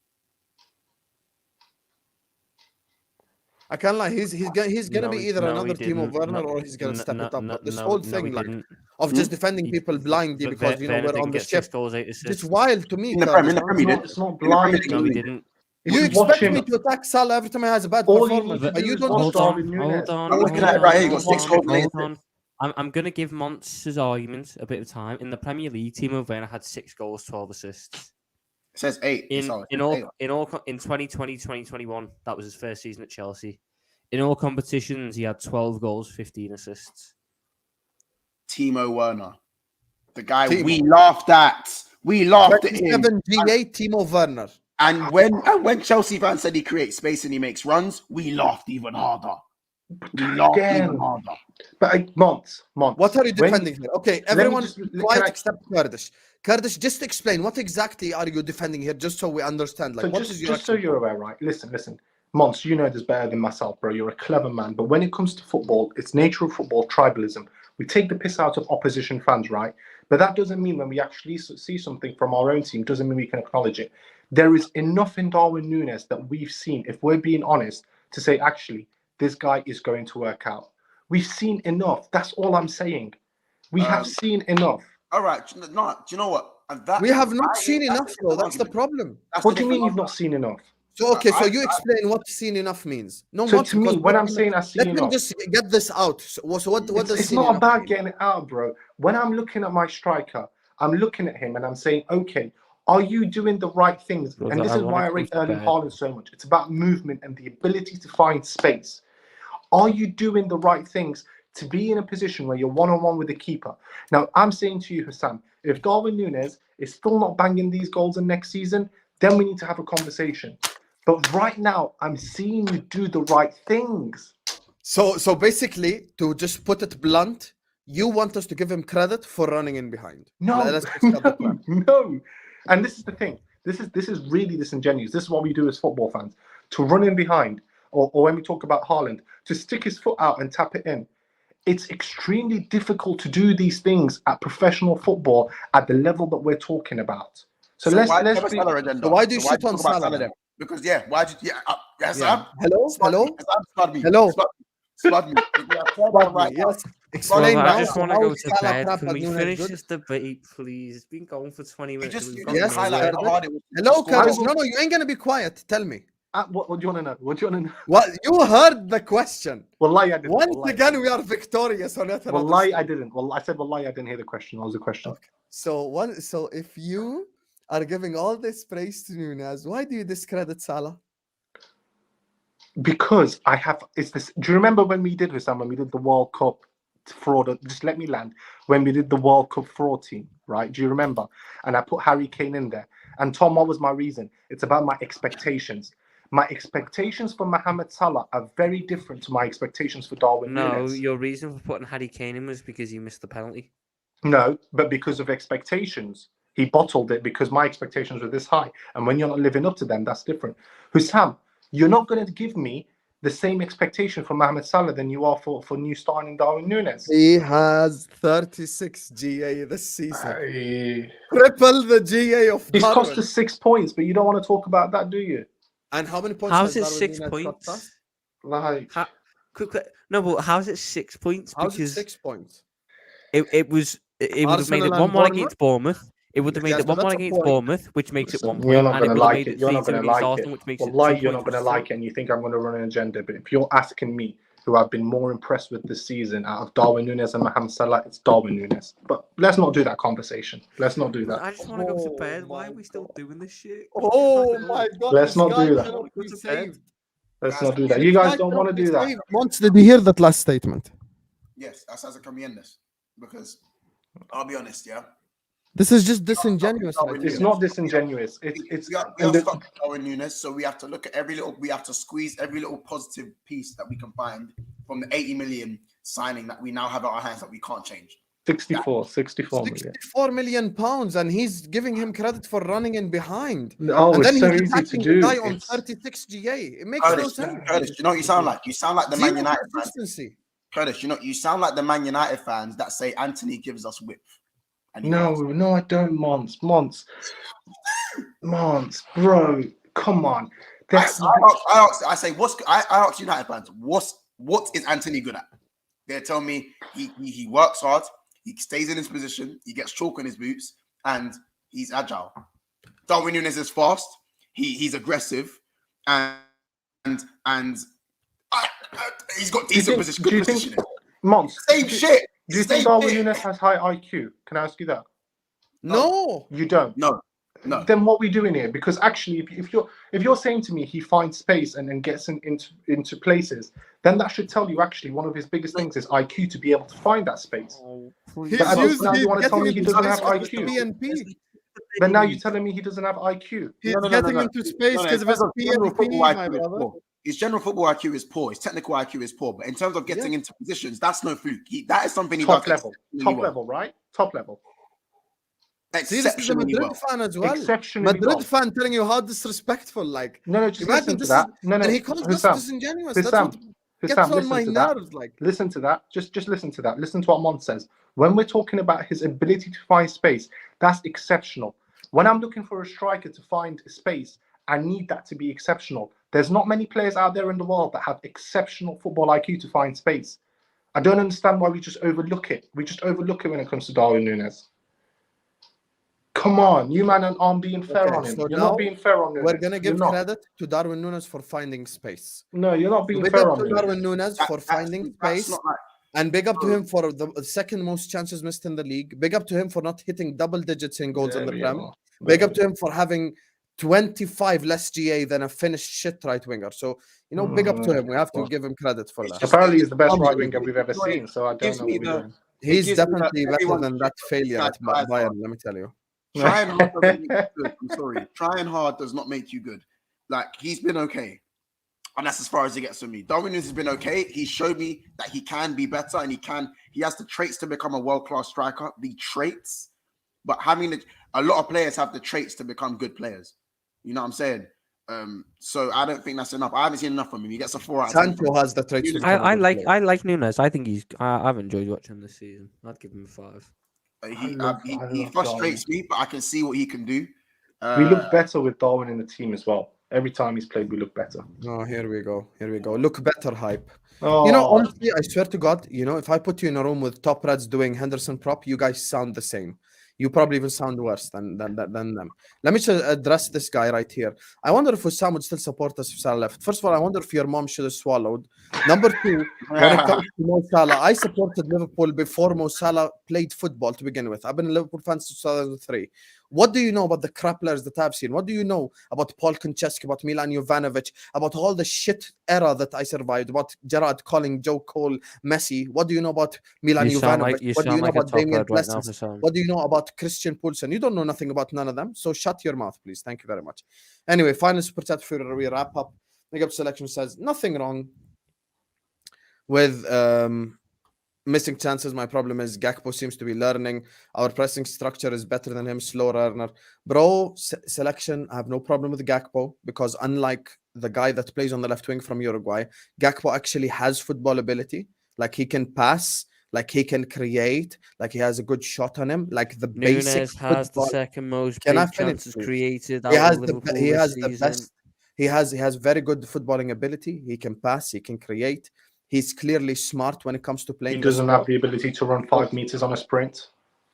I can't lie. He's gonna be either No, another he Timo didn't. Werner No, or he's gonna step it up. But this no, whole no, thing, he like, didn't. of just defending He- people blindly But because Werner we're didn't on the get 6 ship. goals, 8 It's assists. wild to me. In the Kurdish. Premier League, It's not blind. No, he didn't. If You you watch expect him, me to attack Salah every time he has a bad all you performance, need to but do you is don't. watch Hold Darwin on, Nunez. hold I'm on, looking at it right here. He got 6 goals and 8 hold on. I'm going to give Monsters' argument a bit of time. In the Premier League, Timo Werner had 6 goals, 12 assists. It says 8. In 2020, 2021, that was his first season at Chelsea. In all competitions, he had 12 goals, 15 assists. Timo Werner, the guy Timo. we laughed at. We laughed at him. 27 GA Timo Werner. And when Chelsea fans said he creates space and he makes runs, we laughed even harder. We laughed even harder. But Mont. What are you defending here? Okay, everyone just- quiet can I- except Kurdish. Kurdish, just explain what exactly are you defending here, just so we understand. Like, So what is your just so you're aware, right? Listen. Mons, you know this better than myself, bro. You're a clever man. But when it comes to football, it's nature of football, tribalism. We take the piss out of opposition fans, right? But that doesn't mean when we actually see something from our own team, doesn't mean we can acknowledge it. There is enough in Darwin Nunez that we've seen, if we're being honest, to say, actually, this guy is going to work out. We've seen enough. That's all I'm saying. We have seen enough. All right. No, do you know what? And that, We have not seen enough, though. That's the problem. What do you mean you've not seen enough? So, okay, so you explain what seen enough means. No, So not to me, because when I'm saying I've seen let me enough, just get this out. So what does it's seen not enough about mean? getting it out, bro. When I'm looking at my striker, I'm looking at him and I'm saying, okay, are you doing the right things? Brother, And this I is wanna why I come rate to Erling bed. Haaland so much. It's about movement and the ability to find space. Are you doing the right things to be in a position where you're one-on-one with the keeper? Now, I'm saying to you, Hassan, if Darwin Nunez is still not banging these goals in next season, then we need to have a conversation. But right now, I'm seeing you do the right things. So basically, to just put it blunt, you want us to give him credit for running in behind. No, Let's just cut the crap. no. And this is the thing. This is really disingenuous. This is what we do as football fans. To run in behind, or when we talk about Haaland, to stick his foot out and tap it in. It's extremely difficult to do these things at professional football at the level that we're talking about. So let's be, Salah agenda? So why do you shit talk on about Salah then? Because why did Yeah. Sam? Hello? Spud me. Hello? Spud me. Right, yes. Explain Brother, now. I just want to how go is to Salah bed. crap Can but we Nunez finish good? this debate, please? It's been going for 20 minutes. and we've got Yes, nowhere. Kurdish. highlight how hard it was. Hello, to score. Kurdish. No, you ain't gonna be quiet. Tell me. what do you want to know? What do you want to know? Well, you heard the question. Wallahi, I didn't. Once Wallahi, again, we are victorious on it. Wallahi, I didn't. Well, I said wallahi, I didn't hear the question. That was the question. So if you are giving all this praise to Nunez, why do you discredit Salah? Because I have, it's this. Do you remember when we did when we did the World Cup fraud? Just let me land. When we did the World Cup fraud team, right? Do you remember? And I put Harry Kane in there. And Tom, what was my reason? It's about my expectations. My expectations for Mohamed Salah are very different to my expectations for Darwin No, Nunez. your reason for putting Harry Kane in was because you missed the penalty. No, but because of expectations. He bottled it because my expectations were this high. And when you're not living up to them, that's different. Hussam, you're not going to give me the same expectation for Mohamed Salah than you are for new starting Darwin Nunez. He has 36 GA this season. Triple the GA of He's Darwin. cost us 6 points, but you don't want to talk about that, do you? And how many points How's has it Darwin 6 Nunez cost points? us? Like, No, but how's it 6 points? How's it Because 6 points? it would have made it Arsenal and 1-1 against Bournemouth. It would have made Yes, it but 1-1 that's a against point. Bournemouth, which makes it 1 point. you're not And it going to would have like made it. it You're not 3-2 going to against like Arsenal, it. which makes it 2 Wallahi, points. you're not going to like it, and you think I'm going to run an agenda. But if you're asking me who I've been more impressed with this season out of Darwin Nunez and Mohamed Salah, it's Darwin Nunez. But let's not do that conversation. Let's not do that. I just want to go to Oh bed. Why my are we still doing this shit? Oh my God! Let's this not guy do that. cannot be Go to saved. Let's not do that. You guys don't want to do that. Once did you hear that last statement? Yes, that's as a comiendas. Because I'll be honest, yeah. This is just disingenuous. my It's dear. not disingenuous. It's We are and the- stuck with Darwin Nunez, so we have to look at we have to squeeze every little positive piece that we can find from the 80 million signing that we now have at our hands that we can't change. 64 million. 64 million pounds, and he's giving him credit for running in behind. Oh, And then it's so he's easy to attacking do. the guy on It's- 36 GA. It makes no Curtis, sense. Curtis, do you know what you sound like? You sound like the Man Zero United fans. consistency. Curtis, you sound like the Man United fans that say Anthony gives us whip. And he does. No, I don't, Mons, bro, come on. I say, I ask United fans, what is Anthony good at? They tell me he works hard, he stays in his position, he gets chalk in his boots, and he's agile. Darwin Nunez is fast, he's aggressive, and he's got decent position. Good positioning. Mons, Same shit. Do you think Darwin Nunez has high IQ? Can I ask you that? No. You don't. No. Then what are we doing here? Because actually, if you're saying to me he finds space and then gets into places, then that should tell you actually one of his biggest things is IQ to be able to find that space. Now you want to tell me he doesn't have IQ. Then now you're telling me he doesn't have IQ. He's getting into space because of his PNP, my brother. His general football IQ is poor. His technical IQ is poor. But in terms of getting into positions, that's no fluke. That is something he Top does. Top level, right? Top level. See, this is a Madrid fan as well. Madrid fan telling you how disrespectful. Like, no, just listen to that. And he calls us disingenuous. That's what gets on my nerves. Like, listen to that. Just listen to that. Listen to what Mon says. When we're talking about his ability to find space, that's exceptional. When I'm looking for a striker to find space, I need that to be exceptional. There's not many players out there in the world that have exceptional football IQ to find space. I don't understand why we just overlook it. We just overlook it when it comes to Darwin Nunez. Come on, you man aren't being fair on him. So you're not being fair on Nunez. We're going to give credit to Darwin Nunez for finding space. No, you're not being fair on him. Darwin Nunez for finding space. And big up to him for the second most chances missed in the league. Big up to him for not hitting double digits in goals in the Prem. Big up to him for having 25 less GA than a finished shit right winger. So, big up to him. We have to give him credit for that. Apparently, he's the best right winger we've ever seen. So I don't know what we're doing. He's definitely better than that failure at Bayern, let me tell you. Trying hard doesn't make you good. I'm sorry. Trying hard does not make you good. Like, he's been okay. And that's as far as he gets from me. Darwin has been okay. He showed me that he can be better and he has the traits to become a world-class striker. The traits. But a lot of players have the traits to become good players. You know what I'm saying? So I don't think that's enough. I haven't seen enough from him. He gets a 4 out of 10. Sancho has the traits. I like Nunez. I think I've enjoyed watching him this season. I'd give him a 5. He frustrates me, but I can see what he can do. We look better with Darwin in the team as well. Every time he's played, we look better. Oh, here we go. Look better hype. Oh. Honestly, I swear to God, if I put you in a room with top reds doing Henderson prop, you guys sound the same. You probably even sound worse than them. Let me just address this guy right here. I wonder if Hussam would still support us if Salah left. First of all, I wonder if your mom should have swallowed. Number 2, when it comes to Mo Salah, I supported Liverpool before Mo Salah played football to begin with. I've been a Liverpool fan since 2003. What do you know about the crap players that I've seen? What do you know about Paul Konchesky, about Milan Jovanovic, about all the shit era that I survived, about Gerrard calling Joe Cole Messi? What do you know about Milan Jovanovic? What do you know about Damien Plessis? What do you know about Christian Poulsen? You don't know nothing about none of them. So shut your mouth, please. Thank you very much. Anyway, final super chat before we wrap up. Big Up Selection says, nothing wrong with missing chances. My problem is Gakpo seems to be learning. Our pressing structure is better than him. Slow learner. Bro, Selection, I have no problem with Gakpo because unlike the guy that plays on the left wing from Uruguay, Gakpo actually has football ability. Like, he can pass. Like, he can create. Like, he has a good shot on him. Like, the basic Nunez has football. the second most big chances created. He has the best. He has very good footballing ability. He can pass. He can create. He's clearly smart when it comes to playing. He doesn't have the ability to run 5 meters on a sprint.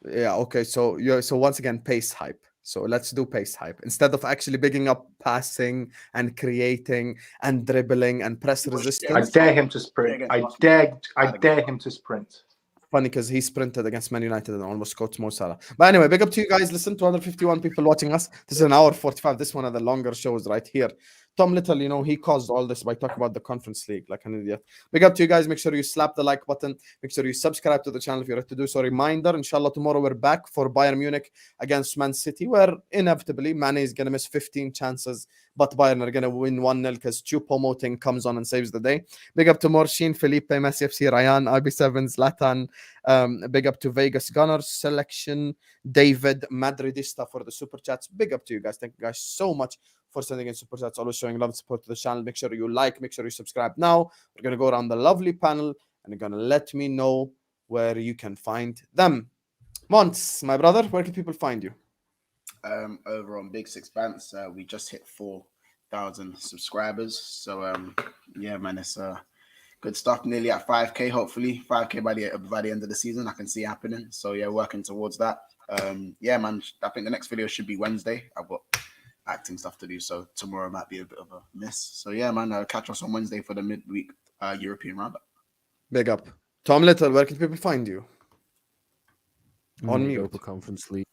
Yeah, okay. So once again, pace hype. So let's do pace hype. Instead of actually bigging up passing and creating and dribbling and press resistance. I dare him to sprint. I dare him to sprint. Funny because he sprinted against Man United and almost scored Mo Salah. But anyway, big up to you guys. Listen, 251 people watching us. This is an hour 45. This is one of the longer shows right here. Tom Little, he caused all this by talking about the Conference League like an idiot. Big up to you guys. Make sure you slap the like button. Make sure you subscribe to the channel if you're ready to do so. Reminder, inshallah, tomorrow we're back for Bayern Munich against Man City, where inevitably Mane is going to miss 15 chances, but Bayern are going to win 1-0 because Choupo-Moting comes on and saves the day. Big up to Morshin, Felipe, Messi FC, Ryan, IB7, Zlatan. Big up to Vegas Gunners, Selection, David, Madridista for the super chats. Big up to you guys. Thank you guys so much for sending in super chats, always showing love and support to the channel. Make sure you like, make sure you subscribe. Now, we're going to go around the lovely panel and you're going to let me know where you can find them. Mons, my brother, where can people find you? Over on Big Sixpence, we just hit 4 1,000 subscribers. So yeah, man, it's good stuff. Nearly at 5K, hopefully 5K by the end of the season. I can see happening. So yeah, working towards that. Yeah, man. I think the next video should be Wednesday. I've got acting stuff to do, so tomorrow might be a bit of a miss. So yeah, man. Catch us on Wednesday for the midweek European roundup. Big up. Tom Little, where can people find you? On mute. Europa Conference League.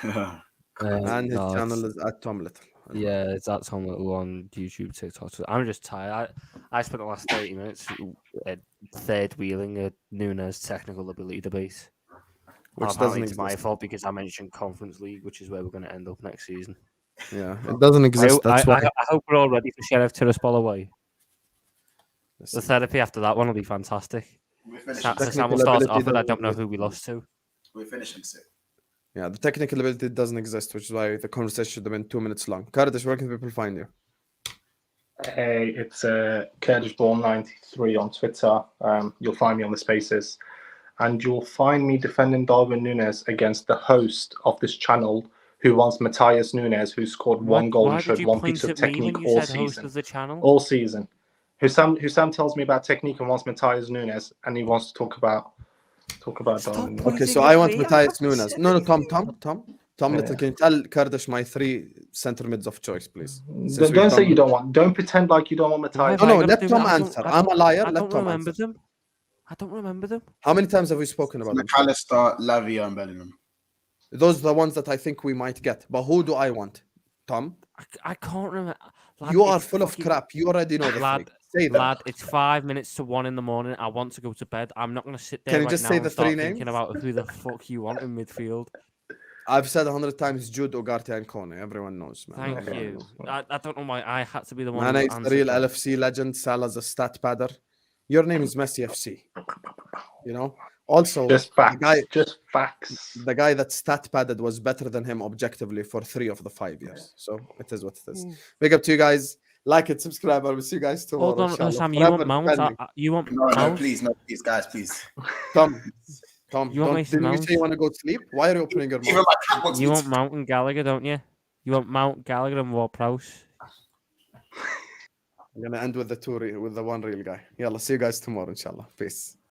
And his No, channel is at Tom Little. yeah, it's at Tom Little on YouTube, TikTok. So I'm just tired. I spent the last 30 minutes third wheeling a Nunez technical ability debate. Which Apparently doesn't it's exist. my fault because I mentioned Conference League, which is where we're going to end up next season. Yeah, it doesn't exist. That's why. I hope we're all ready for Sheriff Tiraspol away. The therapy after that one will be fantastic. Sam will start off, and I don't know who we lost to. We're finishing sick. Yeah, the technical ability doesn't exist, which is why the conversation should have been 2 minutes long. Kurdish, where can people find you? Hey, it's KurdishBall93 on Twitter. You'll find me on the Spaces, and you'll find me defending Darwin Nunez against the host of this channel, who wants Matthias Nunez, who scored one goal and showed one piece of technique all season. All season. Who Sam tells me about technique and wants Matthias Nunez, and he wants to talk about Darwin Nunez. Okay, so I want Matthias Nunez. No, Tom Little, can you tell Kurdish my 3 centre mids of choice, please? Don't say you don't want. Don't pretend like you don't want Matthias. No, let Tom answer. I'm a liar. Let Tom answer. I don't remember them. How many times have we spoken about them? McAllister, Lavia, and Bellingham. Those are the ones that I think we might get. But who do I want? Tom? I can't remember. Lad, you are full of crap. You already know the lad, say that. Lad, it's 5 minutes to 1 in the morning. I want to go to bed. I'm not going to sit there Can you right just now say and the start 3 thinking names? about who the fuck you want in midfield. I've said 100 times Jude, Ugarte, and Kone. Everyone knows, man. Thank you. I don't know why I had to be the one. Nana who is the answered real that. LFC legend. Salah's a stat padder. Your name is Messi FC. You know? Also, Just facts. The guy that stat padded was better than him objectively for 3 of the 5 years. So it is what it is. Big up to you guys. Like it, subscribe. I will see you guys tomorrow. Hold on, Sam. You want Mount? You want No, Mount? please, guys, please. Tom, You want didn't you say you want to go to sleep? Why are you opening your Even mouth? my cat wants You me want to- Mount and Gallagher, don't you? You want Mount, Gallagher, and Ward-Prowse. I'm gonna end with the 1 real guy. Yalla, see you guys tomorrow, inshallah. Peace.